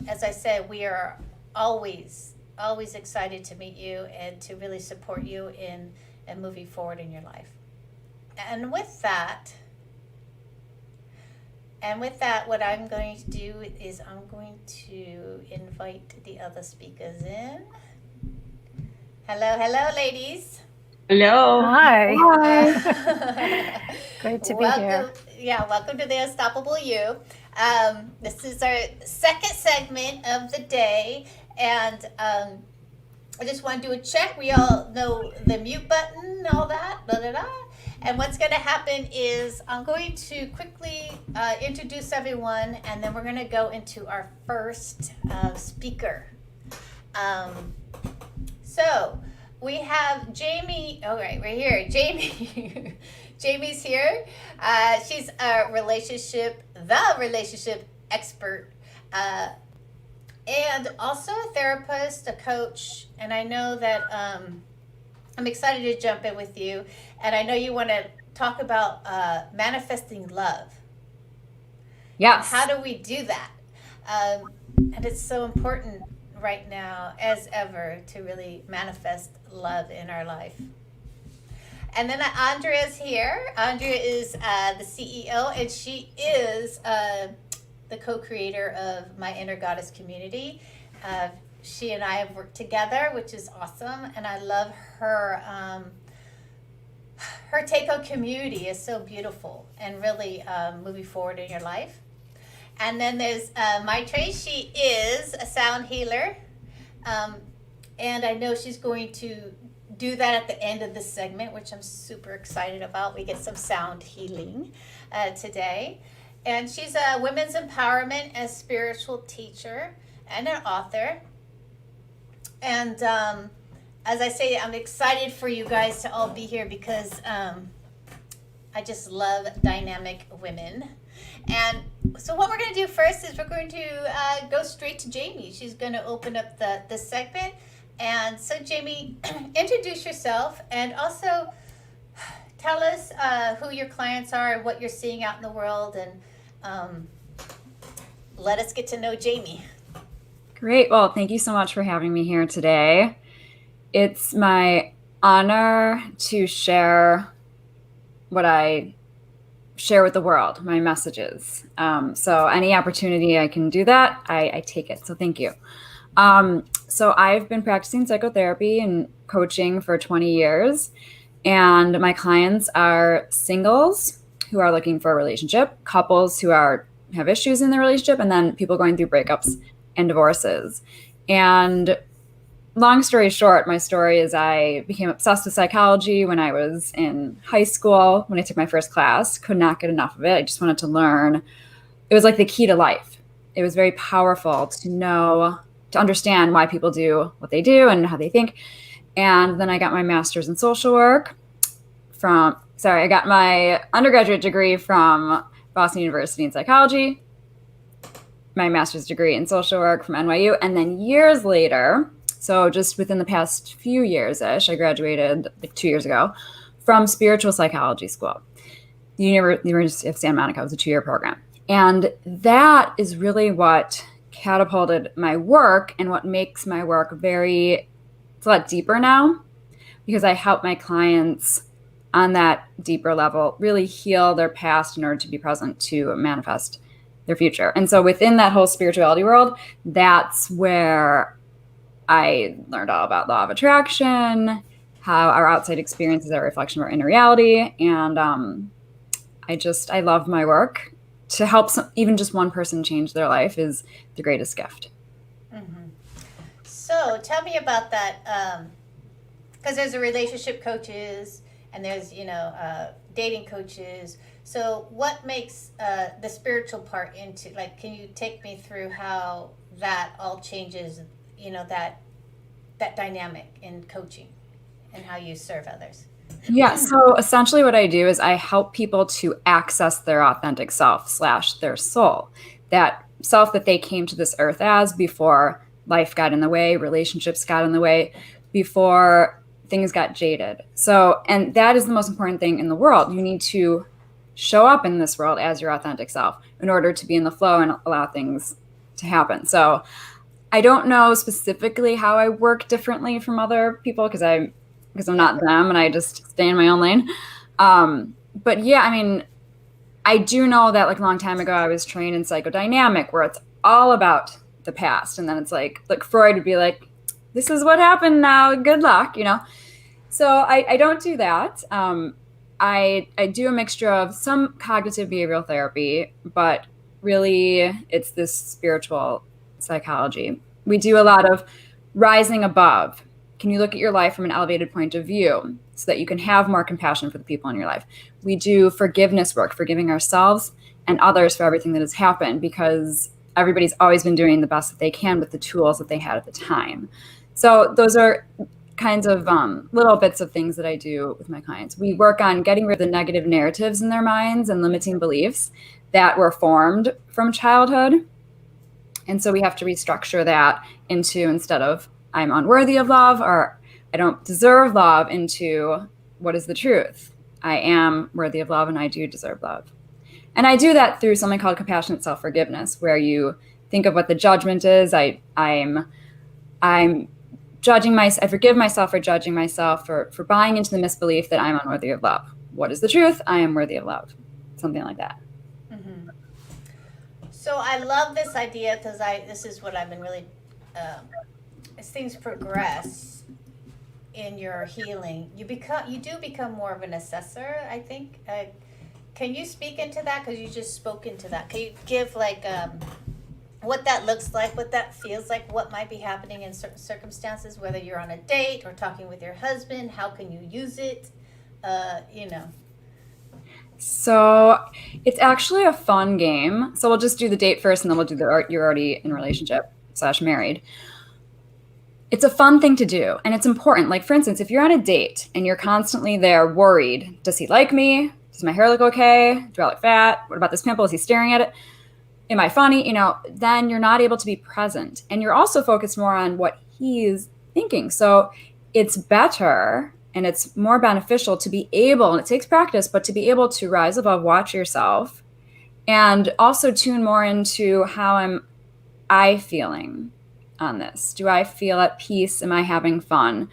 as I said, we are always excited to meet you and to really support you in moving forward in your life. And with that, what I'm going to do is I'm going to invite the other speakers in. Hello, ladies. Hello. Hi. Hi. Great to be here. Yeah, welcome to the Unstoppable You. This is our second segment of the day, and I just want to do a check. We all know the mute button and all that, blah, blah, blah. And what's going to happen is I'm going to quickly introduce everyone, and then we're going to go into our first speaker. So we have Jamie. Oh, right, we're here. Jamie. Jamie's here. She's the relationship expert, and also a therapist, a coach. And I know that I'm excited to jump in with you. And I know you want to talk about manifesting love. Yes. How do we do that? And it's so important right now as ever to really manifest love in our life. And then Andrea's here. Andrea is the CEO, and she is the co-creator of My Inner Goddess community. She and I have worked together, which is awesome, and I love her. Her take on community is so beautiful and really moving forward in your life. And then there's Maitre. She is a sound healer, and I know she's going to do that at the end of this segment, which I'm super excited about. We get some sound healing today. And she's a women's empowerment and spiritual teacher and an author. And as I say, I'm excited for you guys to all be here because I just love dynamic women. And so what we're going to do first is we're going to go straight to Jamie. She's going to open up the segment. And so, Jamie, introduce yourself and also tell us who your clients are and what you're seeing out in the world, and let us get to know Jamie. Great. Well, thank you so much for having me here today. It's my honor to share what I share with the world, my messages. So any opportunity I can do that, I take it. So thank you. So I've been practicing psychotherapy and coaching for 20 years, and my clients are singles who are looking for a relationship, couples who have issues in their relationship, and then people going through breakups and divorces. And long story short, my story is I became obsessed with psychology when I was in high school, when I took my first class. Could not get enough of it. I just wanted to learn. It was like the key to life. It was very powerful to understand why people do what they do and how they think. And then I got my master's in social work I got my undergraduate degree from Boston University in psychology, my master's degree in social work from NYU. And then years later, so just within the past few years-ish, I graduated like 2 years ago from spiritual psychology school. The University of Santa Monica was a 2-year program. And that is really what catapulted my work and what makes my work it's a lot deeper now, because I help my clients on that deeper level really heal their past in order to be present to manifest their future. And so within that whole spirituality world, that's where I learned all about law of attraction, how our outside experiences are a reflection of our inner reality. And I love my work. To help even just one person change their life is the greatest gift. Mm-hmm. So tell me about that, because there's a relationship coaches and there's dating coaches. So what makes the spiritual part into, like, can you take me through how that all changes, that dynamic in coaching and how you serve others? Yeah. So essentially what I do is I help people to access their authentic self / their soul, that self that they came to this earth as before life got in the way, relationships got in the way, before things got jaded. So, and that is the most important thing in the world. You need to show up in this world as your authentic self in order to be in the flow and allow things to happen. So I don't know specifically how I work differently from other people because I'm not them and I just stay in my own lane. But yeah, I mean, I do know that like a long time ago, I was trained in psychodynamic where it's all about the past. And then it's like Freud would be like, this is what happened now, good luck, So I don't do that. I do a mixture of some cognitive behavioral therapy, but really it's this spiritual psychology. We do a lot of rising above. can you look at your life from an elevated point of view so that you can have more compassion for the people in your life? We do forgiveness work, forgiving ourselves and others for everything that has happened, because everybody's always been doing the best that they can with the tools that they had at the time. So those are kinds of little bits of things that I do with my clients. We work on getting rid of the negative narratives in their minds and limiting beliefs that were formed from childhood. And so we have to restructure that into, instead of I'm unworthy of love or I don't deserve love, into what is the truth? I am worthy of love and I do deserve love. And I do that through something called compassionate self-forgiveness, where you think of what the judgment is. I'm judging myself. I forgive myself for judging myself for buying into the misbelief that I'm unworthy of love. What is the truth? I am worthy of love. Something like that. Mm-hmm. So I love this idea, because this is what I've been really, as things progress in your healing, you do become more of an assessor, I think. Can you speak into that? Because you just spoke into that. Can you give what that looks like, what that feels like, what might be happening in certain circumstances, whether you're on a date or talking with your husband? How can you use it? So it's actually a fun game. So we'll just do the date first, and then we'll do you're already in a relationship / married. It's a fun thing to do, and it's important. Like, for instance, if you're on a date and you're constantly there worried, does he like me? Does my hair look okay? Do I look fat? What about this pimple? Is he staring at it? Am I funny? Then you're not able to be present. And you're also focused more on what he's thinking. So it's better and it's more beneficial to be able, and it takes practice, but to be able to rise above, watch yourself, and also tune more into how am I feeling on this? Do I feel at peace? Am I having fun?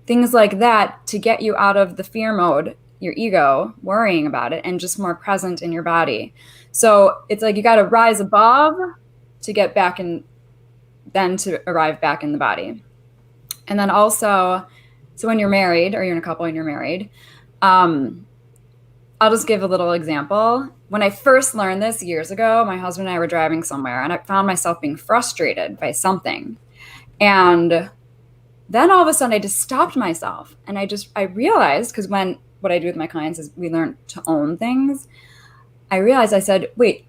Things like that, to get you out of the fear mode, your ego, worrying about it, and just more present in your body. So it's like you got to rise above to get back in, then to arrive back in the body. And then also, so when you're married, or you're in a couple and you're married, I'll just give a little example. When I first learned this years ago, my husband and I were driving somewhere, and I found myself being frustrated by something. And then all of a sudden I just stopped myself, and I realized, because what I do with my clients is we learn to own things. I realized, I said, wait,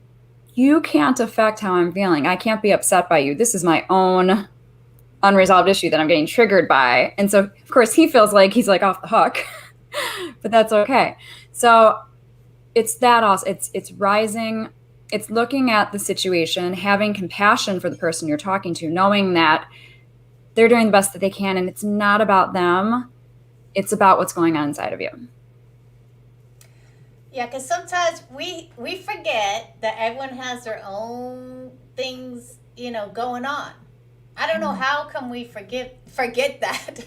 you can't affect how I'm feeling. I can't be upset by you. This is my own unresolved issue that I'm getting triggered by. And so, of course, he feels like he's like off the hook, but that's okay. So it's that also, it's rising, it's looking at the situation, having compassion for the person you're talking to, knowing that they're doing the best that they can, and it's not about them. It's about what's going on inside of you. Yeah, because sometimes we forget that everyone has their own things, going on. I don't know how come we forget that.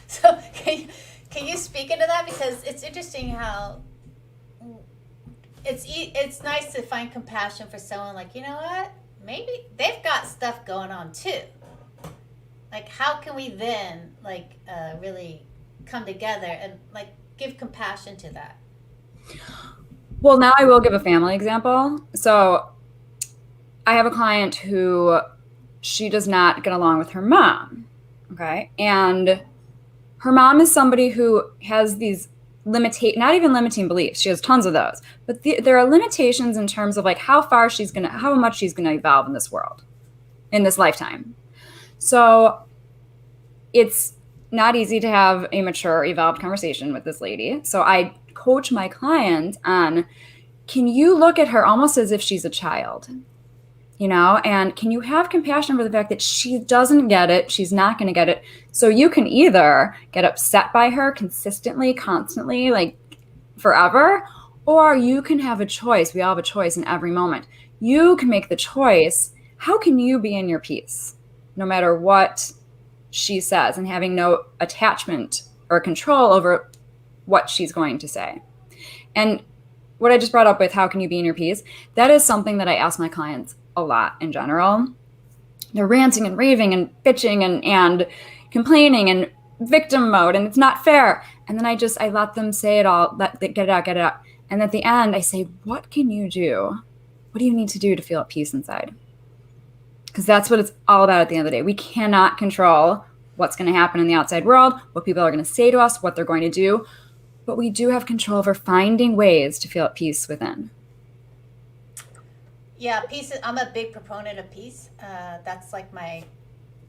So can you speak into that? Because it's interesting how it's nice to find compassion for someone, like, you know what? Maybe they've got stuff going on too. Like, how can we then really come together and give compassion to that? Well, now I will give a family example. So I have a client who, she does not get along with her mom. Okay. And her mom is somebody who has these not even limiting beliefs. She has tons of those, but there are limitations in terms of how much she's going to evolve in this world, in this lifetime. So it's not easy to have a mature, evolved conversation with this lady. So I coach my client on, can you look at her almost as if she's a child, and can you have compassion for the fact that she doesn't get it, she's not going to get it. So you can either get upset by her consistently, constantly, forever, or you can have a choice. We all have a choice in every moment. You can make the choice. How can you be in your peace no matter what she says, and having no attachment or control over what she's going to say? And what I just brought up with how can you be in your peace, that is something that I ask my clients a lot in general. They're ranting and raving and bitching and complaining and victim mode, and it's not fair. And then I let them say it all, get it out. And at the end I say, what can you do? What do you need to do to feel at peace inside? Because that's what it's all about at the end of the day. We cannot control what's going to happen in the outside world, what people are going to say to us, what they're going to do. But we do have control over finding ways to feel at peace within. Yeah, peace. I'm a big proponent of peace. That's like my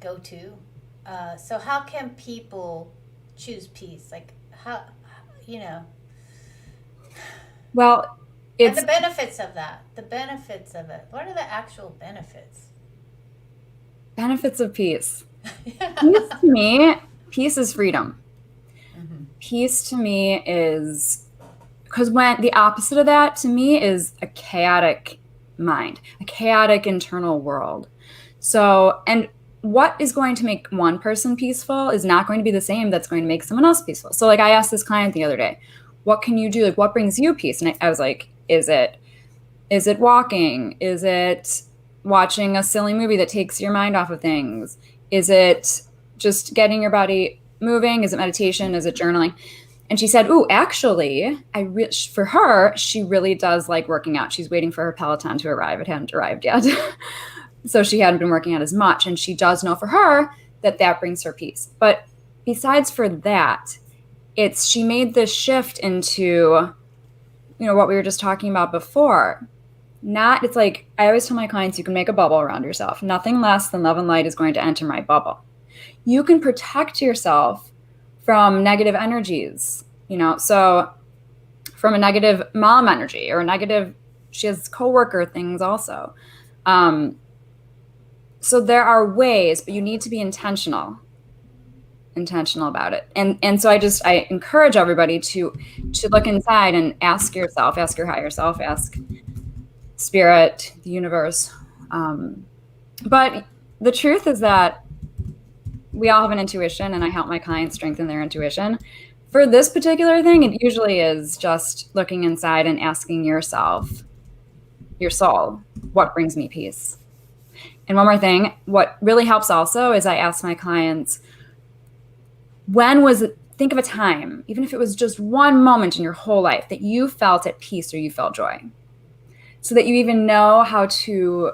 go-to. So how can people choose peace? Like how, you know? Well, and the benefits of that. The benefits of it. What are the actual benefits? Benefits of peace. Peace to me, peace is freedom. Mm-hmm. Peace to me is, because when the opposite of that to me is a chaotic mind, a chaotic internal world. So, and what is going to make one person peaceful is not going to be the same that's going to make someone else peaceful. So like I asked this client the other day, what can you do? Like what brings you peace? And I was like, is it walking? Is it watching a silly movie that takes your mind off of things? Is it just getting your body moving? Is it meditation? Is it journaling? And she said, "Ooh, actually, for her, she really does like working out. She's waiting for her Peloton to arrive. It hadn't arrived yet." So she hadn't been working out as much. And she does know for her that brings her peace. But besides for that, she made this shift into, what we were just talking about before. It's like, I always tell my clients, you can make a bubble around yourself. Nothing less than love and light is going to enter my bubble. You can protect yourself from negative energies, so from a negative mom energy or a negative, she has coworker things also. So there are ways, but you need to be intentional about it. And so I encourage everybody to look inside and ask yourself, ask your higher self, ask spirit, the universe. But the truth is that we all have an intuition, and I help my clients strengthen their intuition. For this particular thing, it usually is just looking inside and asking yourself, your soul, what brings me peace? And one more thing, what really helps also is I ask my clients, think of a time, even if it was just one moment in your whole life that you felt at peace or you felt joy, so that you even know how to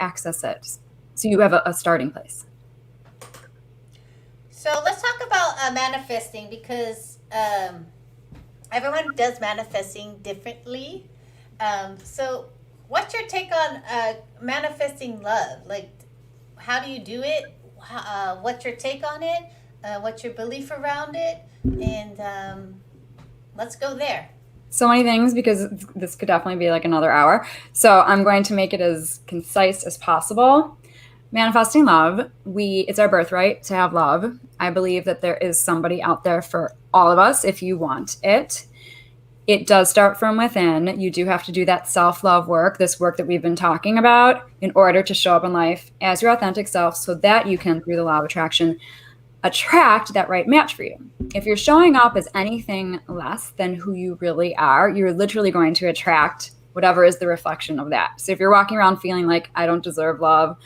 access it. So you have a starting place. So let's talk about manifesting, because everyone does manifesting differently. So what's your take on manifesting love? Like, how do you do it? What's your take on it? What's your belief around it? And let's go there. So many things, because this could definitely be like another hour. So I'm going to make it as concise as possible. Manifesting love, it's our birthright to have love. I believe that there is somebody out there for all of us if you want it. It does start from within. You do have to do that self-love work, this work that we've been talking about, in order to show up in life as your authentic self, so that you can, through the law of attraction, attract that right match for you. If you're showing up as anything less than who you really are, you're literally going to attract whatever is the reflection of that. So if you're walking around feeling like, I don't deserve love,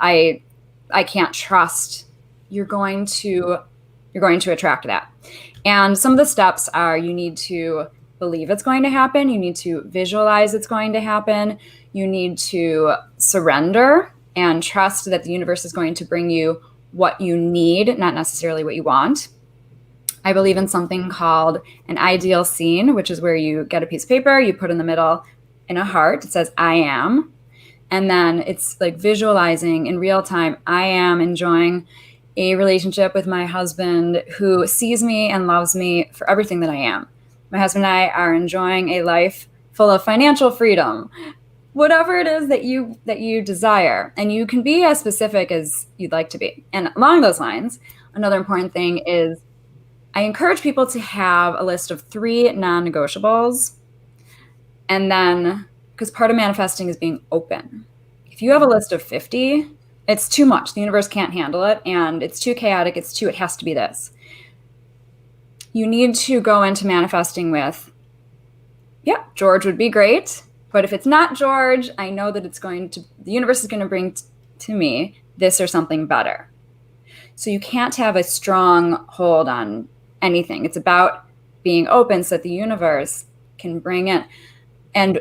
I can't trust, you're going to attract that. And some of the steps are, you need to believe it's going to happen. You need to visualize it's going to happen. You need to surrender and trust that the universe is going to bring you what you need, not necessarily what you want. I believe in something called an ideal scene, which is where you get a piece of paper, you put in the middle in a heart, it says, I am. And then it's like visualizing in real time, I am enjoying a relationship with my husband who sees me and loves me for everything that I am. My husband and I are enjoying a life full of financial freedom, whatever it is that you desire. And you can be as specific as you'd like to be. And along those lines, another important thing is I encourage people to have a list of 3 non-negotiables. And then, because part of manifesting is being open. If you have a list of 50, it's too much. The universe can't handle it, and it's too chaotic. It has to be this. You need to go into manifesting with, yeah, George would be great. But if it's not George, I know that the universe is going to bring to me this or something better. So you can't have a strong hold on anything. It's about being open so that the universe can bring in. And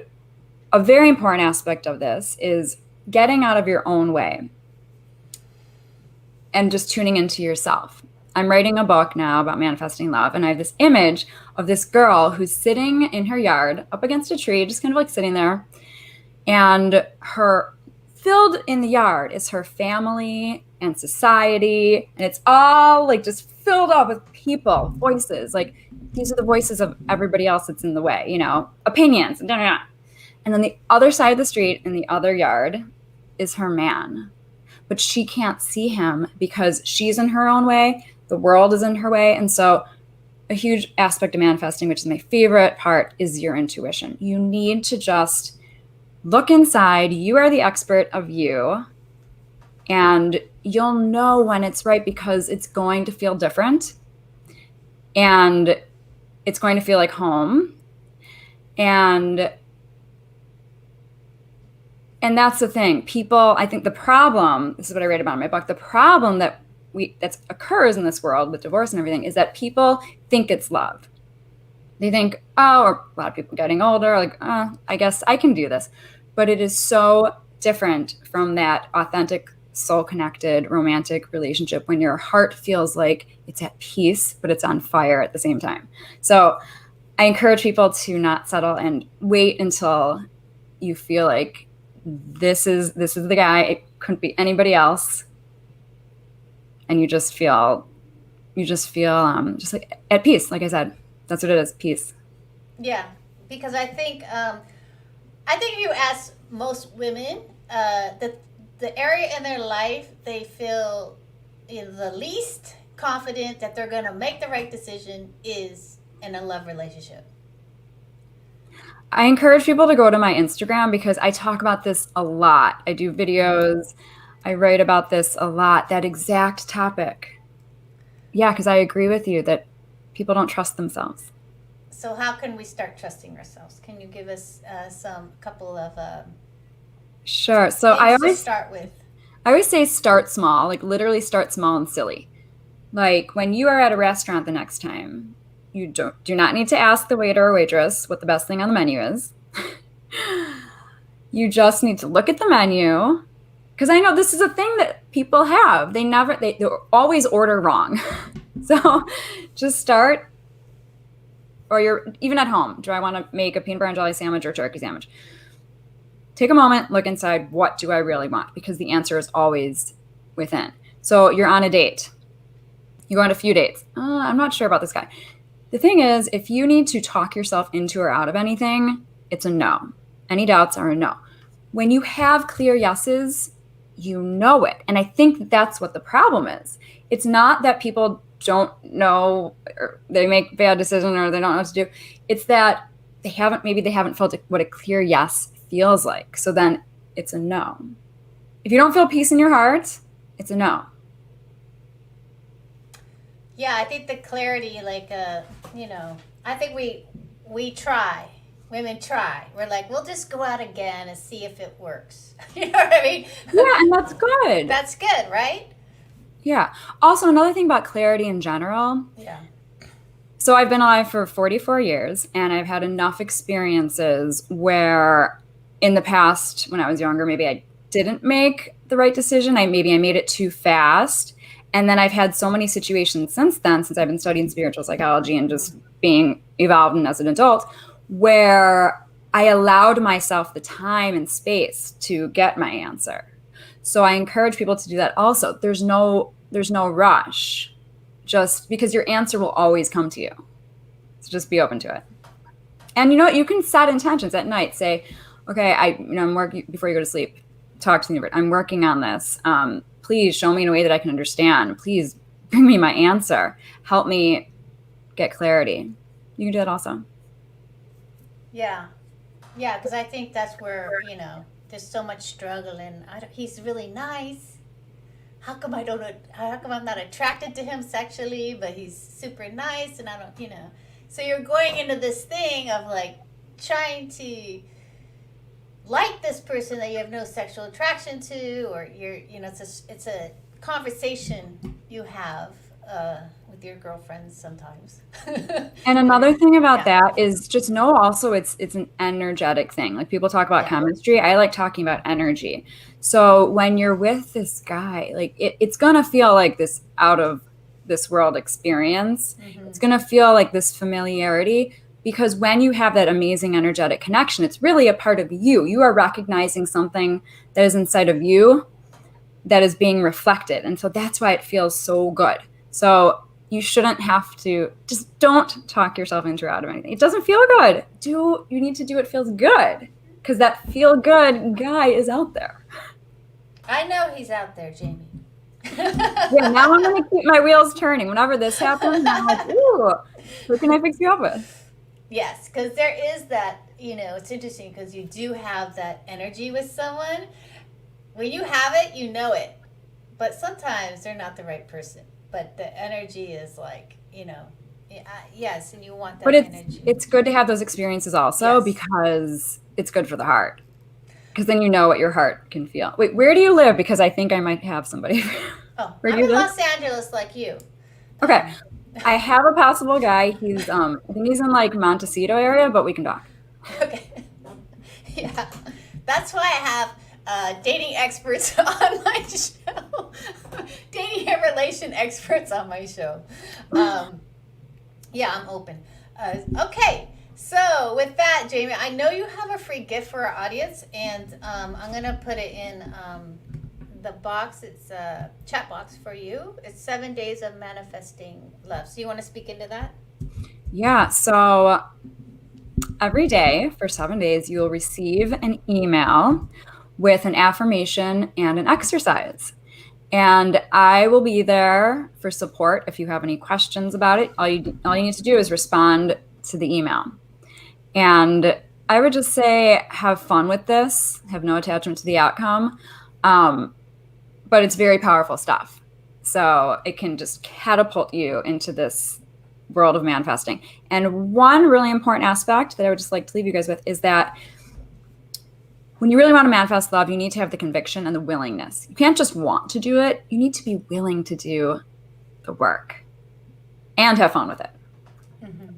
a very important aspect of this is getting out of your own way. and just tuning into yourself. I'm writing a book now about manifesting love, and I have this image of this girl who's sitting in her yard up against a tree, just kind of like sitting there, and her filled in the yard is her family and society, and it's all like just filled up with people, voices. Like these are the voices of everybody else that's in the way, you know, opinions, and then the other side of the street in the other yard is her man. But she can't see him because she's in her own way, the world is in her way. And so a huge aspect of manifesting, which is my favorite part, is your intuition. You need to just look inside. You are the expert of you, and you'll know when it's right because it's going to feel different, and it's going to feel like home. And that's the thing. People, I think the problem, this is what I write about in my book, the problem that occurs in this world with divorce and everything is that people think it's love. They think, oh, or a lot of people getting older, like, I guess I can do this. But it is so different from that authentic, soul-connected, romantic relationship when your heart feels like it's at peace, but it's on fire at the same time. So I encourage people to not settle and wait until you feel like this is the guy. It couldn't be anybody else. And you just feel just like at peace. Like I said, that's what it is, peace. Yeah, because I think if you ask most women, the area in their life they feel the least confident that they're going to make the right decision is in a love relationship. I encourage people to go to my Instagram because I talk about this a lot. I do videos. I write about this a lot, that exact topic. Yeah, because I agree with you that people don't trust themselves. So how can we start trusting ourselves? Can you give us some couple of Sure. So things I to start with? I always say start small, like literally start small and silly. Like when you are at a restaurant the next time, you do not need to ask the waiter or waitress what the best thing on the menu is. You just need to look at the menu, because I know this is a thing that people have. They always order wrong. So just start, or you're even at home. Do I want to make a peanut butter and jelly sandwich or turkey sandwich? Take a moment, look inside. What do I really want? Because the answer is always within. So you're on a date. You go on a few dates. I'm not sure about this guy. The thing is, if you need to talk yourself into or out of anything, it's a no. Any doubts are a no. When you have clear yeses, you know it. And I think that's what the problem is. It's not that people don't know, or they make bad decisions, or they don't know what to do. It's that they haven't felt what a clear yes feels like. So then it's a no. If you don't feel peace in your heart, it's a no. Yeah, I think the clarity, I think we try. Women try. We're like, we'll just go out again and see if it works. You know what I mean? Yeah, and that's good. That's good, right? Yeah. Also, another thing about clarity in general. Yeah. So I've been alive for 44 years, and I've had enough experiences where in the past, when I was younger, maybe I didn't make the right decision. Maybe I made it too fast. And then I've had so many situations since then, since I've been studying spiritual psychology and just being evolved and as an adult, where I allowed myself the time and space to get my answer. So I encourage people to do that also. There's no rush, just because your answer will always come to you. So just be open to it. And you know what? You can set intentions at night. Say, okay, I'm working before you go to sleep. Talk to the universe. I'm working on this. Please show me in a way that I can understand. Please bring me my answer. Help me get clarity. You can do that also. Yeah. Yeah, because I think that's where, there's so much struggle, and he's really nice. How come I'm not attracted to him sexually, but he's super nice, and I don't, So you're going into this thing of like trying to like this person that you have no sexual attraction to, or it's a conversation you have with your girlfriends sometimes. And another thing about Yeah. that is just know also it's an energetic thing. Like people talk about Yeah. chemistry. I like talking about energy. So when you're with this guy, like it's gonna feel like this out of this world experience. It's gonna feel like this familiarity because when you have that amazing energetic connection, it's really a part of you. You are recognizing something that is inside of you that is being reflected. And so that's why it feels so good. So you shouldn't have to, just don't talk yourself into or out of anything. It doesn't feel good. You need to do what feels good because that feel good guy is out there. I know he's out there, Jamie. Yeah, now I'm going to keep my wheels turning. Whenever this happens, I'm like, ooh, who can I fix you up with? Yes, because there is that, it's interesting because you do have that energy with someone. When you have it, you know it. But sometimes they're not the right person. But the energy is like, yes, and you want that But energy. it's good to have those experiences also Yes. because it's good for the heart. Because then you know what your heart can feel. Wait, where do you live? Because I think I might have somebody. Oh, Where I'm do you in live? Los Angeles like you. Okay. I have a possible guy. He's I think he's in like Montecito area, but we can talk. Okay. Yeah. That's why I have dating experts on my show. Dating and relation experts on my show. Yeah, I'm open. Okay. So with that, Jamie, I know you have a free gift for our audience, and I'm gonna put it in the box. It's a chat box for you. It's 7 days of manifesting love. So you want to speak into that? Yeah. So every day for 7 days, you will receive an email with an affirmation and an exercise. And I will be there for support if you have any questions about it. All you need to do is respond to the email. And I would just say have fun with this, have no attachment to the outcome. But it's very powerful stuff. So it can just catapult you into this world of manifesting. And one really important aspect that I would just like to leave you guys with is that when you really want to manifest love, you need to have the conviction and the willingness. You can't just want to do it. You need to be willing to do the work and have fun with it. Mm-hmm.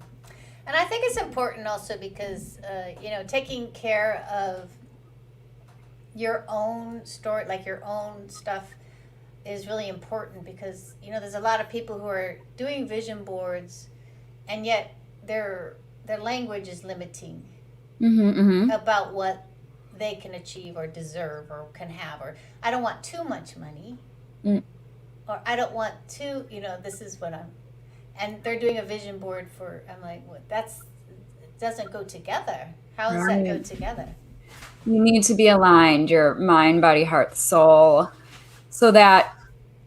And I think it's important also because, taking care of your own story, like your own stuff, is really important because, there's a lot of people who are doing vision boards and yet their language is limiting about what they can achieve or deserve or can have, or I don't want too much money, or I don't want to, this is what and they're doing a vision board for, I'm like, what? It doesn't go together. How does that go together? You need to be aligned, your mind, body, heart, soul, so that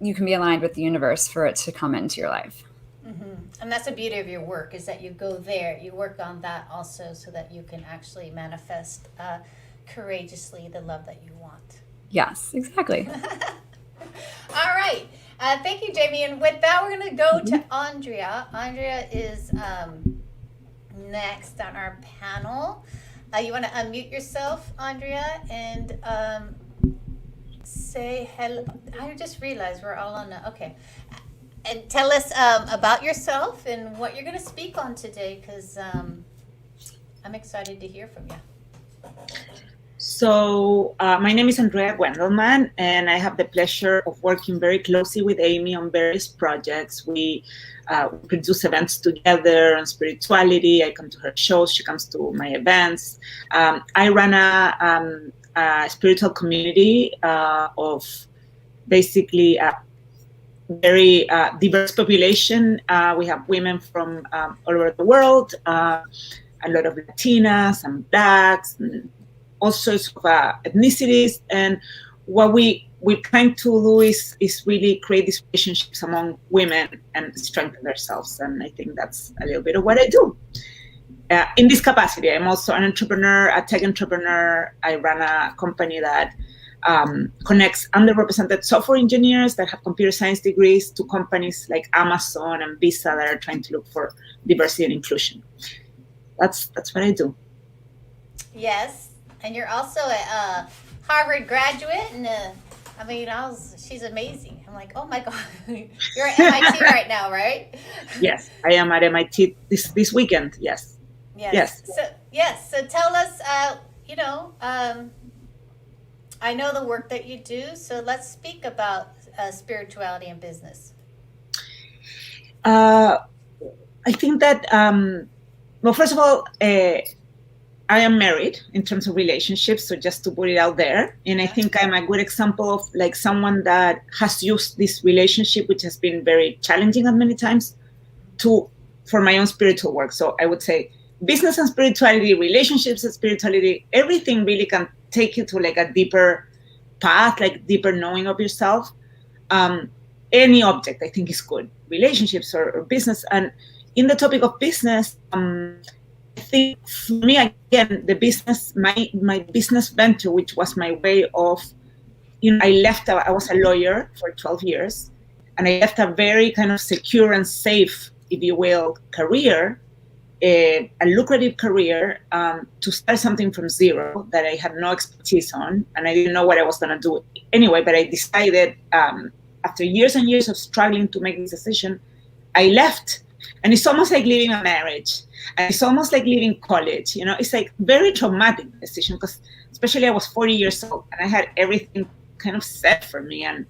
you can be aligned with the universe for it to come into your life. Mm-hmm. And that's the beauty of your work, is that you go there, you work on that also so that you can actually manifest courageously the love that you want. Yes, exactly. All right. Thank you, Jamie. And with that, we're going to go to Andrea. Andrea is next on our panel. You want to unmute yourself, Andrea, and say hello. I just realized we're all on okay. And tell us about yourself and what you're going to speak on today, because I'm excited to hear from you. So my name is Andrea Wendelman, and I have the pleasure of working very closely with Amy on various projects. We produce events together on spirituality. I come to her shows. She comes to my events. I run a spiritual community of basically a very diverse population. We have women from all over the world, a lot of Latinas and Blacks, and all sorts of ethnicities. And what we're trying to do is really create these relationships among women and strengthen themselves. And I think that's a little bit of what I do. In this capacity, I'm also an entrepreneur, a tech entrepreneur. I run a company that connects underrepresented software engineers that have computer science degrees to companies like Amazon and Visa that are trying to look for diversity and inclusion. That's what I do. Yes. And you're also a Harvard graduate and a I mean, she's amazing. I'm like, oh my God, you're at MIT right now, right? Yes, I am at MIT this weekend. Yes. Yes. So tell us, I know the work that you do, so let's speak about spirituality and business. I think that, well, first of all, I am married in terms of relationships, so just to put it out there. And I think I'm a good example of like someone that has used this relationship, which has been very challenging at many times, for my own spiritual work. So I would say business and spirituality, relationships and spirituality, everything really can take you to like a deeper path, like deeper knowing of yourself. Any object I think is good, relationships or business. And in the topic of business, I think for me, again, the business, my business venture, which was my way of, I was a lawyer for 12 years, and I left a very kind of secure and safe, if you will, career, a lucrative career, to start something from zero that I had no expertise on, and I didn't know what I was going to do anyway, but I decided, after years and years of struggling to make this decision, I left. And it's almost like leaving a marriage. And it's almost like leaving college. It's like very traumatic decision, because especially I was 40 years old and I had everything kind of set for me. And,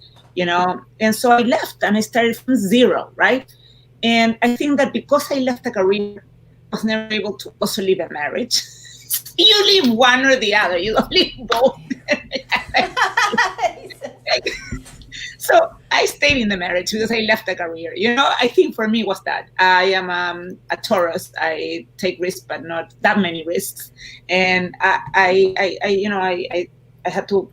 and so I left and I started from zero, right? And I think that because I left a career, I was never able to also leave a marriage. You leave one or the other. You don't leave both. So I stayed in the marriage because I left the career. I think for me was that I am a Taurus. I take risks, but not that many risks. And I had to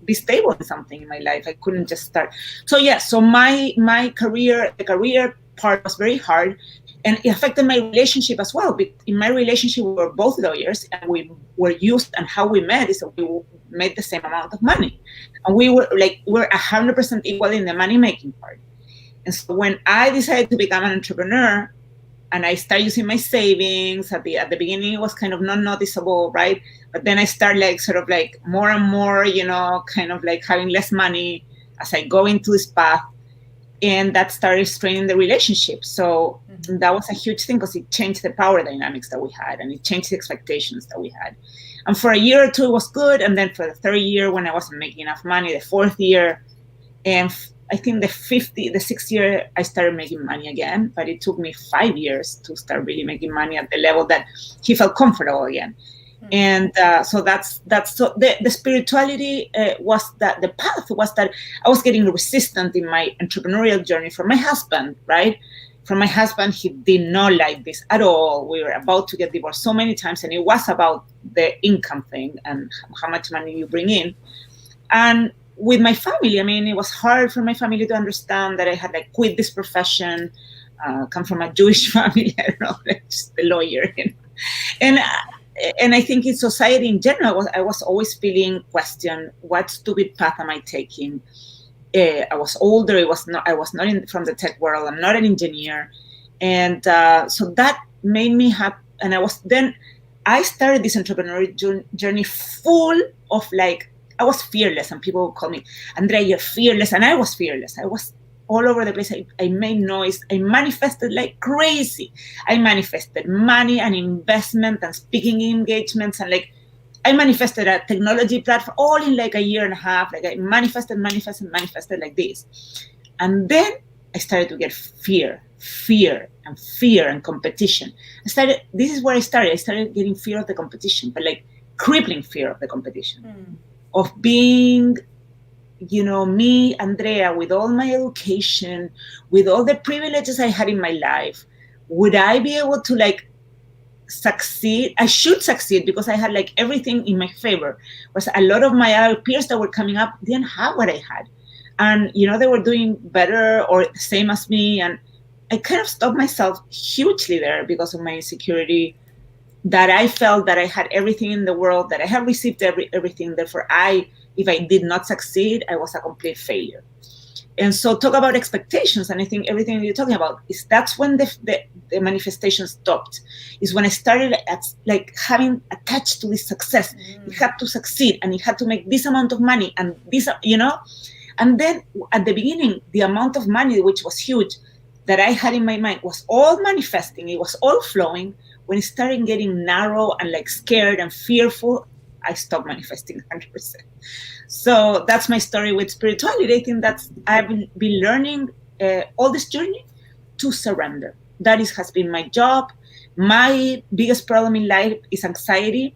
be stable in something in my life. I couldn't just start. So so my career, the career part was very hard. And it affected my relationship as well. In my relationship, we were both lawyers, and we were used, and how we met is that we made the same amount of money. And we're 100% equal in the money-making part. And so when I decided to become an entrepreneur, and I started using my savings, at the beginning, it was kind of not noticeable, right? But then I started more and more, kind of like having less money as I go into this path. And that started straining the relationship. So that was a huge thing, because it changed the power dynamics that we had, and it changed the expectations that we had. And for a year or two, it was good. And then for the third year, when I wasn't making enough money, the fourth year, and I think the sixth year, I started making money again. But it took me 5 years to start really making money at the level that he felt comfortable again. And so the spirituality was that the path was that I was getting resistant in my entrepreneurial journey from my husband, right? From my husband, he did not like this at all. We were about to get divorced so many times, and it was about the income thing and how much money you bring in. And with my family, I mean, it was hard for my family to understand that I had quit this profession, come from a Jewish family, I don't know, just a lawyer, And I think in society in general, I was always feeling questioned. What stupid path am I taking? I was older. I was not from the tech world. I'm not an engineer, and so that made me happy. And I started this entrepreneurial journey full of I was fearless, and people would call me, Andrea, you're fearless, and I was fearless. I was all over the place. I made noise. I manifested like crazy. I manifested money and investment and speaking engagements, and I manifested a technology platform all in a year and a half. I manifested like this. And then I started to get fear and competition. This is where I started. I started getting fear of the competition, but crippling fear of the competition, of being, me, Andrea, with all my education, with all the privileges I had in my life, would I be able to succeed? I should succeed, because I had everything in my favor. Was a lot of my other peers that were coming up didn't have what I had, and they were doing better or the same as me, and I kind of stopped myself hugely there because of my insecurity, that I felt that I had everything in the world, that I had received everything. Therefore, if I did not succeed, I was a complete failure. And so talk about expectations, and I think everything you're talking about is that's when the manifestation stopped. Is when I started like having attached to this success. It had to succeed, and it had to make this amount of money, and this, and then at the beginning, the amount of money, which was huge, that I had in my mind was all manifesting. It was all flowing. When it started getting narrow and like scared and fearful, I stopped manifesting 100%. So that's my story with spirituality. I think I've been learning all this journey to surrender. That has been my job. My biggest problem in life is anxiety.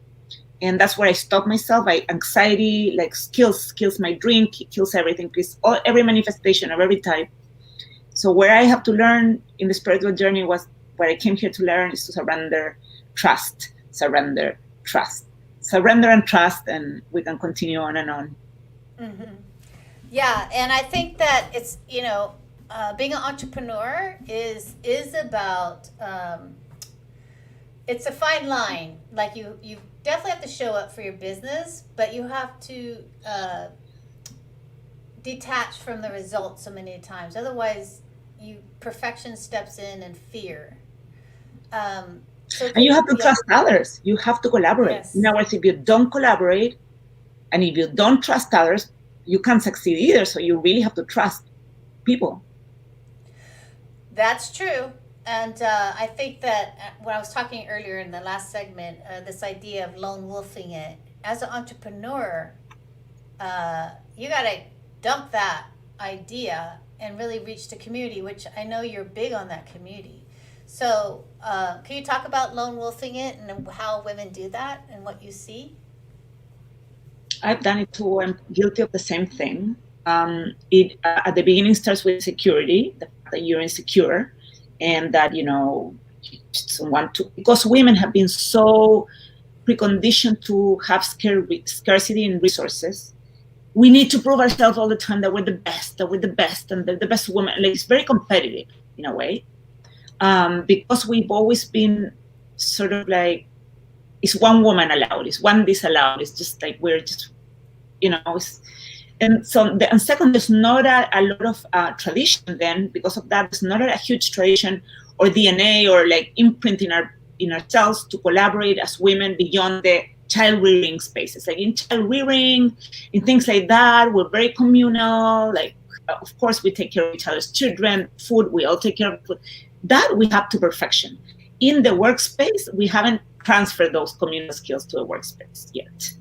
And that's where I stop myself. Anxiety like kills my dream, kills everything, every manifestation of every type. So where I have to learn in the spiritual journey was what I came here to learn is to surrender, trust, surrender, trust. Surrender and trust, and we can continue on and on. Mm-hmm. Yeah, and I think that it's being an entrepreneur is about it's a fine line. Like you definitely have to show up for your business, but you have to detach from the results so many times. Otherwise, perfection steps in and fear. And you have to trust others. You have to collaborate. Yes. In other words, if you don't collaborate and if you don't trust others, you can't succeed either. So you really have to trust people. That's true. And I think that when I was talking earlier in the last segment, this idea of lone wolfing it, as an entrepreneur, you got to dump that idea and really reach the community, which I know you're big on that community. So can you talk about lone wolfing it and how women do that and what you see? I've done it too. I'm guilty of the same thing. It at the beginning starts with security, the fact that you're insecure and that, you just want to, because women have been so preconditioned to have scarcity in resources. We need to prove ourselves all the time that we're the best, and the best woman. Like, it's very competitive in a way. Because we've always been sort of like, it's one woman allowed, it's one disallowed, it's just like we're just, and second, there's not a lot of tradition then. Because of that, there's not a huge tradition or DNA or like imprint in ourselves to collaborate as women beyond the child rearing spaces. Like in child rearing, in things like that, we're very communal. Like, of course, we take care of each other's children, food, we all take care of food. That we have to perfection. In the workspace, we haven't transferred those communal skills to a workspace yet.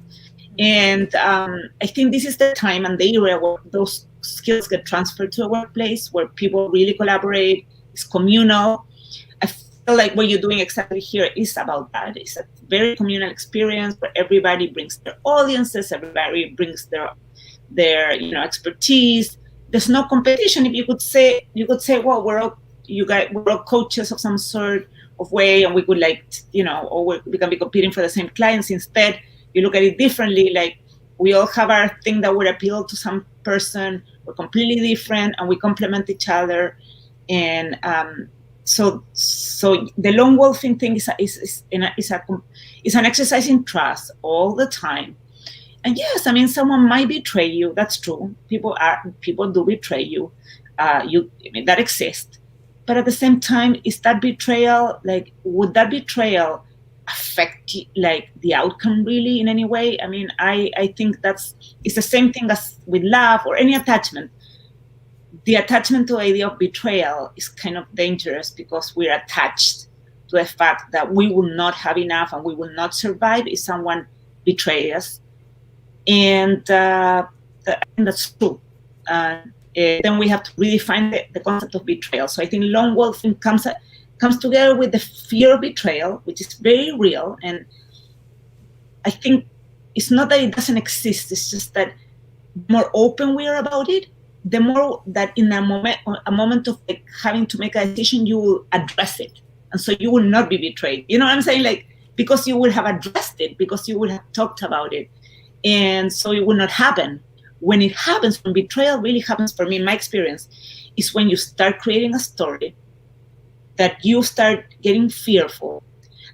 And I think this is the time and the era where those skills get transferred to a workplace where people really collaborate, it's communal. I feel like what you're doing exactly here is about that. It's a very communal experience where everybody brings their audiences, everybody brings their expertise. There's no competition. If you could say, well, we're all coaches of some sort of way, and we could or we can be competing for the same clients. Instead, you look at it differently. Like, we all have our thing that would appeal to some person. We're completely different, and we complement each other. And so the lone wolfing thing is an exercise in trust all the time. And yes, I mean, someone might betray you. That's true. People do betray you. That exists. But at the same time, is that betrayal, like, would that betrayal affect like the outcome really in any way? I mean, I think it's the same thing as with love or any attachment. The attachment to the idea of betrayal is kind of dangerous because we're attached to the fact that we will not have enough and we will not survive if someone betrays us. And that's true. Then we have to redefine the concept of betrayal. So I think lone wolfing comes together with the fear of betrayal, which is very real. And I think it's not that it doesn't exist. It's just that the more open we are about it, the more that in a moment of like having to make a decision, you will address it. And so you will not be betrayed. You know what I'm saying? Like, because you will have addressed it, because you will have talked about it. And so it will not happen. When it happens, when betrayal really happens, for me, in my experience, is when you start creating a story that you start getting fearful,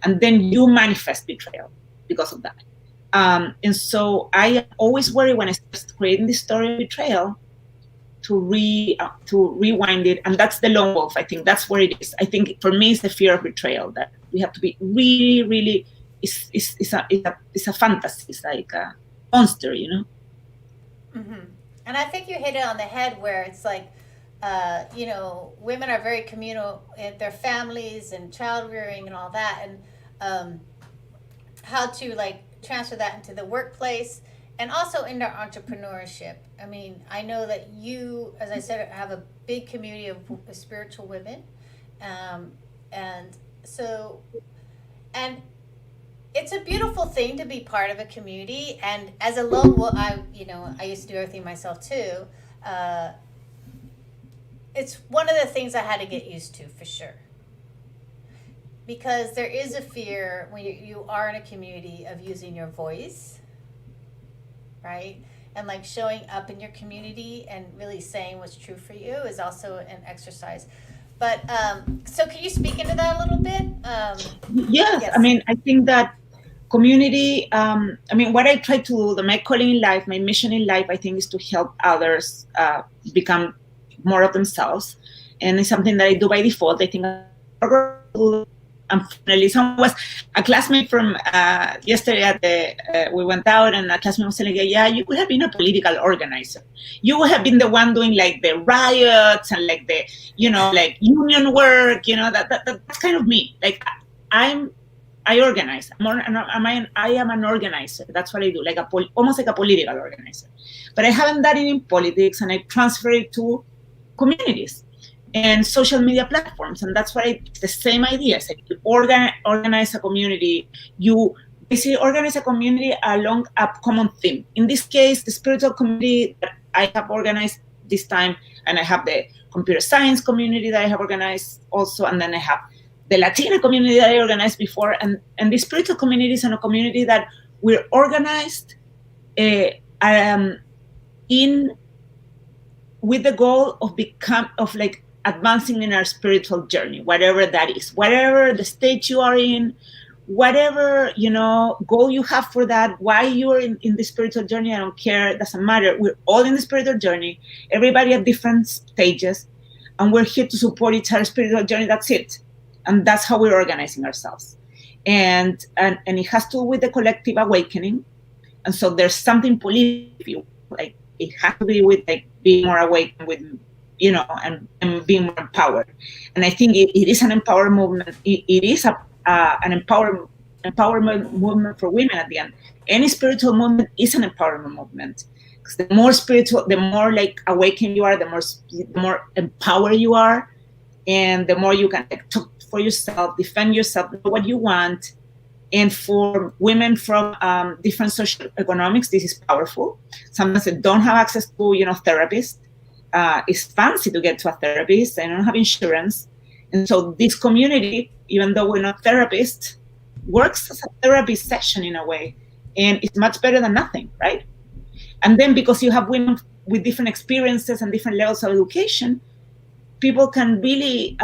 and then you manifest betrayal because of that. And so I always worry when I start creating this story of betrayal rewind it, and that's the lone wolf. I think that's where it is. I think for me, it's the fear of betrayal, that we have to be really, really. It's a fantasy. It's like a monster, you know. Mm-hmm. And I think you hit it on the head, where it's like, women are very communal in their families and child rearing and all that, and how to like transfer that into the workplace and also in their entrepreneurship. I mean, I know that you, as I said, have a big community of spiritual women, and so, and it's a beautiful thing to be part of a community. And as a lone wolf, I used to do everything myself too. It's one of the things I had to get used to, for sure, because there is a fear when you are in a community of using your voice, right? And like showing up in your community and really saying what's true for you is also an exercise. But so can you speak into that a little bit? Yes. I mean, I think that community, what I try to do, my calling in life, my mission in life, I think, is to help others become more of themselves. And it's something that I do by default. I think unfortunately, someone was a classmate from yesterday at we went out, and a classmate was saying, yeah, you could have been a political organizer. You would have been the one doing like the riots and like the, like union work, that's kind of me. Like I organize. I am an organizer. That's what I do, like almost like a political organizer. But I haven't done it in politics, and I transfer it to communities and social media platforms. And that's why it's the same idea. It's like you organize a community. You basically organize a community along a common theme. In this case, the spiritual community that I have organized this time, and I have the computer science community that I have organized also, and then I have the Latina community that I organized before, and the spiritual communities, and a community that we're organized with the goal of advancing in our spiritual journey, whatever that is, whatever the state you are in, whatever goal you have for that, why you're in the spiritual journey, I don't care, it doesn't matter. We're all in the spiritual journey, everybody at different stages, and we're here to support each other's spiritual journey. That's it. And that's how we're organizing ourselves. And it has to do with the collective awakening. And so there's something political, like it has to be with like being more awakened, with and being more empowered. And I think it is an empowerment movement. It is an empowerment movement for women at the end. Any spiritual movement is an empowerment movement. Because the more spiritual, the more like awakened you are, the more empowered you are, and the more you can talk for yourself, defend yourself, know what you want. And for women from different social economics, this is powerful. Sometimes they don't have access to, therapists. It's fancy to get to a therapist. They don't have insurance. And so this community, even though we're not therapists, works as a therapy session in a way. And it's much better than nothing, right? And then because you have women with different experiences and different levels of education, people can really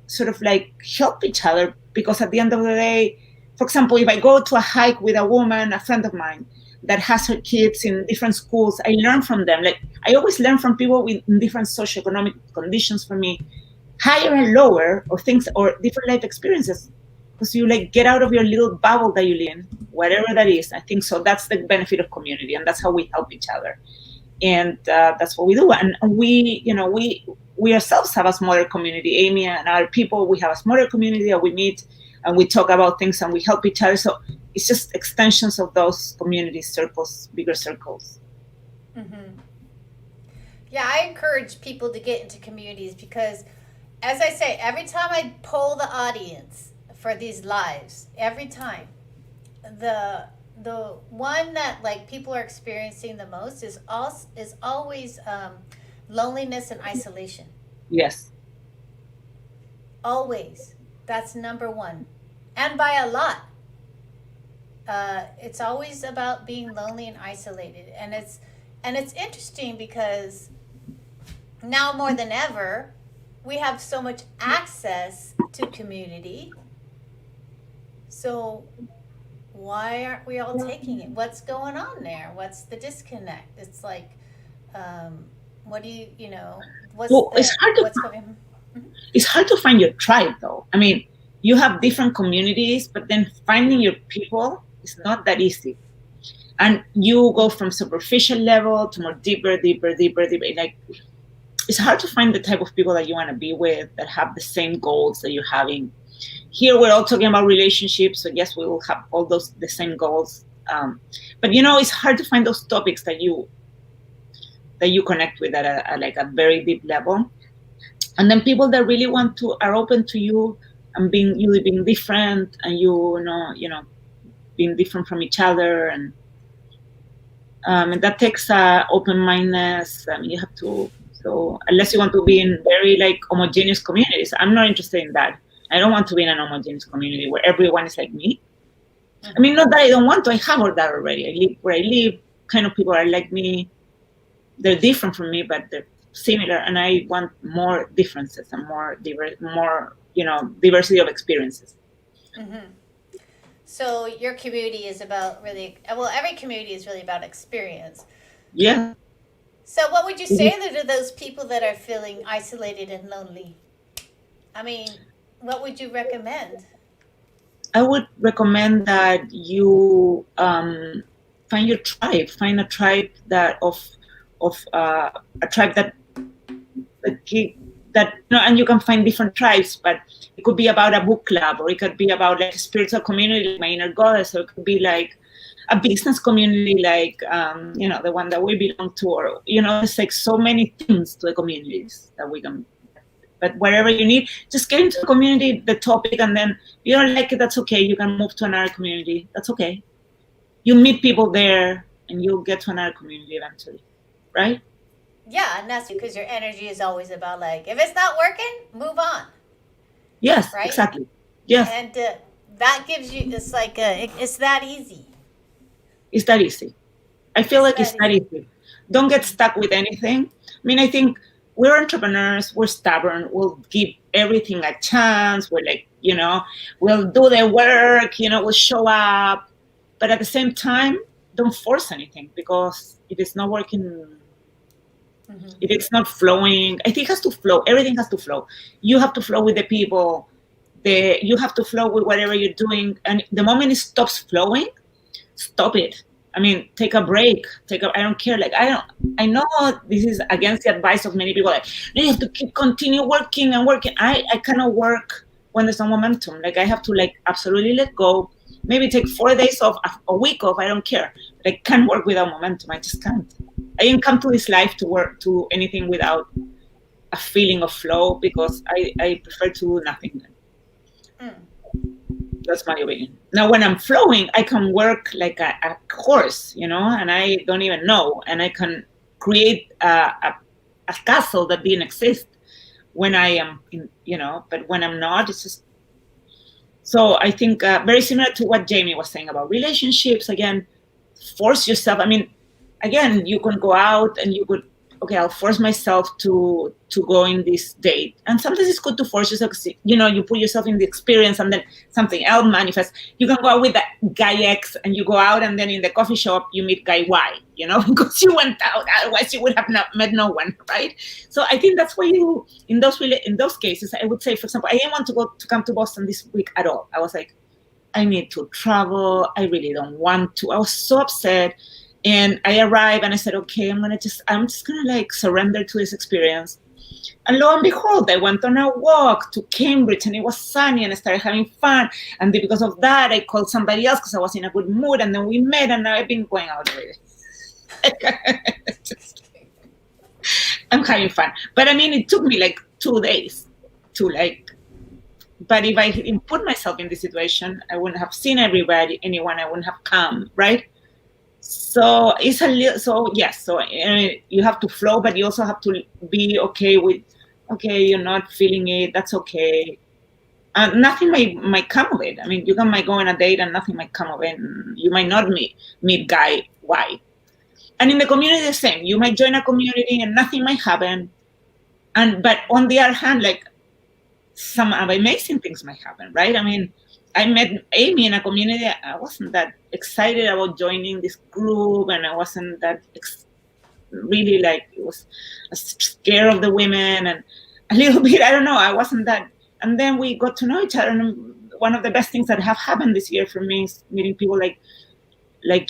sort of like help each other, because at the end of the day, for example, if I go to a hike with a woman, a friend of mine, that has her kids in different schools, I learn from them. Like I always learn from people in different socioeconomic conditions for me, higher and lower, or things, or different life experiences, because you like get out of your little bubble that you live in, whatever that is. I think so. That's the benefit of community, and that's how we help each other. And that's what we do. And we ourselves have a smaller community. Amy and our people, we have a smaller community that we meet and we talk about things and we help each other. So it's just extensions of those community circles, bigger circles. Mm-hmm. Yeah, I encourage people to get into communities because, as I say, every time I poll the audience for these lives, every time, the one that like people are experiencing the most is always loneliness and isolation. Yes. Always. That's number one. And by a lot. It's always about being lonely and isolated. And it's interesting because now more than ever, we have so much access to community. So why aren't we all taking it? What's going on there? What's the disconnect? It's like, What do you know, what's Well, the, what's coming? it's hard to find your tribe, though. I mean, you have different communities, but then finding your people is not that easy. And you go from superficial level to more deeper. Like, it's hard to find the type of people that you want to be with that have the same goals that you're having. Here, we're all talking about relationships, so yes, we will have all those the same goals. But it's hard to find those topics that you connect with at like a very deep level. And then people that really are open to you and being different, and being different from each other, and that takes open-mindedness. You have to. So unless you want to be in very like homogeneous communities, I'm not interested in that. I don't want to be in an homogeneous community where everyone is like me. I mean, not that I don't want to. I have all that already. I live where I live. Kind of people are like me. They're different from me, but they're similar. And I want more differences and more diversity of experiences. Mm-hmm. So your community is about every community is really about experience. Yeah. So what would you say to those people that are feeling isolated and lonely? I mean, what would you recommend? I would recommend that you find your tribe. Find a tribe that and you can find different tribes, but it could be about a book club, or it could be about like a spiritual community, like my inner goddess, or it could be like a business community, like the one that we belong to, or it's like so many things to the communities that we can. But wherever you need, just get into the community, the topic, and then if you don't like it, that's okay. You can move to another community. That's okay. You meet people there, and you'll get to another community eventually, right? Yeah, and that's because your energy is always about like, if it's not working, move on. Yes, right? Exactly. Yes. And that gives you, it's like, it's that easy. It's that easy. I feel like it's that easy. Don't get stuck with anything. I mean, I think we're entrepreneurs, we're stubborn, we'll give everything a chance. We're like, we'll do the work, we'll show up. But at the same time, don't force anything, because if it's not working, if it's not flowing, I think it has to flow. Everything has to flow. You have to flow with the people. You have to flow with whatever you're doing. And the moment it stops flowing, stop it. I mean, take a break. I don't care. Like, I know this is against the advice of many people. Like, you have to continue working and working. I cannot work when there's no momentum. Like, I have to absolutely let go. Maybe take 4 days off, a week off. I don't care. But I can't work without momentum. I just can't. I didn't come to this life to work to anything without a feeling of flow, because I prefer to do nothing. That's my opinion. Now, when I'm flowing, I can work like a horse, and I don't even know, and I can create a castle that didn't exist when I am but when I'm not, it's just. So I think very similar to what Jamie was saying about relationships. Again, force yourself. I mean, again, you can go out and you could, okay, I'll force myself to go in this date. And sometimes it's good to force yourself, because, you put yourself in the experience and then something else manifests. You can go out with that guy X, and you go out, and then in the coffee shop, you meet guy Y, because you went out. Otherwise, you would have not met no one, right? So I think that's why in those cases, I would say, for example, I didn't want to come to Boston this week at all. I was like, I need to travel. I really don't want to. I was so upset. And I arrived and I said, okay, I'm just gonna surrender to this experience. And lo and behold, I went on a walk to Cambridge, and it was sunny, and I started having fun. And then because of that, I called somebody else because I was in a good mood, and then we met, and now I've been going out every day. I'm having fun. But I mean, it took me 2 days to but if I didn't put myself in this situation, I wouldn't have seen anyone, I wouldn't have come, right? So it's a little, so yes, so you have to flow, but you also have to be okay with, okay, you're not feeling it, that's okay. Nothing might come of it. I mean, you might go on a date and nothing might come of it. And you might not meet guy Y. And in the community, the same. You might join a community and nothing might happen. But on the other hand, some amazing things might happen, right? I mean, I met Amy in a community. I wasn't that excited about joining this group, and I wasn't that really like, it was scared of the women and a little bit, I don't know, I wasn't that. And then we got to know each other. And one of the best things that have happened this year for me is meeting people like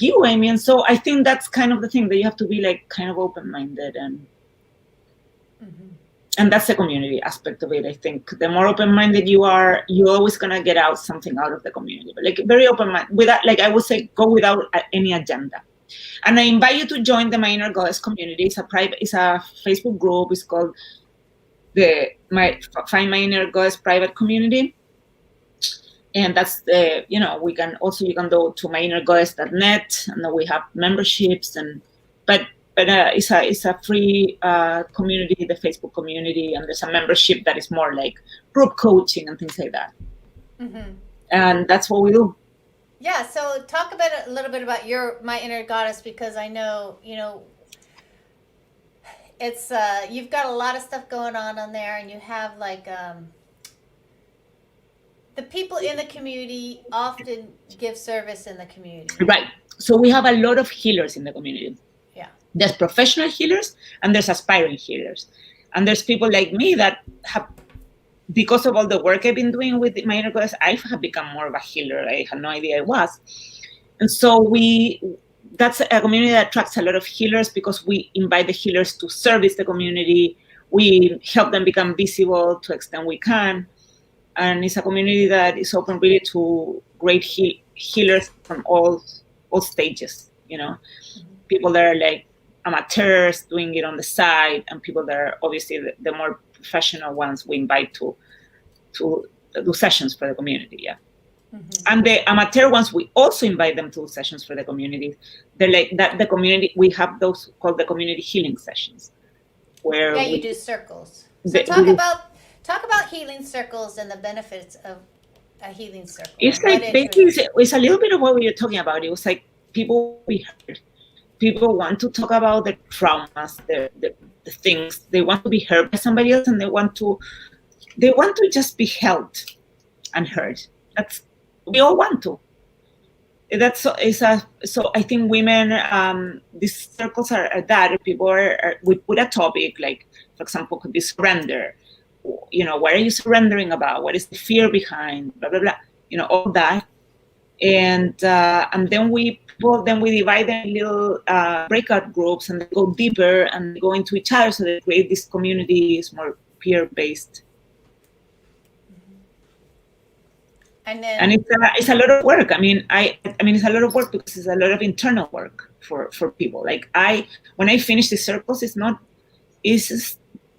you, Amy. And so I think that's kind of the thing, that you have to be like kind of open-minded, and that's the community aspect of it. I think the more open-minded you are, you're always gonna get out something out of the community. But like very open-minded, without, like I would say, go without any agenda. And I invite you to join the My Inner Goddess community. It's a Facebook group. It's called Find My Inner Goddess private community. And that's the, you can go to myinnergoddess.net, and then we have memberships, but it's a free community, the Facebook community, and there's a membership that is more like group coaching and things like that. And that's what we do. Yeah, so talk about a little bit about your My Inner Goddess, because I know, it's you've got a lot of stuff going on there, and you have like the people in the community often give service in the community. Right. So we have a lot of healers in the community. Yeah. There's professional healers and there's aspiring healers. And there's people like me that have, because of all the work I've been doing with My Inner Goddess, I have become more of a healer. I had no idea I was. And so that's a community that attracts a lot of healers, because we invite the healers to service the community. We help them become visible to the extent we can. And it's a community that is open really to great healers from all stages, people that are like amateurs doing it on the side, and people that are obviously the more professional ones we invite to do sessions for the community. Yeah. And the amateur ones, we also invite them to do sessions for the community. They're like that. The community, we have those called the community healing sessions, where you do circles. So talk about healing circles and the benefits of a healing circle. It's like basically, it's a little bit of what we were talking about. It was like people we heard. People want to talk about the traumas, the things. They want to be heard by somebody else, and they want to just be held and heard. We all want to. So I think women, these circles are that people we put a topic, like, for example, could be surrender. What are you surrendering about? What is the fear behind? Blah blah blah. All that, and then we divide them in little breakout groups, and they go deeper and they go into each other, so they create this community is more peer based. And it's a lot of work. I mean, it's a lot of work because it's a lot of internal work for people. Like when I finish the circles,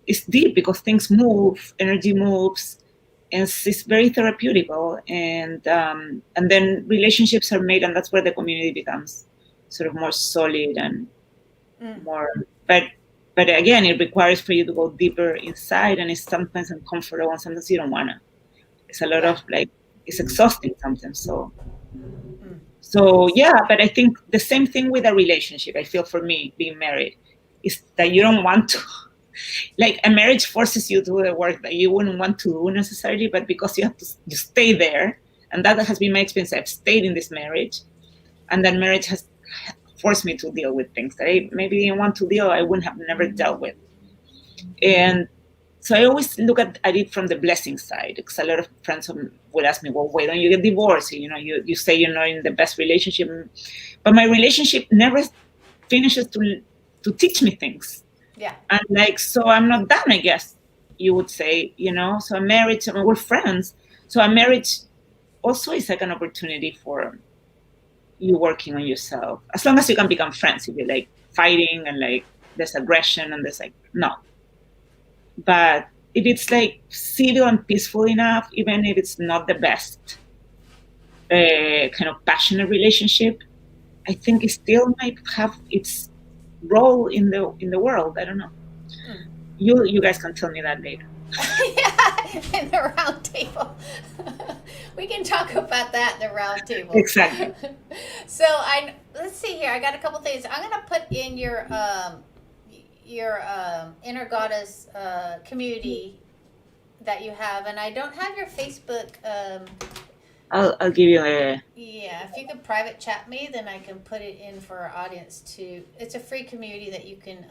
it's deep, because things move, energy moves, and it's very therapeutical. And then relationships are made, and that's where the community becomes sort of more solid and more. But again, it requires for you to go deeper inside, and it's sometimes uncomfortable, and sometimes you don't wanna. It's a lot of like. It's exhausting sometimes. So yeah, but I think the same thing with a relationship. I feel for me, being married, is that you don't want to, like, a marriage forces you to do the work that you wouldn't want to do necessarily, but because you have to stay there. And that has been my experience. I've stayed in this marriage, and that marriage has forced me to deal with things that I maybe didn't want to deal, I wouldn't have never dealt with. And so I always look at it from the blessing side, because a lot of friends would ask me, well, why don't you get divorced? You say you're not in the best relationship. But my relationship never finishes to teach me things. Yeah. And so I'm not done, I guess you would say, So a marriage, we're friends. So a marriage also is like an opportunity for you working on yourself. As long as you can become friends, if you're like fighting and like there's aggression and there's like, no. But if it's like civil and peaceful enough, even if it's not the best kind of passionate relationship, I think it still might have its role in the world. I don't know. You guys can tell me that later. Yeah, in the round table. We can talk about that in the round table. Exactly. So let's see here. I got a couple things. I'm gonna put in your Inner Goddess community that you have, and I don't have your Facebook I'll give you a. Yeah, if you could private chat me, then I can put it in for our audience too. It's a free community that you can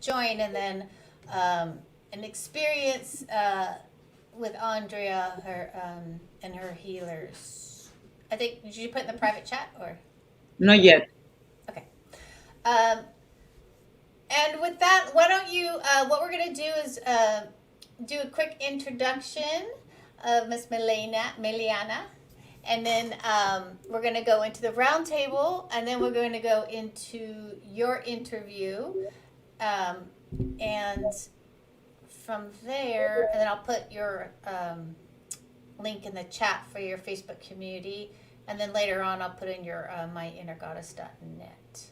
join, and then an experience with Andrea, her and her healers. I think, did you put in the private chat or? Not yet. Okay. Um, and with that, why don't you? What we're gonna do is do a quick introduction of Miss Meliana, and then we're going to go into the round table, and then we're going to go into your interview, and from there, and then I'll put your link in the chat for your Facebook community, and then later on I'll put in your myinnergoddess.net.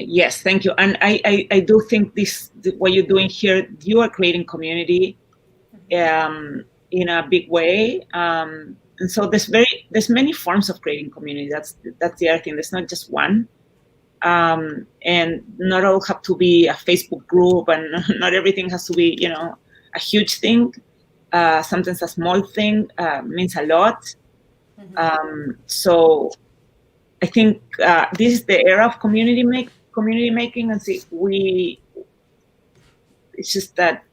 Yes, thank you. And I do think what you're doing here, you are creating community in a big way. And so there's many forms of creating community. That's the other thing. There's not just one. And not all have to be a Facebook group, and not everything has to be, a huge thing. Sometimes a small thing means a lot. So I think this is the era of community making, and it's just that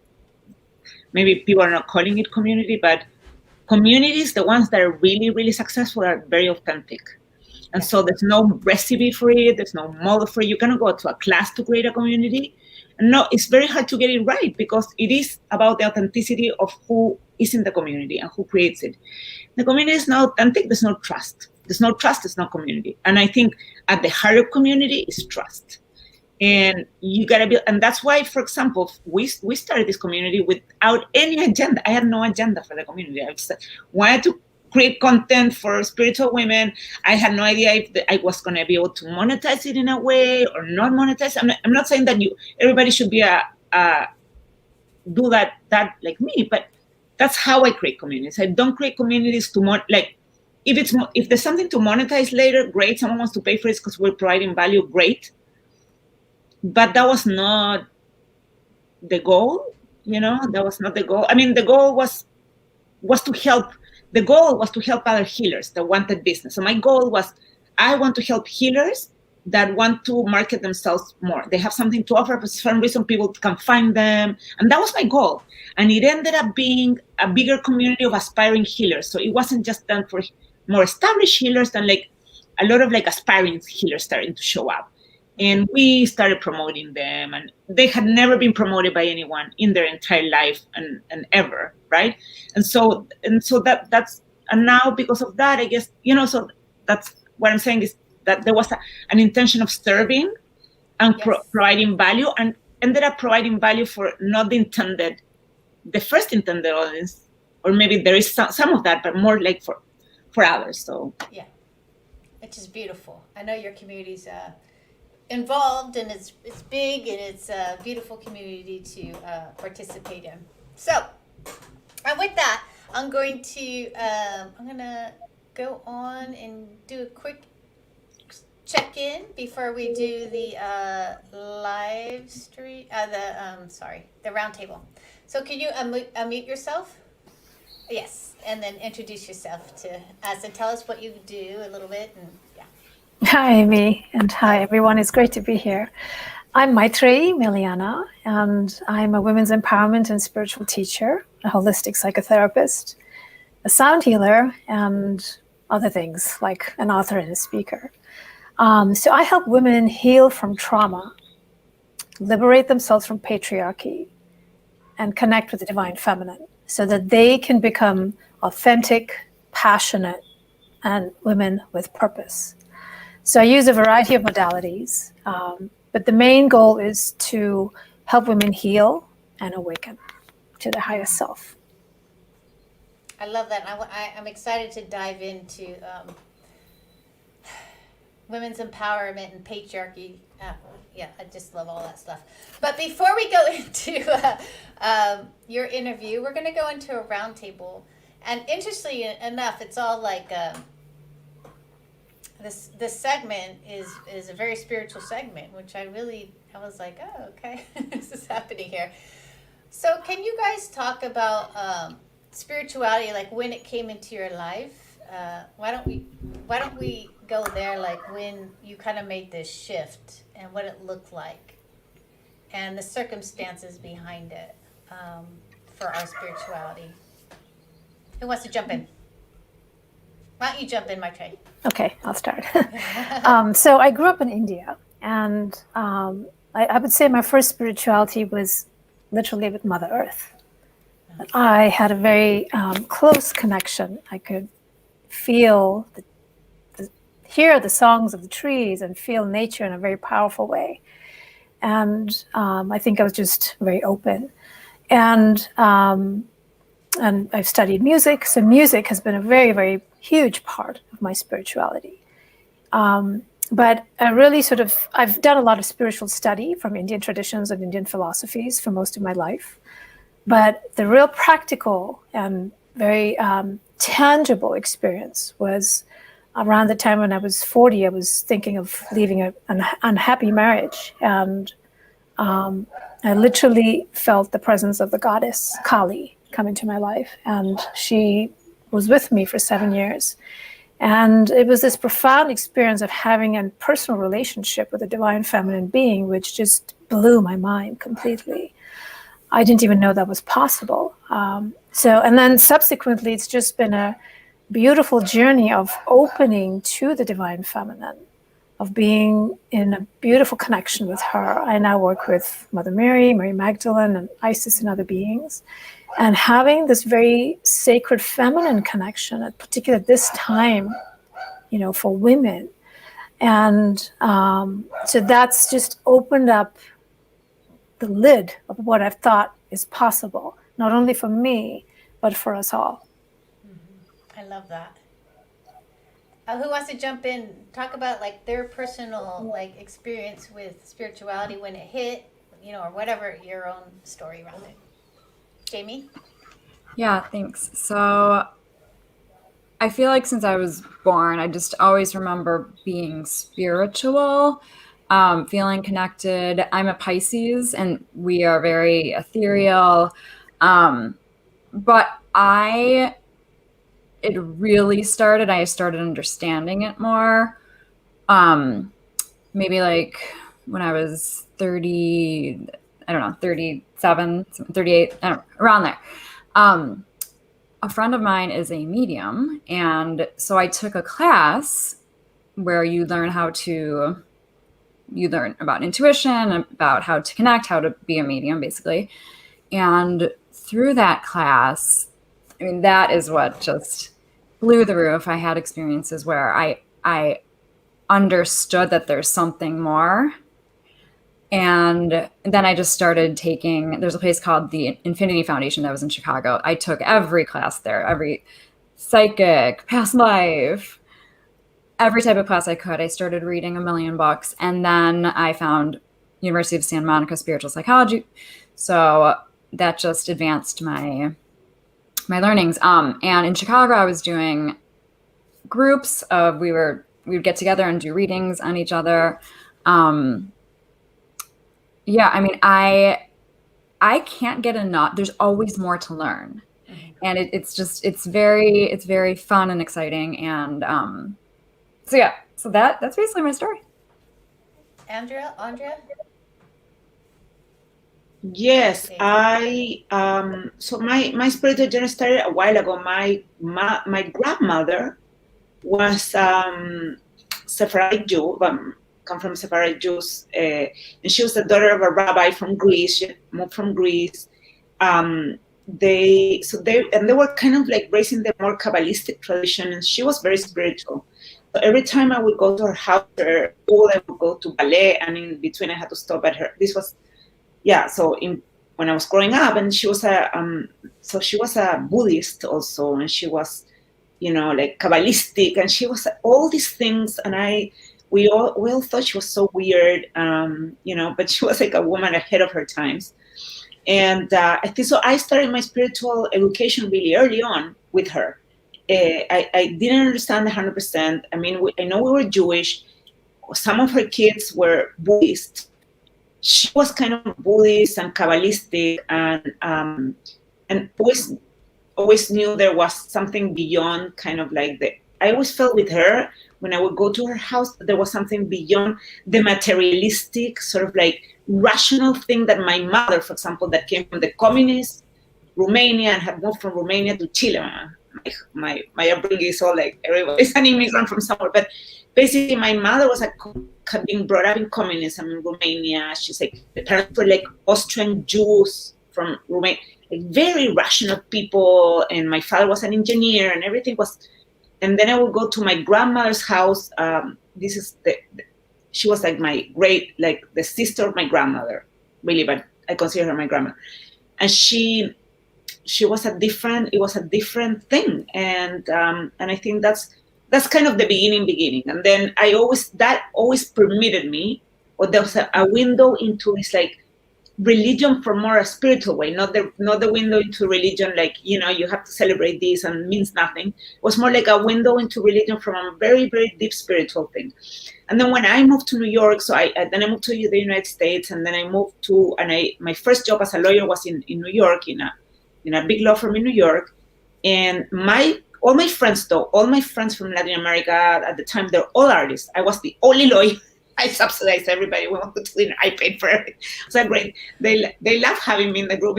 maybe people are not calling it community, but communities, the ones that are really, really successful, are very authentic. And so there's no recipe for it. There's no model for it. You cannot go to a class to create a community. And no, it's very hard to get it right, because it is about the authenticity of who is in the community and who creates it. The community is not authentic. There's no trust. There's no trust. There's no community. And I think at the heart of community is trust. And you gotta be, and that's why, for example, we started this community without any agenda. I had no agenda for the community. I just wanted to create content for spiritual women. I had no idea if I was gonna be able to monetize it in a way or not monetize. I'm not saying that everybody should be do that like me, but that's how I create communities. I don't create communities to if there's something to monetize later, great. Someone wants to pay for it because we're providing value, great. But that was not the goal, that was not the goal. I mean, the goal was to help. The goal was to help other healers that wanted business. So my goal was, I want to help healers that want to market themselves more. They have something to offer, for some reason people can find them. And that was my goal. And it ended up being a bigger community of aspiring healers. So it wasn't just done for more established healers, than like a lot of like aspiring healers starting to show up. And we started promoting them, and they had never been promoted by anyone in their entire life and ever, right? And so that's, and now because of that, I guess, so that's what I'm saying, is that there was an intention of serving and providing value, and ended up providing value for not the first intended audience, or maybe there is some of that, but more like for others. So yeah, which is beautiful. I know your community's involved, and it's big, and it's a beautiful community to participate in. So, and with that, I'm gonna go on and do a quick check-in before we do the live stream, the round table. So can you unmute yourself? Yes, and then introduce yourself to us and tell us what you do a little bit, and yeah. Hi, Amy, and hi, everyone. It's great to be here. I'm Maitreyi Meliana, and I'm a women's empowerment and spiritual teacher, a holistic psychotherapist, a sound healer, and other things, like an author and a speaker. So I help women heal from trauma, liberate themselves from patriarchy, and connect with the divine feminine, so that they can become authentic, passionate, and women with purpose. So I use a variety of modalities, but the main goal is to help women heal and awaken to their highest self. I love that. I'm excited to dive into women's empowerment and patriarchy. I just love all that stuff. But before we go into your interview, we're going to go into a roundtable. And interestingly enough, it's all like this segment is a very spiritual segment, which I was like, oh, okay, this is happening here. So can you guys talk about spirituality, like when it came into your life. Why don't we go there, like when you kind of made this shift and what it looked like and the circumstances behind it, for our spirituality. Who wants to jump in? Why don't you jump in, Maitre? Okay, I'll start. So I grew up in India, and I would say my first spirituality was literally with Mother Earth. I had a very close connection. I could feel, hear the songs of the trees and feel nature in a very powerful way. And I think I was just very open. And I've studied music, so music has been a very, very huge part of my spirituality. But I really I've done a lot of spiritual study from Indian traditions and Indian philosophies for most of my life. But the real practical and very tangible experience was around the time when I was 40. I was thinking of leaving an unhappy marriage. And I literally felt the presence of the goddess Kali come into my life. And she was with me for 7 years. And it was this profound experience of having a personal relationship with a divine feminine being, which just blew my mind completely. I didn't even know that was possible. And then subsequently, it's just been a beautiful journey of opening to the divine feminine, of being in a beautiful connection with her. I now work with Mother Mary, Mary Magdalene, and Isis and other beings, and having this very sacred feminine connection, particularly at this time, for women. And so that's just opened up the lid of what I've thought is possible, not only for me, but for us all. I love that. Who wants to jump in, talk about like their personal experience with spirituality when it hit, or whatever, your own story around it. Jamie? Yeah, thanks. So I feel like since I was born, I just always remember being spiritual, feeling connected. I'm a Pisces, and we are very ethereal. But it really started, I started understanding it more. Maybe like when I was 30, I don't know, 37, 38, I don't know, around there. A friend of mine is a medium, and so I took a class where you learn about intuition, about how to connect, how to be a medium, basically. And through that class, I mean, that is what just blew the roof. I had experiences where I understood that there's something more. And then I just started there's a place called the Infinity Foundation that was in Chicago. I took every class there, every psychic, past life, every type of class I could. I started reading a million books. And then I found University of Santa Monica Spiritual Psychology. So that just advanced my learnings. And in Chicago, I was doing groups of, we would get together and do readings on each other. Yeah, I mean, I can't get enough. There's always more to learn. Mm-hmm. And it's very fun and exciting. And so that's basically my story. Andrea? Yes, so my spiritual journey started a while ago. My grandmother was Sephardic Jew, come from Sephardic Jews, and she was the daughter of a rabbi from Greece. She moved from Greece. They were kind of like raising the more Kabbalistic tradition, and she was very spiritual. So every time I would go to her house or school, I would go to ballet, and in between I had to stop at her. This was, when I was growing up, and she was a Buddhist also, and she was, like Kabbalistic, and she was all these things, and we all thought she was so weird, but she was like a woman ahead of her times. And I think so. I started my spiritual education really early on with her. I didn't understand 100%. I mean, I know we were Jewish. Some of her kids were Buddhist. She was kind of Buddhist and Kabbalistic, and always knew there was something beyond kind of like I always felt with her when I would go to her house, there was something beyond the materialistic sort of like rational thing that my mother, for example, that came from the communist Romania and had moved from Romania to Chile. My upbringing is all like everybody's an immigrant from somewhere, but basically my mother was being brought up in communism in Romania. She's like, the parents were like Austrian Jews from Romania, like very rational people, and my father was an engineer, and everything was. And then I would go to my grandmother's house. This is she was like my like the sister of my grandmother, really, but I consider her my grandma. And she was it was a different thing. And I think that's kind of the beginning. And then that always permitted me, or there was a window into this like religion from more a spiritual way, not the window into religion like, you have to celebrate this and means nothing. It was more like a window into religion from a very, very deep spiritual thing. And then when I moved to New York, so then I moved to the United States, and then I moved to, my first job as a lawyer was in New York, in a big law firm in New York. And all my friends from Latin America at the time, they're all artists. I was the only lawyer. I subsidized everybody. We went to dinner. I paid for everything. So great. They love having me in the group.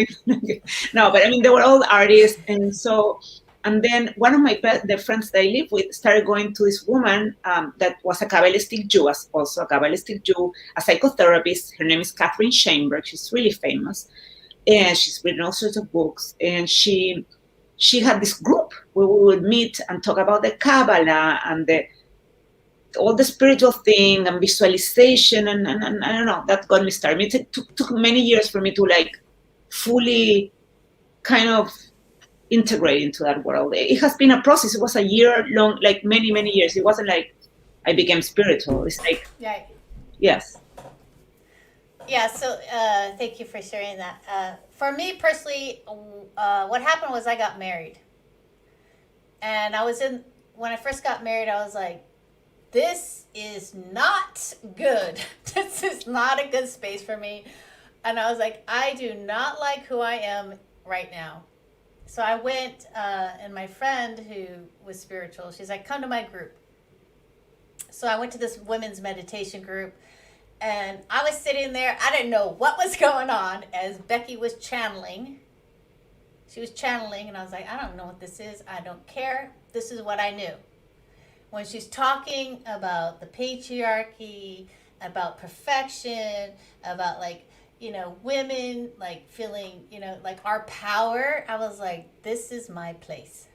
No, but I mean, they were all artists. And then one of the friends that I live with started going to this woman that was a Kabbalistic Jew, a psychotherapist. Her name is Catherine Shainberg. She's really famous. And she's written all sorts of books. And she had this group where we would meet and talk about the Kabbalah and all the spiritual thing and visualization, and I don't know, that got me started. It took many years for me to like fully kind of integrate into that world. It has been a process. It was a year long, like many, many years. It wasn't like I became spiritual. It's like, right. Yes. Yeah, so thank you for sharing that. For me personally, what happened was I got married. And when I first got married, I was like, this is not good. This is not a good space for me. And I was like, I do not like who I am right now. So I went, and my friend who was spiritual, she's like, come to my group. So I went to this women's meditation group, and I was sitting there. I didn't know what was going on as Becky was channeling. She was channeling, and I was like, I don't know what this is. I don't care. This is what I knew. When she's talking about the patriarchy, about perfection, about like, women like feeling, like our power, I was like, this is my place.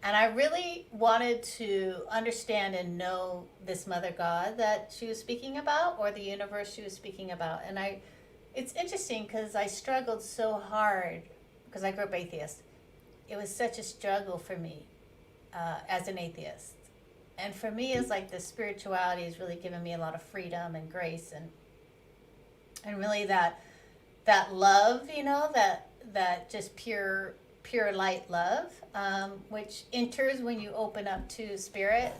And I really wanted to understand and know this Mother God that she was speaking about, or the universe she was speaking about. And it's interesting because I struggled so hard because I grew up atheist. It was such a struggle for me. As an atheist, and for me, it's like the spirituality has really given me a lot of freedom and grace, and really that love, that just pure light love, which enters when you open up to spirit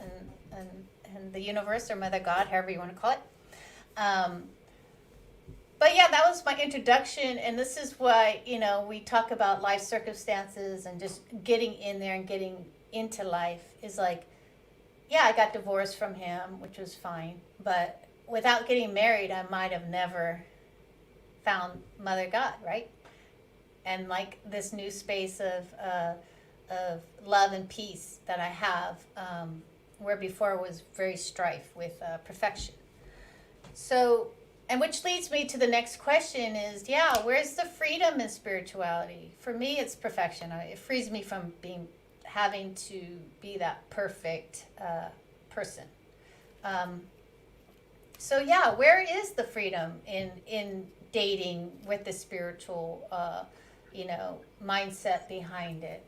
and the universe or Mother God, however you want to call it. But yeah, that was my introduction, and this is why we talk about life circumstances and just getting in there and getting into life is like, yeah, I got divorced from him, which was fine, but without getting married, I might have never found Mother God, right? And like this new space of love and peace that I have, where before was very strife with perfection. So, and which leads me to the next question is, where's the freedom in spirituality? For me, it's perfection. It frees me from having to be that perfect person. So where is the freedom in dating with the spiritual, mindset behind it,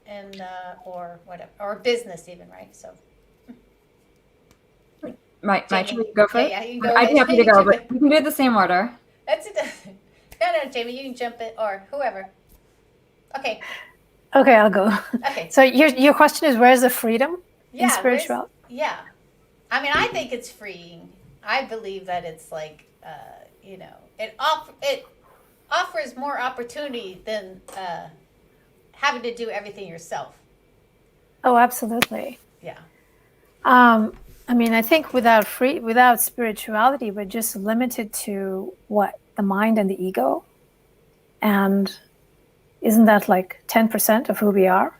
and or whatever, or business even, right? So. My turn to go for it? Yeah, you can go. I'd be happy to go, but we can do it the same order. That's it. No, Jamie, you can jump it, or whoever. Okay. Okay, I'll go. Okay. So your question is, where's the freedom in spirituality? Yeah. I mean, I think it's freeing. I believe that it's like, it offers more opportunity than having to do everything yourself. Oh, absolutely. Yeah. I mean, I think without spirituality, we're just limited to what? The mind and the ego. And isn't that like 10% of who we are?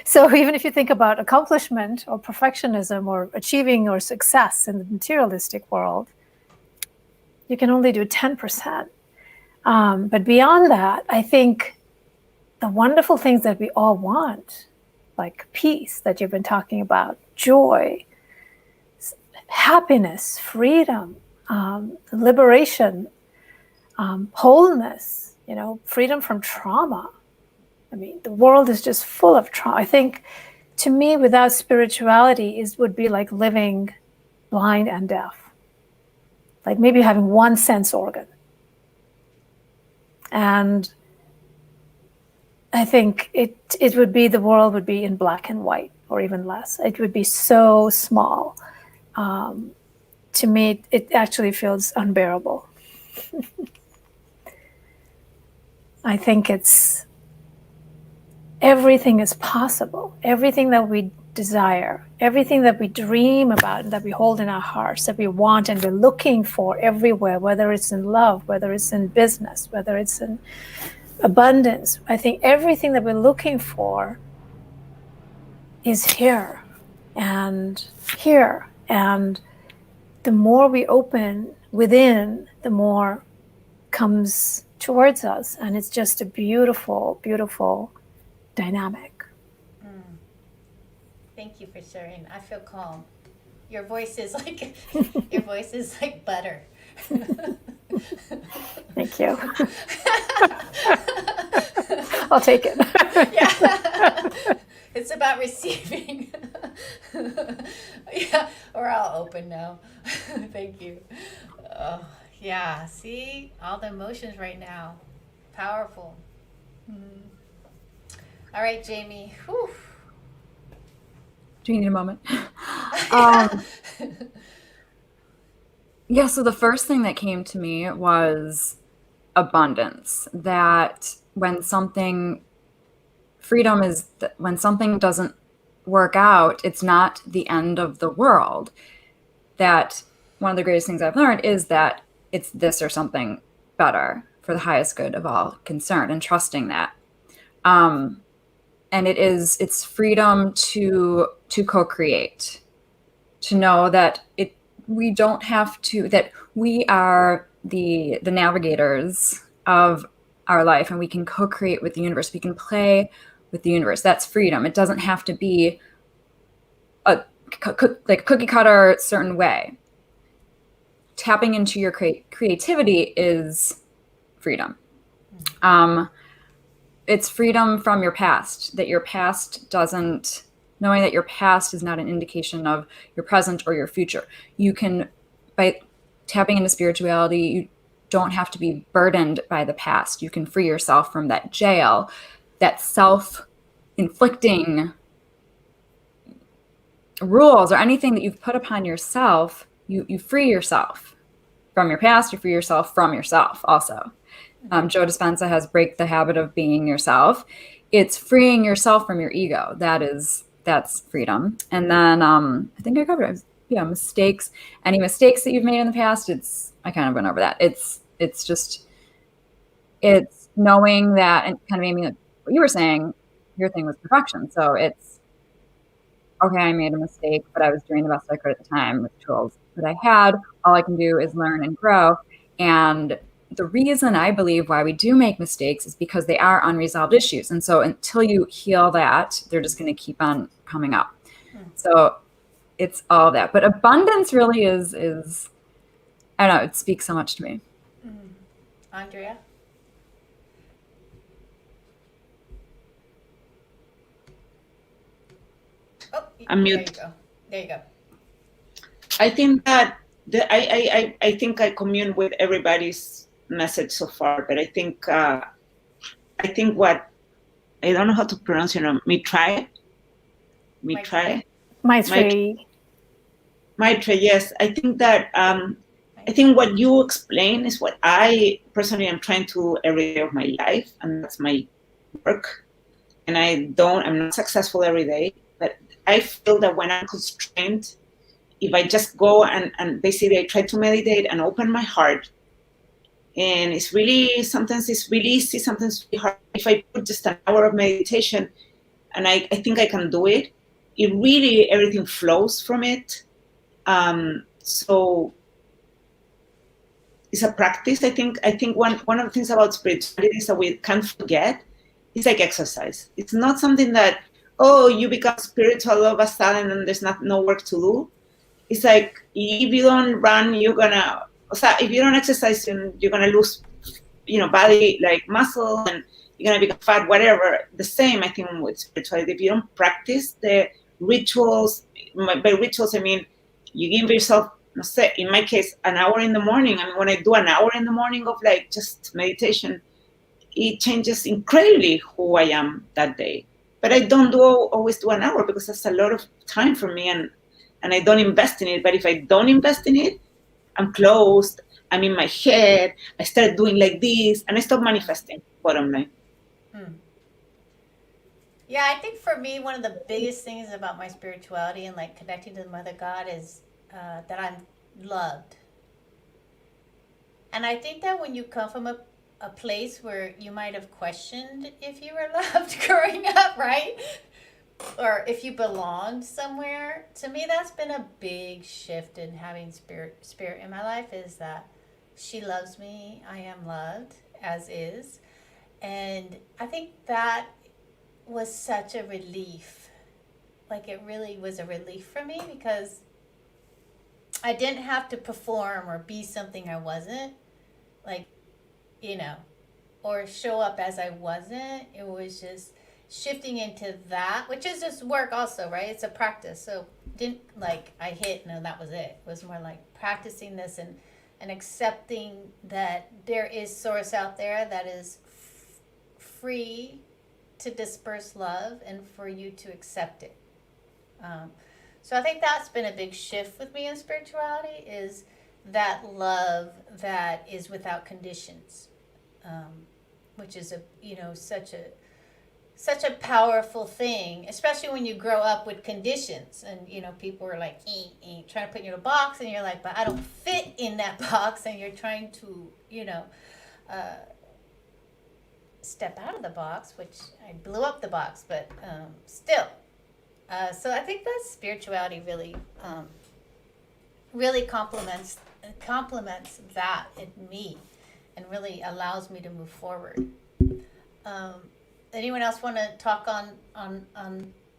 So even if you think about accomplishment or perfectionism or achieving or success in the materialistic world, you can only do 10%. But beyond that, I think the wonderful things that we all want, like peace that you've been talking about, joy, happiness, freedom, liberation, wholeness, freedom from trauma. I mean, the world is just full of trauma. I think, to me, without spirituality, would be like living blind and deaf. Like maybe having one sense organ. And I think it would be, the world would be in black and white, or even less. It would be so small. To me, it actually feels unbearable. I think everything is possible. Everything that we desire, everything that we dream about, that we hold in our hearts, that we want and we're looking for everywhere, whether it's in love, whether it's in business, whether it's in abundance. I think everything that we're looking for is here and here. And the more we open within, the more comes towards us. And it's just a beautiful, beautiful dynamic. Thank you for sharing. I feel calm. Your voice is like butter. Thank you. I'll take it. Yeah. It's about receiving. Yeah, we're all open now. Thank you. Yeah, see, all the emotions right now. Powerful. All right, Jamie. Whew. Do you need a moment? Yeah, so the first thing that came to me was abundance. That when something doesn't work out, it's not the end of the world. That one of the greatest things I've learned is that it's this or something better for the highest good of all concerned, and trusting that. And it's freedom to co-create, to know that we don't have to, that we are the navigators of our life, and we can co-create with the universe. We can play with the universe. That's freedom. It doesn't have to be like a cookie cutter certain way. Tapping into your creativity is freedom. It's freedom from your past, that your past doesn't, knowing that your past is not an indication of your present or your future. You can, by tapping into spirituality, you don't have to be burdened by the past. You can free yourself from that jail, that self-inflicting rules or anything that you've put upon yourself. You free yourself from your past, you free yourself from yourself also. Joe Dispenza has Break the Habit of Being Yourself. It's freeing yourself from your ego. That's freedom. And then I think I covered it. Yeah, mistakes. Any mistakes that you've made in the past, I kind of went over that. It's knowing that, and kind of Amy, like what you were saying, your thing was perfection. So it's, okay, I made a mistake, but I was doing the best I could at the time with the tools that I had. All I can do is learn and grow. And the reason I believe why we do make mistakes is because they are unresolved issues. And so until you heal that, they're just going to keep on coming up. So it's all of that. But abundance really is I don't know, it speaks so much to me. Andrea? Oh, Unmute. There you go. I think that I think I commune with everybody's message so far, but I think what I don't know how to pronounce Maitreya. Maitreya. Maitreya, yes. I think that I think what you explain is what I personally am trying to do every day of my life, and that's my work. And I'm not successful every day, but I feel that when I'm constrained, if I just go and basically I try to meditate and open my heart, and sometimes it's really easy, sometimes it's really hard. If I put just an hour of meditation, and I think I can do it, really, everything flows from it. So it's a practice. I think one of the things about spirituality is that we can't forget. It's like exercise. It's not something that, oh, you become spiritual all of a sudden and there's no work to do. It's like, if you don't run, if you don't exercise, you're gonna lose, body like muscle, and you're gonna become fat, whatever. The same, I think, with spirituality. If you don't practice the rituals, by rituals I mean you give yourself, in my case, an hour in the morning, and when I do an hour in the morning of like just meditation, it changes incredibly who I am that day. But I don't always do an hour, because that's a lot of time for me, and I don't invest in it. But if I don't invest in it, I'm closed, I'm in my head, I start doing like this, and I stop manifesting, bottom line. Yeah, I think for me, one of the biggest things about my spirituality and like connecting to the Mother God is that I'm loved. And I think that when you come from a place where you might have questioned if you were loved growing up, right? Or if you belonged somewhere, to me that's been a big shift in having spirit in my life, is that she loves me, I am loved as is. And I think that was such a relief. Like, it really was a relief for me, because I didn't have to perform or be something I wasn't, like, or show up as I wasn't. It was just shifting into that, which is just work also, right? It's a practice. So didn't like I hit, no, that was it. It was more like practicing this and accepting that there is source out there that is free to disperse love and for you to accept it. So I think that's been a big shift with me in spirituality, is that love that is without conditions, which is such a powerful thing, especially when you grow up with conditions, and people are like trying to put you in a box, and you're like, but I don't fit in that box, and you're trying to step out of the box, which I blew up the box, but still. So I think that spirituality really complements that in me, and really allows me to move forward. Anyone else want to talk on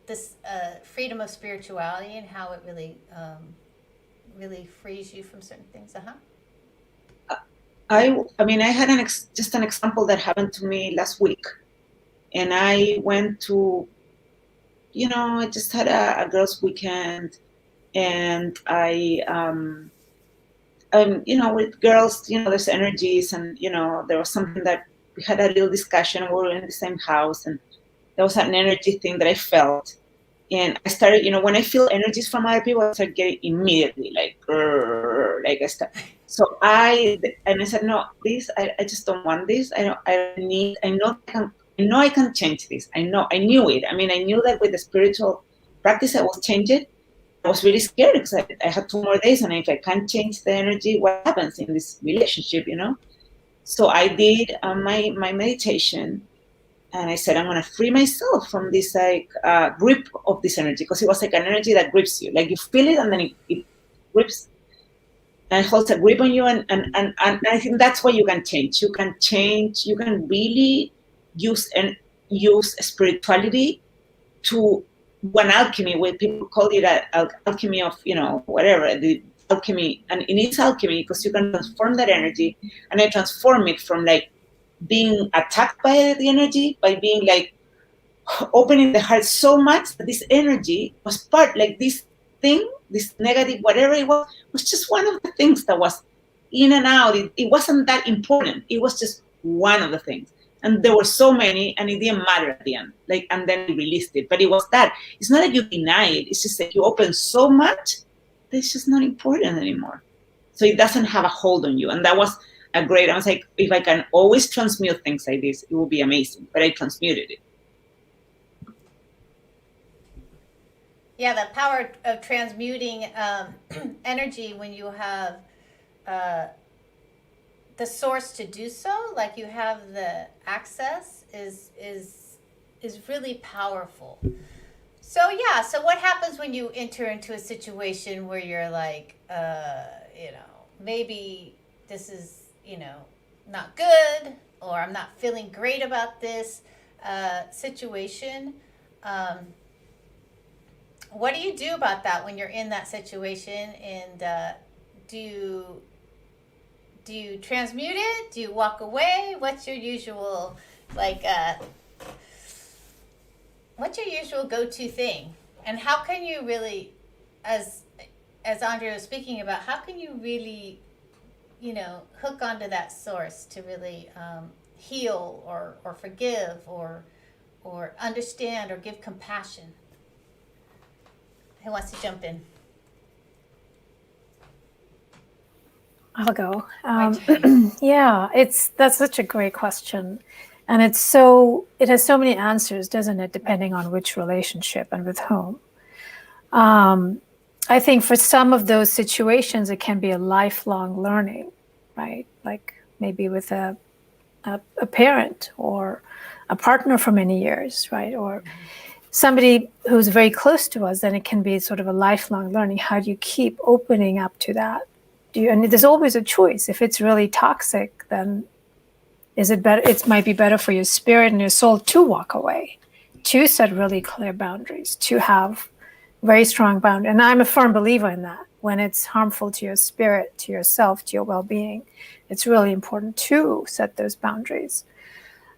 this freedom of spirituality and how it really frees you from certain things? I mean, I had just an example that happened to me last week, and I went to, I just had a girls' weekend, and I, with girls, there's energies, and there was something that we had a little discussion. We were in the same house, and there was an energy thing that I felt, and I started, when I feel energies from other people, I start getting immediately like I start. So I said, no, I just don't want this. I know I can change this. I knew it. I mean, I knew that with the spiritual practice, I will change it. I was really scared, because I had 2 more days, and if I can't change the energy, what happens in this relationship, So I did my meditation, and I said, I'm going to free myself from this grip of this energy, because it was like an energy that grips you. Like, you feel it, and then it grips and holds a grip on you, and I think that's what you can change. You can really use spirituality to one alchemy, where people call it alchemy of, whatever, the alchemy, and it is alchemy, because you can transform that energy, and I transform it from like being attacked by the energy, by being like opening the heart so much that this energy was part, like this thing, this negative, whatever it was just one of the things that was in and out. It wasn't that important. It was just one of the things. And there were so many, and it didn't matter at the end. Like, and then we released it. But it was that. It's not that you deny it. It's just that you open so much that it's just not important anymore. so it doesn't have a hold on you. And that was a great, I was like, if I can always transmute things like this, it would be amazing. But I transmuted it. Yeah, the power of transmuting energy when you have the source to do so, like you have the access, is really powerful. So yeah, so what happens when you enter into a situation where you're like, maybe this is, not good, or I'm not feeling great about this situation? What do you do about that when you're in that situation? And do you transmute it? Do you walk away? What's your usual go-to thing? And how can you really, as Andrea was speaking about, how can you really, hook onto that source to really heal or forgive or understand or give compassion? Who wants to jump in? I'll go. Yeah, that's such a great question. And it has so many answers, doesn't it, depending on which relationship and with whom. I think for some of those situations, it can be a lifelong learning, right? Like maybe with a parent or a partner for many years, right? Or somebody who's very close to us, then it can be sort of a lifelong learning. How do you keep opening up to that? And there's always a choice. If it's really toxic, then is it better? It might be better for your spirit and your soul to walk away, to set really clear boundaries, to have very strong boundaries. And I'm a firm believer in that. When it's harmful to your spirit, to yourself, to your well-being, it's really important to set those boundaries.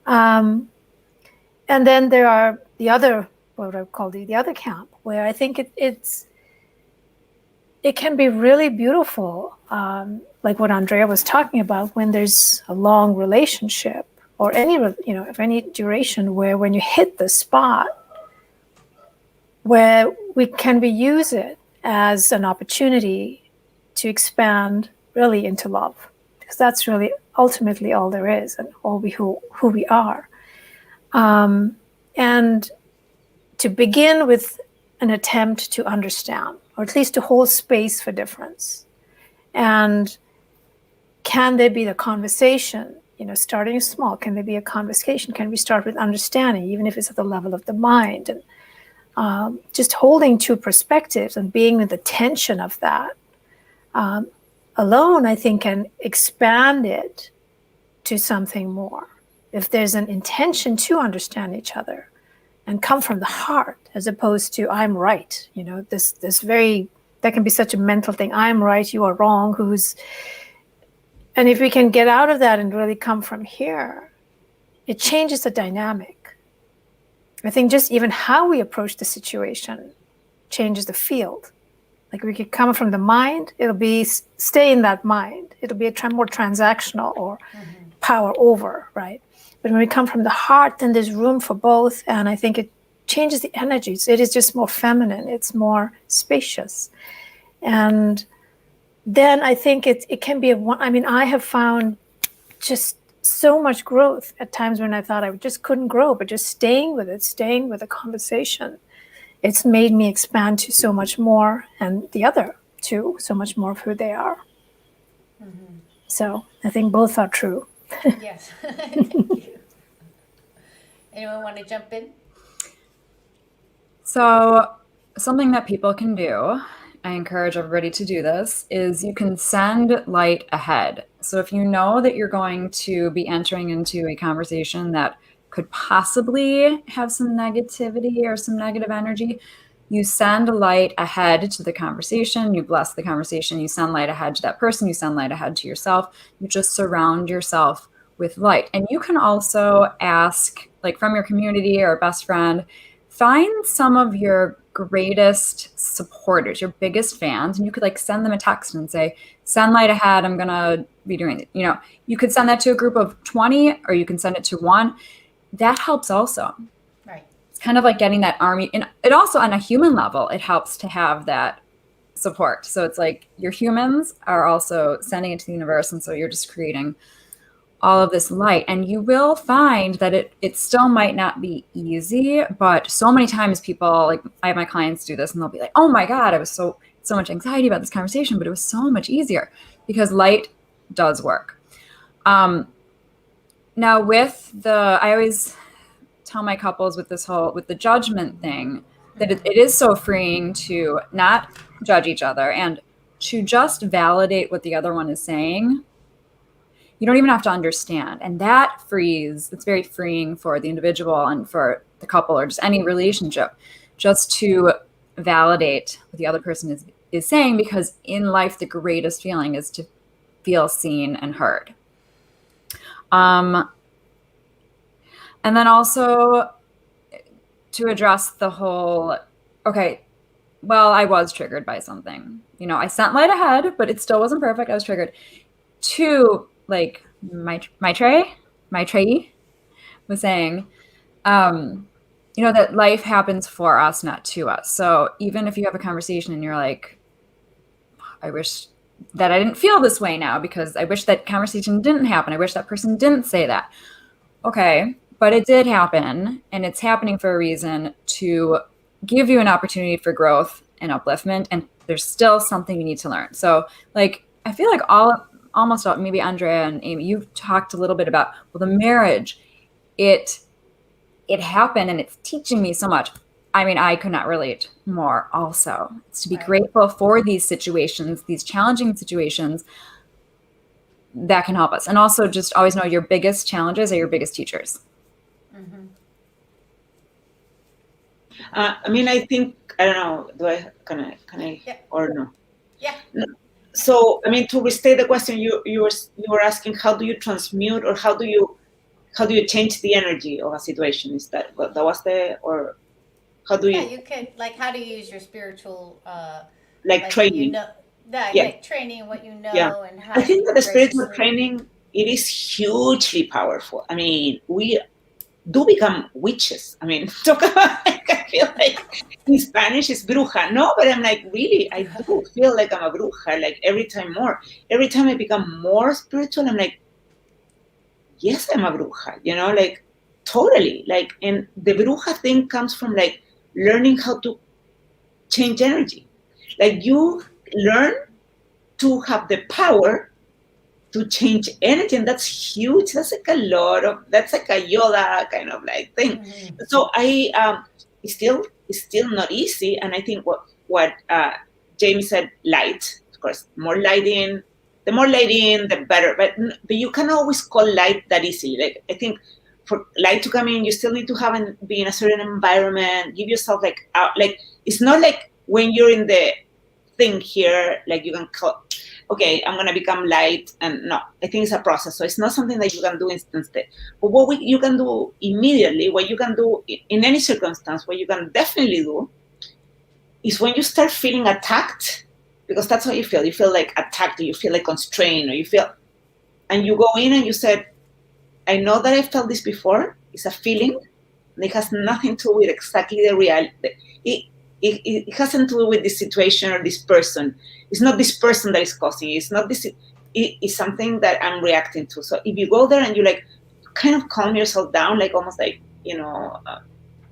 And then there are the other, what I call the other camp, where I think it can be really beautiful, like what Andrea was talking about, when there's a long relationship or of any duration, where when you hit the spot where we use it as an opportunity to expand really into love, because that's really ultimately all there is, and all who we are. And to begin with an attempt to understand, or at least to hold space for difference. And can there be the conversation, starting small? Can there be a conversation? Can we start with understanding, even if it's at the level of the mind? And just holding two perspectives and being with the tension of that alone, I think, can expand it to something more. If there's an intention to understand each other and come from the heart, as opposed to I'm right, that can be such a mental thing. I'm right, you are wrong. And if we can get out of that and really come from here, it changes the dynamic. I think just even how we approach the situation changes the field. Like we could come from the mind, it'll be stay in that mind. It'll be more transactional or power over, right? But when we come from the heart, then there's room for both. And I think it changes the energies. It is just more feminine. It's more spacious. And then I think it can be I have found just so much growth at times when I thought I just couldn't grow, but just staying with the conversation, it's made me expand to so much more, and the other to so much more of who they are. Mm-hmm. So I think both are true. Yes. Thank you. Anyone want to jump in? So something that people can do, I encourage everybody to do this, is you can send light ahead. So if you know that you're going to be entering into a conversation that could possibly have some negativity or some negative energy, you send light ahead to the conversation, you bless the conversation, you send light ahead to that person, you send light ahead to yourself, you just surround yourself with light. And you can also ask, like from your community or best friend, find some of your greatest supporters, your biggest fans, and you could send them a text and say, send light ahead, I'm gonna be doing it. You could send that to a group of 20, or you can send it to one. That helps also. Right. It's kind of like getting that army. And it also, on a human level, it helps to have that support. So it's like your humans are also sending it to the universe. And so you're just creating all of this light. And you will find that it still might not be easy, but so many times people, like I have my clients do this and they'll be like, oh my God, I was so much anxiety about this conversation, but it was so much easier because light does work. Now I always tell my couples with the judgment thing that it is so freeing to not judge each other and to just validate what the other one is saying. You don't even have to understand. And it's very freeing for the individual and for the couple or just any relationship, just to validate what the other person is saying, because in life, the greatest feeling is to feel seen and heard. And then also to address the whole, okay, well, I was triggered by something. I sent light ahead, but it still wasn't perfect. I was triggered. To like my Trey was saying, that life happens for us, not to us. So even if you have a conversation and you're like, I wish that I didn't feel this way now because I wish that conversation didn't happen. I wish that person didn't say that. Okay, but it did happen, and it's happening for a reason to give you an opportunity for growth and upliftment, and there's still something you need to learn. So like, I feel like almost all, maybe Andrea and Amy, you've talked a little bit about, well, the marriage, it happened and it's teaching me so much. I mean, I could not relate more also. It's to be grateful for these situations, these challenging situations that can help us. And also just always know your biggest challenges are your biggest teachers. Mm-hmm. I mean, I think, I don't know, can I, Yeah. or no? Yeah. No. So, I mean, to restate the question, you were asking, how do you transmute, or how do you change the energy of a situation? Is that was or how do you? Yeah, you could, like, how to use your spiritual, like training. Like training, what you know, Yeah. and how. I think that the spiritual graciously- training, it is hugely powerful. I mean, we do become witches. I mean, talk about, I feel like in Spanish it's bruja. No, but I'm like, really, I do feel like I'm a bruja, like every time I become more spiritual, I'm like, yes, I'm a bruja, like totally. Like, and the bruja thing comes from like learning how to change energy. Like you learn to have the power to change energy, and that's huge. That's like that's like a Yoda kind of like thing. Mm-hmm. So it's still not easy. And I think what Jamie said, light, of course, the more light in, the better. But you can always call light that easily. Like, I think for light to come in, you still need to be in a certain environment. Give yourself like it's not like when you're in the thing here, like you can call, okay, I'm gonna become light, and no, I think it's a process. So it's not something that you can do instantly. But what you can do immediately, what you can do in any circumstance, what you can definitely do is when you start feeling attacked, because that's how you feel. You feel like attacked, or you feel like constrained, and you go in and you said, I know that I felt this before. It's a feeling, and it has nothing to do with exactly the reality. It hasn't to do with this situation or this person. It's not this person that is causing it. It's not this. It's something that I'm reacting to. So if you go there and you like kind of calm yourself down, like almost like,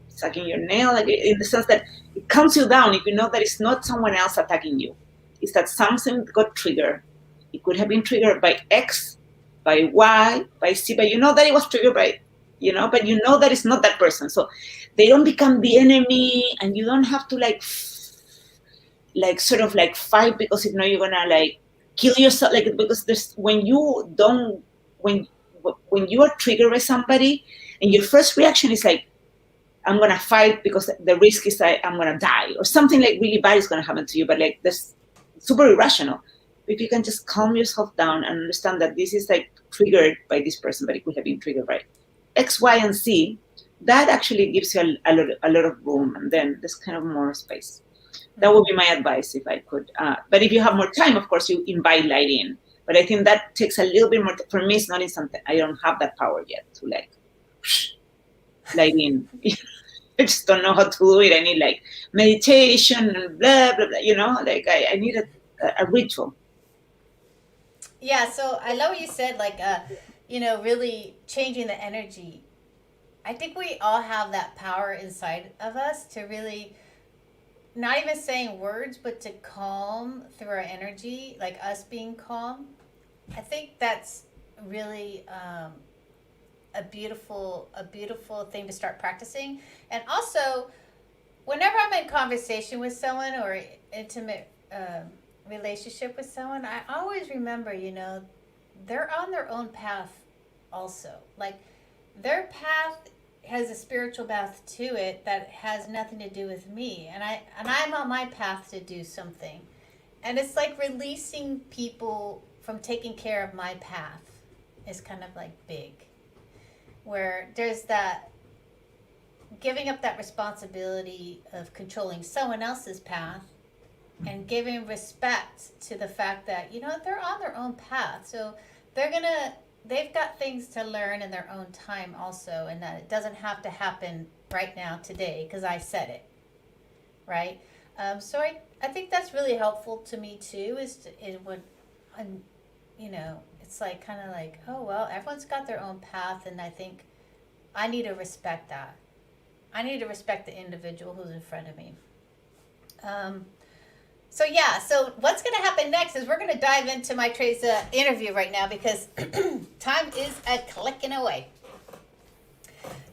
sucking your nail, like in the sense that it calms you down. If you know that it's not someone else attacking you, it's that something got triggered. It could have been triggered by X, by Y, by Z, but you know that it was triggered by, but you know that it's not that person. So they don't become the enemy, and you don't have to like sort of like fight, because if not, you're gonna like kill yourself. Like, because there's when you are triggered by somebody, and your first reaction is like, I'm gonna fight because the risk is that I'm gonna die, or something like really bad is gonna happen to you. But like, that's super irrational. If you can just calm yourself down and understand that this is like triggered by this person, but it could have been triggered by X, Y, and Z, that actually gives you a lot of room, and then there's kind of more space. That would be my advice if I could. But if you have more time, of course, you invite light in. But I think that takes a little bit more. For me, it's not instant. I don't have that power yet to like light in. I just don't know how to do it. I need like meditation and blah, blah, blah, you know, like I need a ritual. Yeah, so I love what you said, like, really changing the energy. I think we all have that power inside of us to really, not even saying words, but to calm through our energy, like us being calm. I think that's really a beautiful thing to start practicing. And also, whenever I'm in conversation with someone or intimate relationship with someone, I always remember, they're on their own path also. Like, their path has a spiritual path to it that has nothing to do with me, and I'm on my path to do something. And it's like releasing people from taking care of my path is kind of like big, where there's that giving up that responsibility of controlling someone else's path and giving respect to the fact that, they're on their own path. So they've got things to learn in their own time also, and that it doesn't have to happen right now today because I said it, right? So I think that's really helpful to me too, it's like kind of like, oh, well, everyone's got their own path, and I think I need to respect that. I need to respect the individual who's in front of me. So what's going to happen next is we're going to dive into my Teresa interview right now because time is clicking away.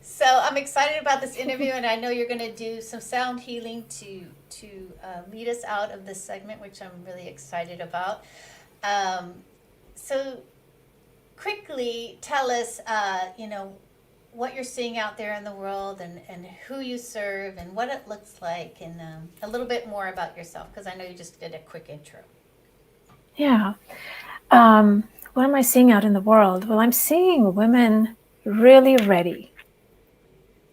So I'm excited about this interview, and I know you're going to do some sound healing to lead us out of this segment, which I'm really excited about. So quickly tell us, what you're seeing out there in the world and who you serve and what it looks like, and a little bit more about yourself, because I know you just did a quick intro. Yeah. What am I seeing out in the world? Well, I'm seeing women really ready.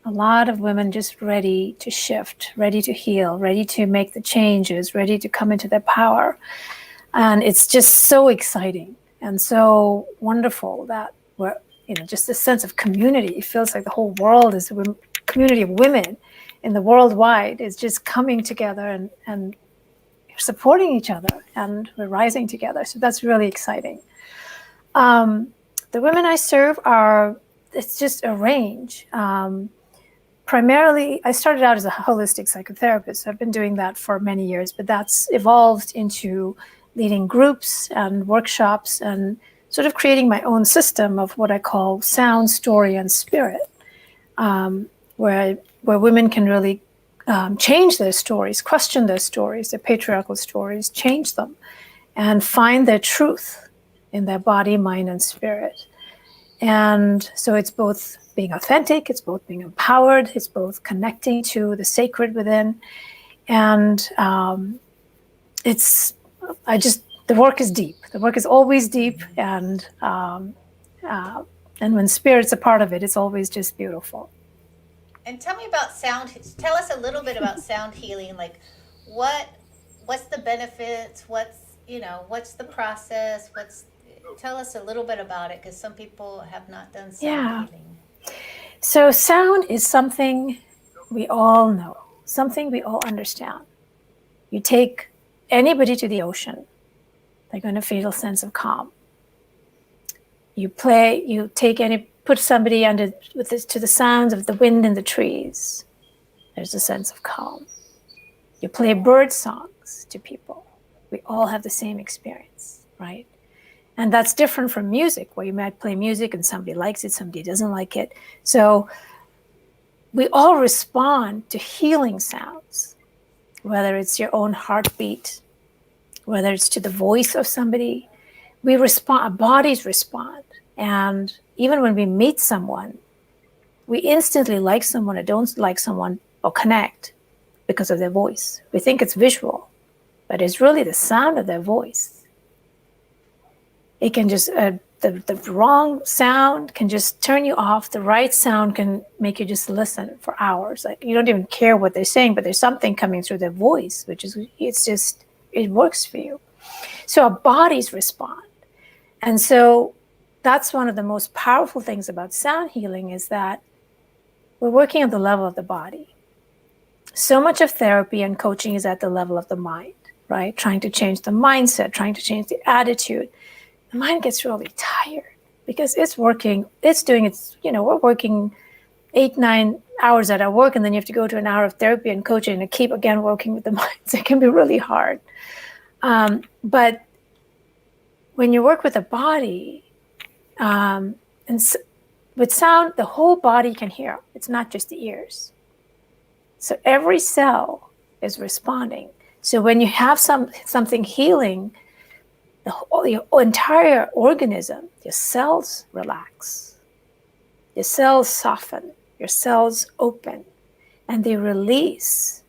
A lot of women just ready to shift, ready to heal, ready to make the changes, ready to come into their power. And it's just so exciting and so wonderful that we're, just this sense of community. It feels like the whole world is a community of women in the worldwide is just coming together and supporting each other, and we're rising together. So that's really exciting. The women I serve it's just a range. Primarily, I started out as a holistic psychotherapist. So I've been doing that for many years, but that's evolved into leading groups and workshops and sort of creating my own system of what I call sound, story, and spirit, where women can really change their stories, question their stories, their patriarchal stories, change them, and find their truth in their body, mind, and spirit. And so it's both being authentic, it's both being empowered, it's both connecting to the sacred within, and the work is deep. The work is always deep, and when spirit's a part of it, it's always just beautiful. And tell me about sound. Tell us a little bit about sound healing. Like, what's the benefits? What's the process? Tell us a little bit about it, because some people have not done sound healing. So sound is something we all know, something we all understand. You take anybody to the ocean, they're going to feel a sense of calm. Put somebody to the sounds of the wind in the trees. There's a sense of calm. You play bird songs to people. We all have the same experience, right? And that's different from music, where you might play music and somebody likes it, somebody doesn't like it. So we all respond to healing sounds, whether it's your own heartbeat, whether it's to the voice of somebody. We respond, our bodies respond. And even when we meet someone, we instantly like someone or don't like someone or connect because of their voice. We think it's visual, but it's really the sound of their voice. It can just, the wrong sound can just turn you off. The right sound can make you just listen for hours. Like, you don't even care what they're saying, but there's something coming through their voice, it works for you. So our bodies respond. And so that's one of the most powerful things about sound healing, is that we're working at the level of the body. so much of therapy and coaching is at the level of the mind, right? Trying to change the mindset, trying to change the attitude. The mind gets really tired because it's working, it's doing its, we're working 8-9 hours at our work, and then you have to go to an hour of therapy and coaching and keep again working with the mind. So it can be really hard. But when you work with the body, with sound, the whole body can hear. It's not just the ears. So every cell is responding. So when you have something healing, the entire organism, your cells relax, your cells soften, your cells open, and they release,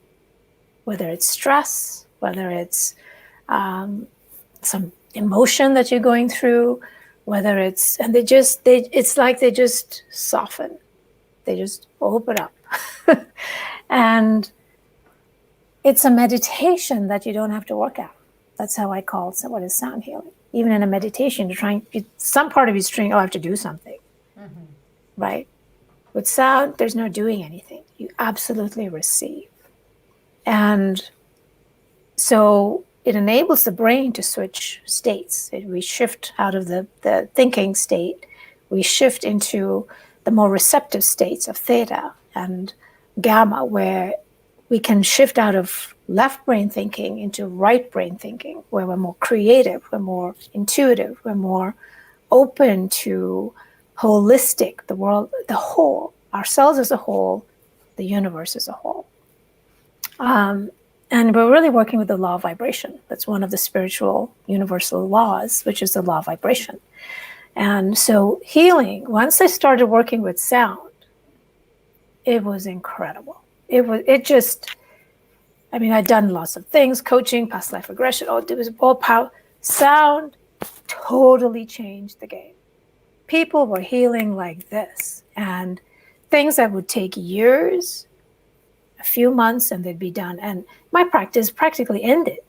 whether it's stress, whether it's some emotion that you're going through, whether it's, and it's like they just soften, they just open up. And it's a meditation that you don't have to work out. That's how I call it. So what is sound healing? Even in a meditation, some part of you's trying, I have to do something, right? With sound, there's no doing anything. You absolutely receive. And so it enables the brain to switch states. We shift out of the thinking state. We shift into the more receptive states of theta and gamma, where we can shift out of left brain thinking into right brain thinking, where we're more creative, we're more intuitive, we're more open to holistic, the world, the whole, ourselves as a whole, the universe as a whole. And we're really working with the law of vibration. That's one of the spiritual universal laws, which is the law of vibration. And so healing, once I started working with sound, it was incredible. I'd done lots of things, coaching, past life regression, it was all power. Sound totally changed the game. People were healing like this, and things that would take years, a few months, and they'd be done. And my practice practically ended.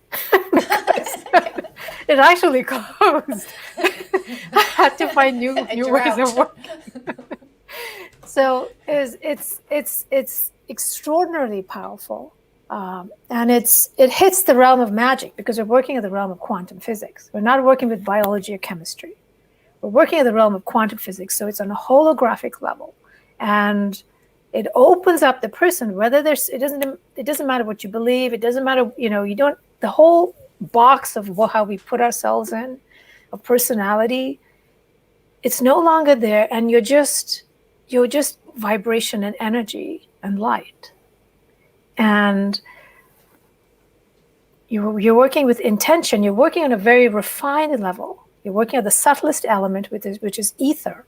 It actually closed. I had to find new ways of working. So it's extraordinarily powerful, and it hits the realm of magic because we're working in the realm of quantum physics. We're not working with biology or chemistry. We're working in the realm of quantum physics, so it's on a holographic level, and it opens up the person. Whether it doesn't matter what you believe. It doesn't matter, the whole box of how we put ourselves in, of personality. It's no longer there, and you're just vibration and energy and light. And you're working with intention. You're working on a very refined level. You're working on the subtlest element, which is ether.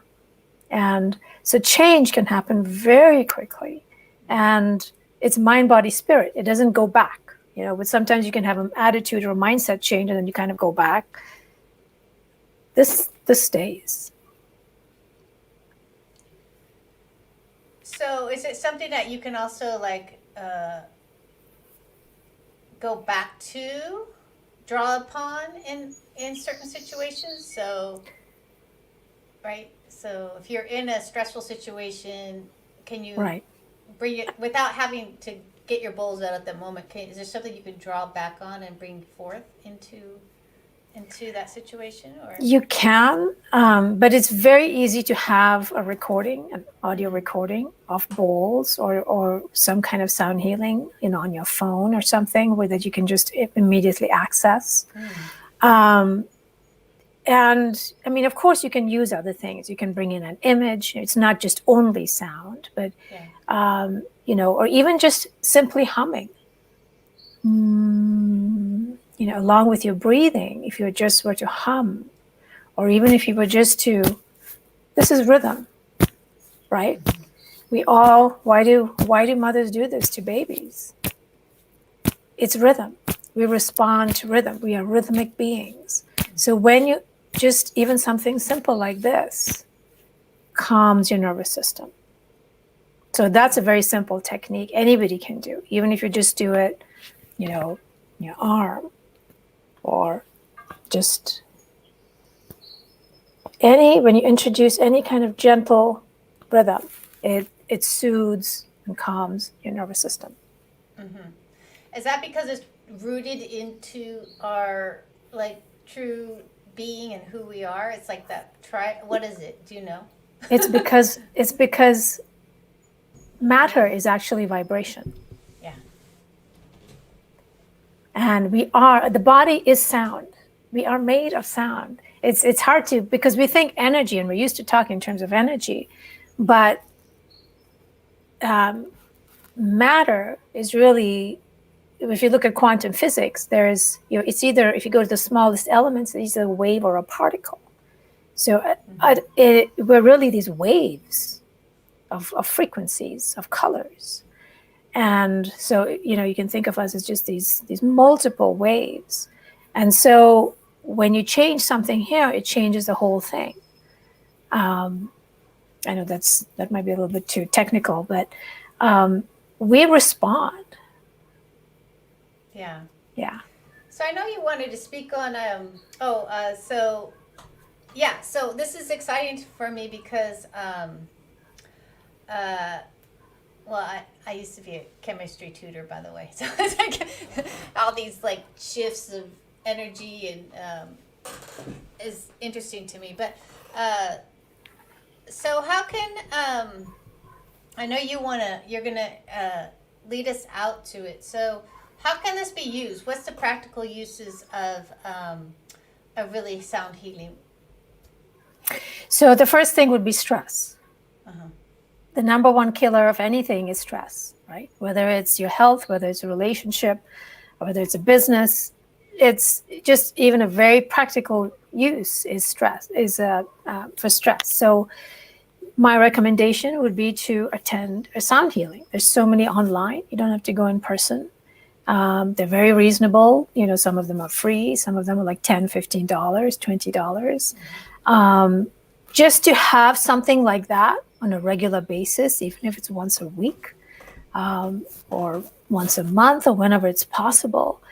And so change can happen very quickly. And it's mind, body, spirit. It doesn't go back. But sometimes you can have an attitude or a mindset change, and then you kind of go back. This stays. So is it something that you can also go back to, draw upon in certain situations? So, right? So if you're in a stressful situation, can you bring it without having to get your bowls out at the moment? Is there something you can draw back on and bring forth into that situation? Or you can, but it's very easy to have a recording, an audio recording of bowls or some kind of sound healing, on your phone or something that you can just immediately access. And of course, you can use other things. You can bring in an image. It's not just only sound, but or even just simply humming. Along with your breathing, if you just were to hum, or even if you were just to, this is rhythm, right? Why do mothers do this to babies? It's rhythm. We respond to rhythm. We are rhythmic beings. So when you just, even something simple like this calms your nervous system. So that's a very simple technique anybody can do, even if you just do it, your arm, or just when you introduce any kind of gentle rhythm, it soothes and calms your nervous system. Is that because it's rooted into our like true being and who we are? It's like that what is it? Do you know? It's because matter is actually vibration. Yeah. And the body is sound. We are made of sound. It's hard to, because we think energy and we're used to talking in terms of energy, but matter is really, if you look at quantum physics, there's, it's either, if you go to the smallest elements, it's either a wave or a particle. So we're really these waves of frequencies, of colors. And so, you can think of us as just these multiple waves. And so when you change something here, it changes the whole thing. I know that might be a little bit too technical, but we respond. Yeah. Yeah. So I know you wanted to speak on, so this is exciting for me because, I used to be a chemistry tutor, by the way. So it's like all these like shifts of energy and is interesting to me. But so how can I know you're gonna lead us out to it. So how can this be used? What's the practical uses of really sound healing? So the first thing would be stress. The number one killer of anything is stress, right? Whether it's your health, whether it's a relationship, or whether it's a business, it's just even a very practical use is stress, for stress. So my recommendation would be to attend a sound healing. There's so many online. You don't have to go in person. They're very reasonable. Some of them are free. Some of them are like $10, $15, $20. Just to have something like that on a regular basis, even if it's once a week or once a month or whenever it's possible,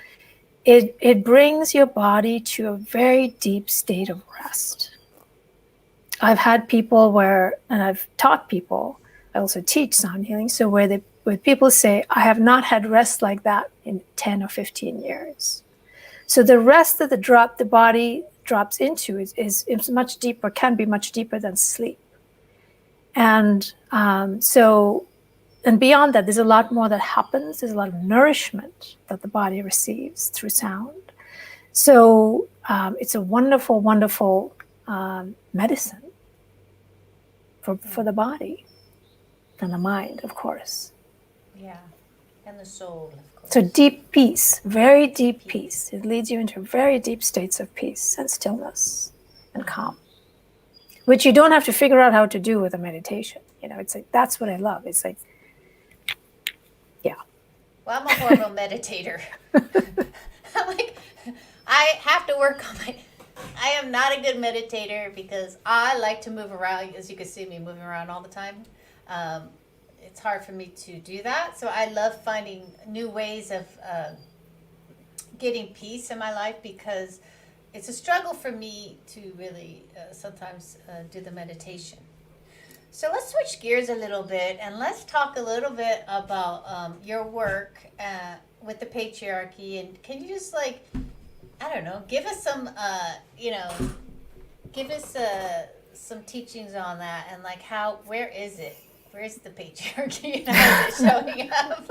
it brings your body to a very deep state of rest. I've had people and I've taught people, I also teach sound healing, so where people say, I have not had rest like that in 10 or 15 years. So the rest that the body drops into is much deeper, can be much deeper than sleep. And and beyond that, there's a lot more that happens. There's a lot of nourishment that the body receives through sound. So it's a wonderful, wonderful medicine for the body and the mind, of course. Yeah, and the soul, of course. So deep peace, very deep peace. It leads you into very deep states of peace and stillness and calm, which you don't have to figure out how to do with a meditation. It's like, that's what I love. It's like, yeah. Well, I'm a horrible meditator. I'm like, I have to work on I am not a good meditator because I like to move around. As you can see me moving around all the time. It's hard for me to do that. So I love finding new ways of getting peace in my life because it's a struggle for me to really sometimes do the meditation. So let's switch gears a little bit and let's talk a little bit about your work with the patriarchy. And can you just give us some, some teachings on that and where is it? Where's the patriarchy and how is it showing up?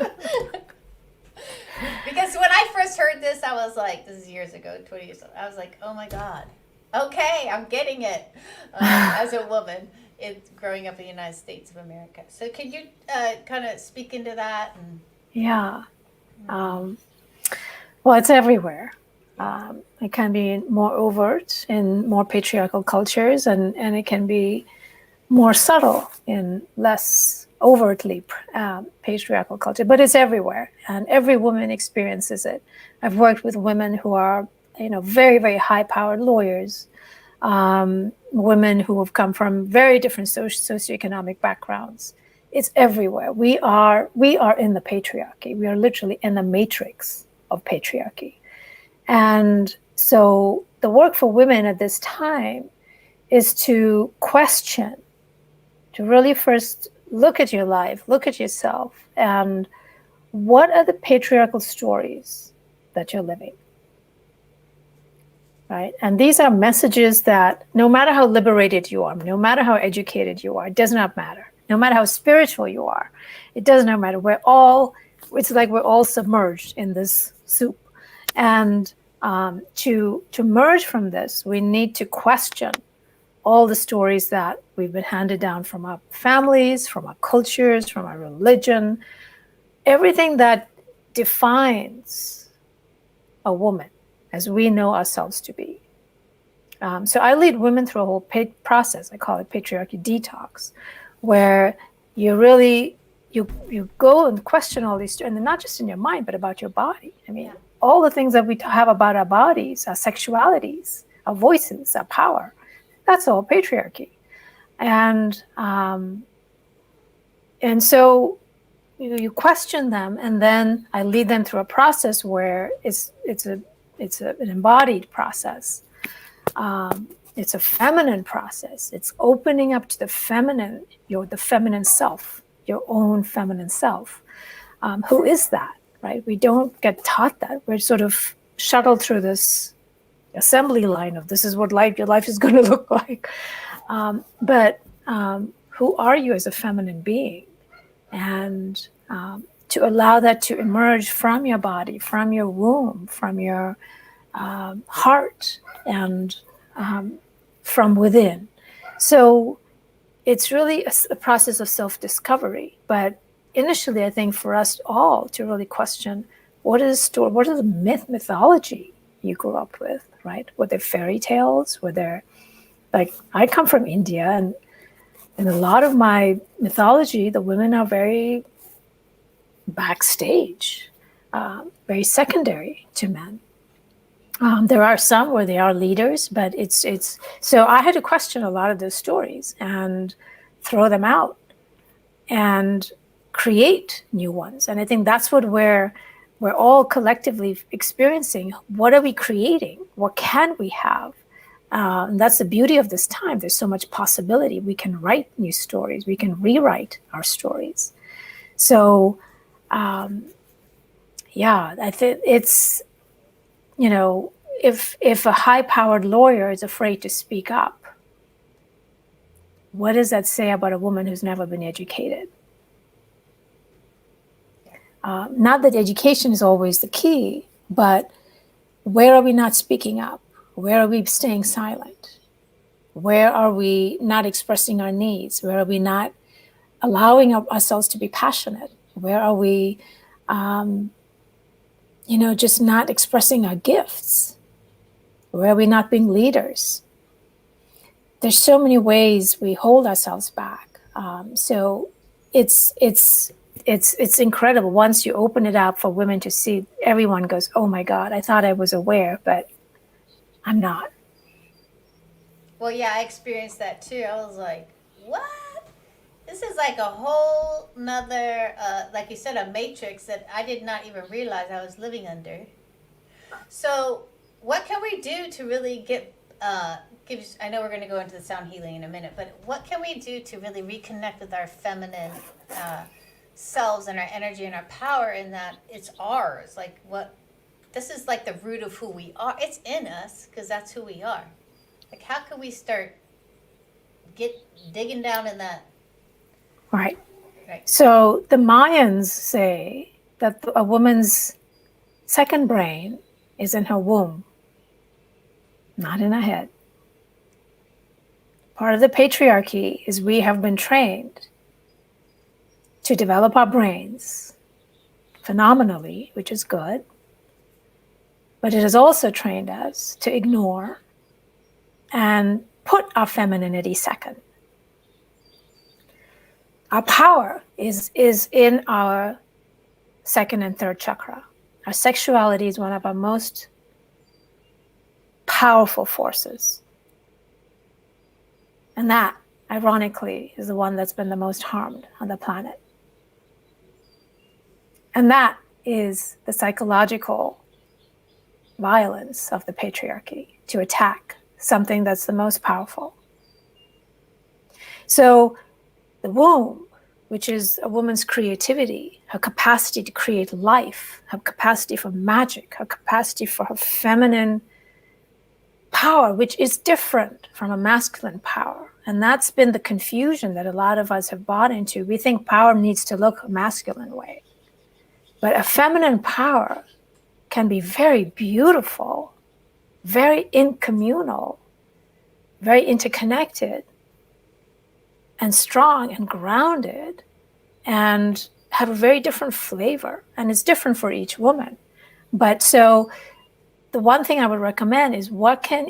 Because when I first heard this, I was like, this is years ago, 20 years ago. I was like, oh my God. Okay, I'm getting it as a woman growing up in the United States of America. So can you kind of speak into that? Yeah. Well, it's everywhere. It can be more overt in more patriarchal cultures, and it can be more subtle in less overtly patriarchal culture, but it's everywhere, and every woman experiences it. I've worked with women who are, very, very high-powered lawyers, women who have come from very different socioeconomic backgrounds. It's everywhere. We are in the patriarchy. We are literally in the matrix of patriarchy. And so the work for women at this time is to question, to really first look at your life, look at yourself, and what are the patriarchal stories that you're living? Right? And these are messages that no matter how liberated you are, no matter how educated you are, it does not matter. No matter how spiritual you are, it does not matter. It's like we're all submerged in this soup. And to merge from this, we need to question all the stories that we've been handed down from our families, from our cultures, from our religion, everything that defines a woman as we know ourselves to be. So I lead women through a whole process. I call it patriarchy detox, where you really, you go and question all these, and not just in your mind, but about your body. I mean, all the things that we have about our bodies, our sexualities, our voices, our power, that's all patriarchy. And so you question them, and then I lead them through a process where it's an embodied process. It's a feminine process. It's opening up to the feminine, the feminine self, your own feminine self. Who is that, right? We don't get taught that. We're sort of shuttled through this assembly line of this is what your life is going to look like. But who are you as a feminine being? And to allow that to emerge from your body, from your womb, from your heart, and from within. So it's really a process of self-discovery. But initially, I think for us all to really question what is the mythology you grew up with, right? Were there fairy tales? Were there, like, I come from India, and in a lot of my mythology, the women are very backstage, very secondary to men. There are some where they are leaders, but it's so I had to question a lot of those stories and throw them out and create new ones. And I think that's what we're all collectively experiencing. What are we creating? What can we have? And that's the beauty of this time. There's so much possibility. We can write new stories. We can rewrite our stories. So, I think it's, if a high-powered lawyer is afraid to speak up, what does that say about a woman who's never been educated? Not that education is always the key, but where are we not speaking up? Where are we staying silent? Where are we not expressing our needs? Where are we not allowing ourselves to be passionate? Where are we, just not expressing our gifts? Where are we not being leaders? There's so many ways we hold ourselves back. So it's incredible. Once you open it up for women to see, everyone goes, oh my God, I thought I was aware, but I'm not. Well, yeah, I experienced that too. I was like, what? This is like a whole nother, like you said, a matrix that I did not even realize I was living under. So what can we do to really I know we're going to go into the sound healing in a minute, but what can we do to really reconnect with our feminine selves and our energy and our power, in that it's ours? Like, this is like the root of who we are. It's in us because that's who we are. Like, how can we start digging down in that? Right. So the Mayans say that a woman's second brain is in her womb, not in her head. Part of the patriarchy is we have been trained to develop our brains phenomenally, which is good. But it has also trained us to ignore and put our femininity second. Our power is in our second and third chakra. Our sexuality is one of our most powerful forces. And that, ironically, is the one that's been the most harmed on the planet. And that is the psychological violence of the patriarchy, to attack something that's the most powerful. So the womb which is a woman's creativity, her capacity to create life, her capacity for magic, her capacity for her feminine power, which is different from a masculine power. And that's been the confusion that a lot of us have bought into. We think power needs to look a masculine way. But a feminine power can be very beautiful, very incommunal, very interconnected, and strong and grounded, and have a very different flavor. And it's different for each woman. But so the one thing I would recommend is, what can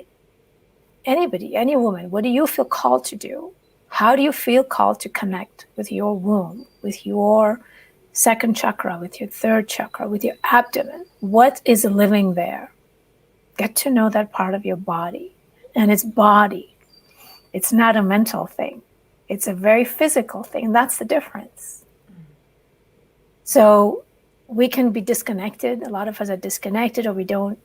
anybody, any woman, what do you feel called to do? How do you feel called to connect with your womb, with your second chakra, with your third chakra, with your abdomen? What is living there? Get to know that part of your body. And it's body. It's not a mental thing. It's a very physical thing. That's the difference. So we can be disconnected. A lot of us are disconnected, or we don't,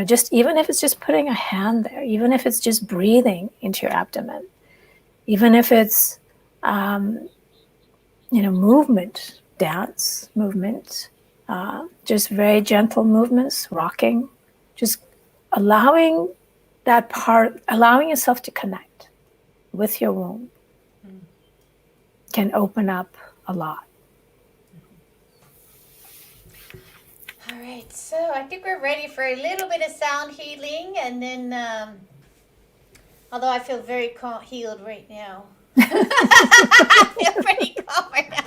just even if it's just putting a hand there, even if it's just breathing into your abdomen, even if it's, movement, dance, movement, just very gentle movements, rocking, just allowing that part, allowing yourself to connect with your womb can open up a lot. All right, so I think we're ready for a little bit of sound healing, and then, although I feel very healed right now. I feel pretty calm right now.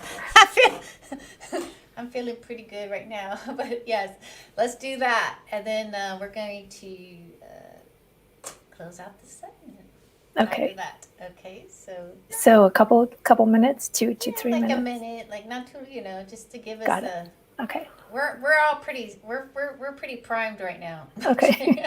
I'm feeling pretty good right now. But yes, let's do that, and then we're going to close out the segment. Okay. I do that. Okay, So a couple minutes, 2 to 3 like minutes. a minute, like not too, just to give us Got it. Okay. We're all pretty. We're pretty primed right now. Okay.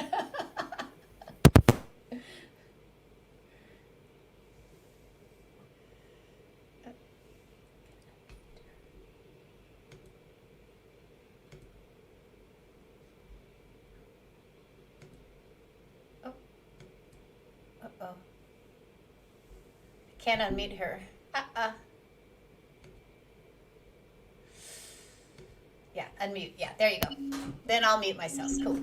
Uh-oh. Can't unmute her. Yeah, unmute. Yeah, there you go. Then I'll mute myself. Cool.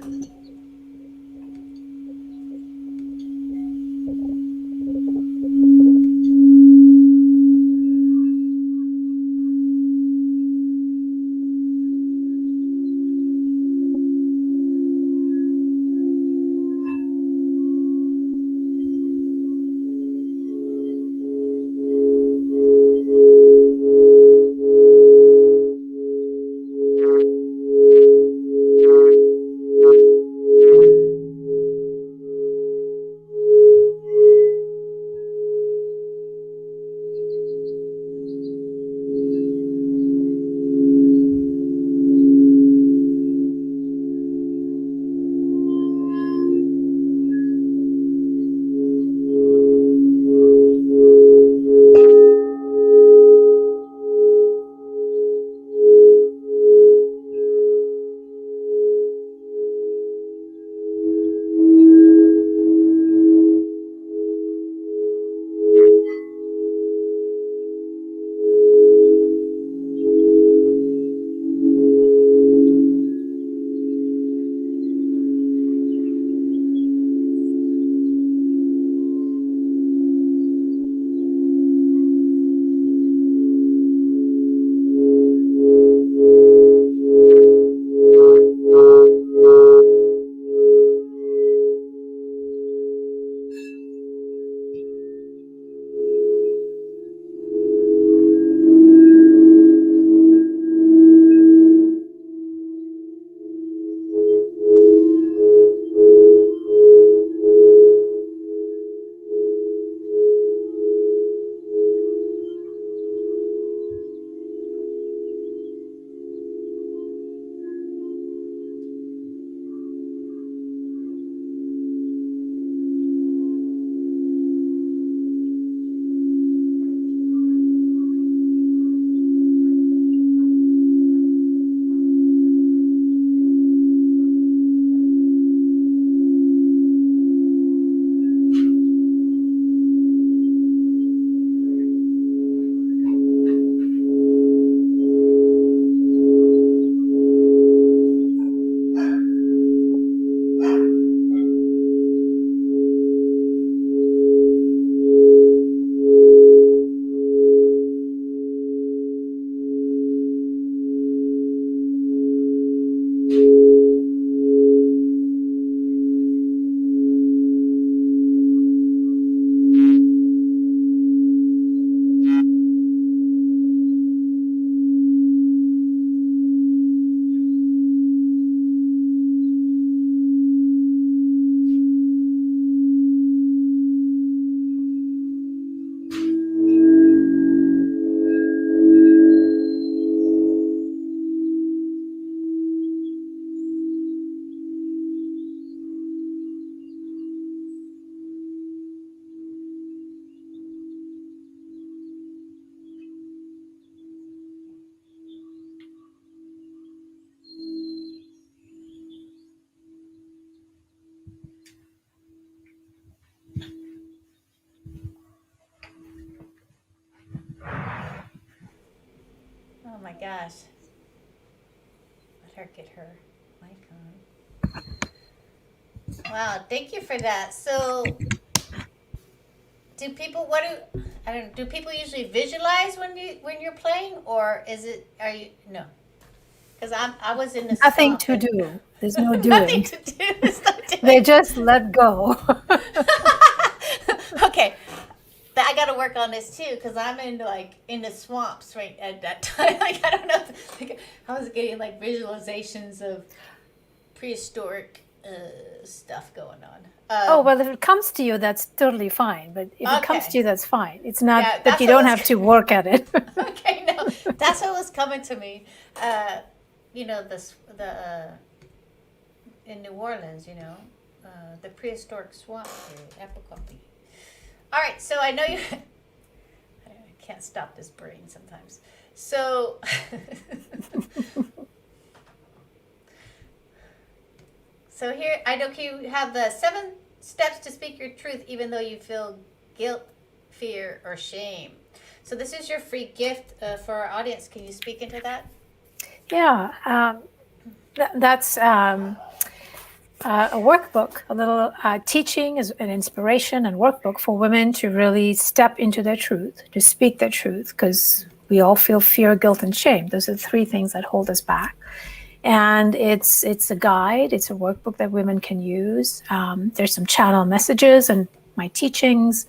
my gosh. Let her get her mic on. Wow, thank you for that. So, do people do people usually visualize when you're playing, or are you no? Because I was in the Nothing swamp to do. There's no nothing doing. to do. It's not doing. They just let go. Okay, but I got to work on this too because I'm in the swamps right at that time. Like I don't know. Like, I was getting like visualizations of prehistoric stuff going on. Oh, well, if it comes to you, that's totally fine. But if it comes Okay. to you, that's fine. It's not Yeah, that that's you what don't was- have to work at it. Okay, no, that's what was coming to me. In New Orleans, the prehistoric swamp area, Epicopi. All right, so I know you. I can't stop this brain sometimes. So. So here, I know you have the 7 steps to speak your truth, even though you feel guilt, fear, or shame. So this is your free gift for our audience. Can you speak into that? Yeah, that's a workbook, a little teaching, is an inspiration and workbook for women to really step into their truth, to speak their truth, because we all feel fear, guilt, and shame. Those are the 3 things that hold us back. And it's a guide, it's a workbook that women can use. There's some channel messages and my teachings,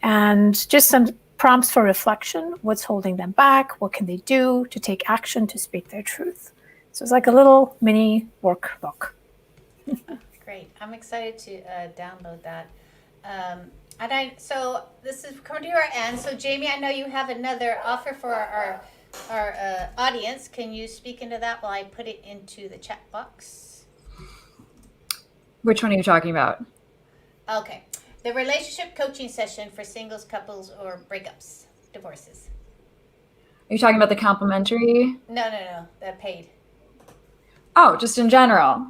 and just some prompts for reflection. What's holding them back? What can they do to take action to speak their truth? So it's like a little mini workbook. Great. I'm excited to download that. So this is coming to our end. So Jamie, I know you have another offer for our audience. Can you speak into that while I put it into the chat box? Which one are you talking about? Okay. The relationship coaching session for singles, couples, or breakups, divorces. Are you talking about the complimentary? No. The paid. Oh, just in general.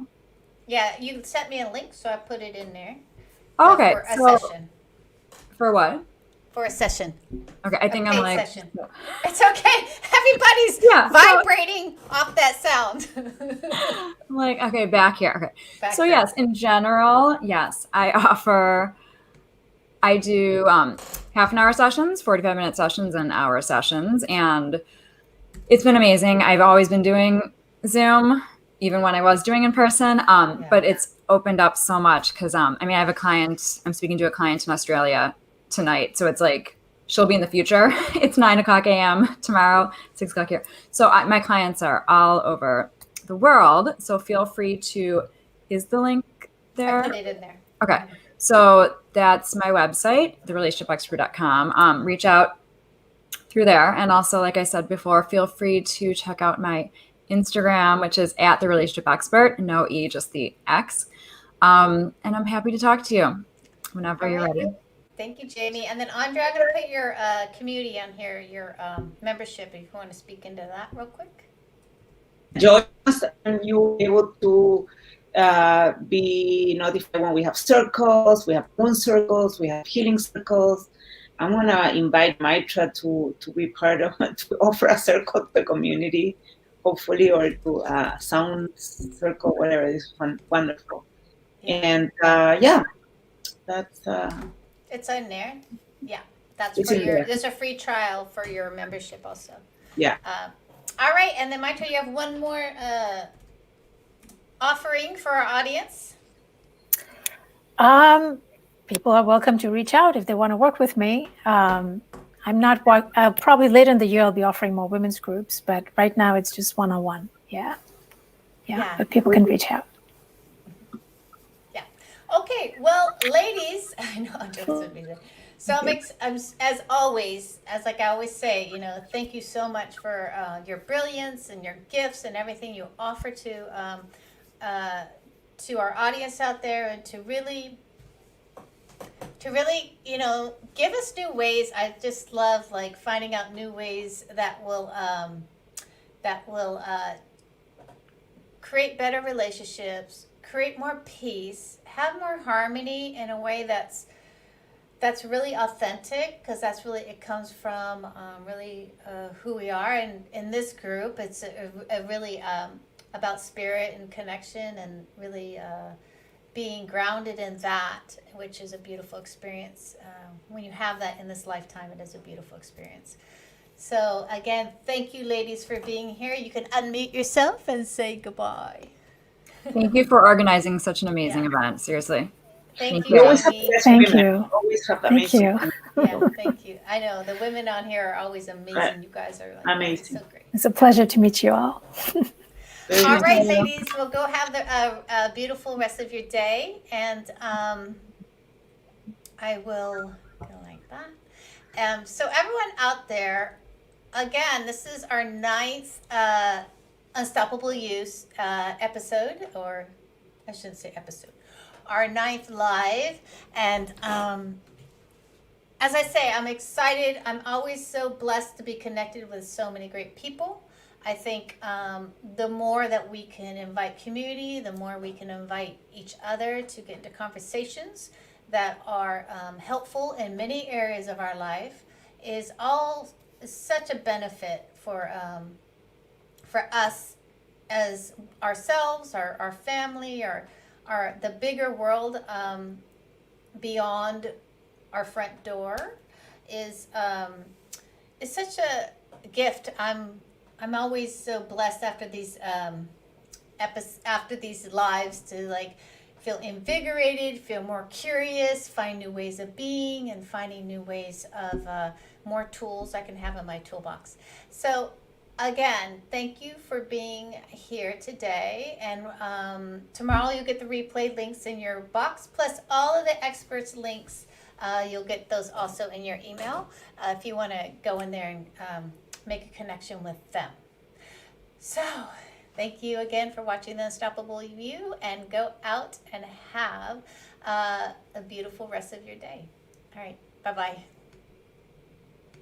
Yeah, you sent me a link, so I put it in there. Oh, okay. For a So, session. for what? For a session. Okay, I think A I'm paid like. session. It's okay. Everybody's Yeah, so- vibrating off that sound. I'm like, okay, back here. Okay. Back So there. yes, in general, yes, I do half an hour sessions, 45-minute sessions, and hour sessions. And it's been amazing. I've always been doing Zoom, even when I was doing in person. But it's opened up so much because, I have a client, I'm speaking to a client in Australia tonight. So it's like, she'll be in the future. It's 9:00 a.m. tomorrow, 6:00 here. So my clients are all over the world. So feel free to, is the link there? I put it in there. Okay. So that's my website, therelationshipexpert.com. Reach out through there. And also, like I said before, feel free to check out my Instagram, which is at the relationship expert, no E, just the X. And I'm happy to talk to you whenever you're ready. Thank you, Jamie. And then Andre, I'm going to put your community on here, your membership, if you want to speak into that real quick. Join us and you'll be able to be notified when we have circles, we have moon circles, we have healing circles. I want to invite Maitra to be part of, to offer a circle to the community, hopefully, or to a sound circle, whatever. It's wonderful. Yeah. And that's... It's in there. Yeah, that's It's for in your. there. There's a free trial for your membership also. Yeah. All right, and then Maitra, you have one more offering for our audience. People are welcome to reach out if they want to work with me. I'm not. Probably later in the year I'll be offering more women's groups, but right now it's just one-on-one. Yeah. But people can reach out. Okay, well, ladies, I know I'm just so busy. So as always, as like I always say, thank you so much for your brilliance and your gifts and everything you offer to our audience out there, and to really, give us new ways. I just love like finding out new ways that will create better relationships, create more peace, have more harmony in a way that's that's really authentic, because that's really, it comes from really who we are. And in this group, it's a really about spirit and connection, and really being grounded in that, which is a beautiful experience. When you have that in this lifetime, it is a beautiful experience. So again, thank you ladies for being here. You can unmute yourself and say goodbye. Thank you for organizing such an amazing event. Seriously. Thank You you, always have the Amy. best Thank women. you. Always have the Thank amazing you. Yeah, thank you. I know the women on here are always amazing. You guys are like Amazing. so great. It's a pleasure to meet you all. Very All right, nice. ladies, we'll go have a beautiful rest of your day, and I will go like that. So everyone out there, again, this is our 9th Unstoppable Use episode, or I shouldn't say episode, our 9th live, and as I say, I'm excited. I'm always so blessed to be connected with so many great people. I think the more that we can invite community, the more we can invite each other to get into conversations that are helpful in many areas of our life, is such a benefit for us as ourselves, our family, our the bigger world beyond our front door is such a gift. I'm always so blessed after these after these lives to like feel invigorated, feel more curious, find new ways of being, and finding new ways of more tools I can have in my toolbox. So again, thank you for being here today, and tomorrow you'll get the replay links in your box, plus all of the experts links. You'll get those also in your email if you want to go in there and make a connection with them. So thank you again for watching The Unstoppable You, and go out and have a beautiful rest of your day. All right, bye-bye.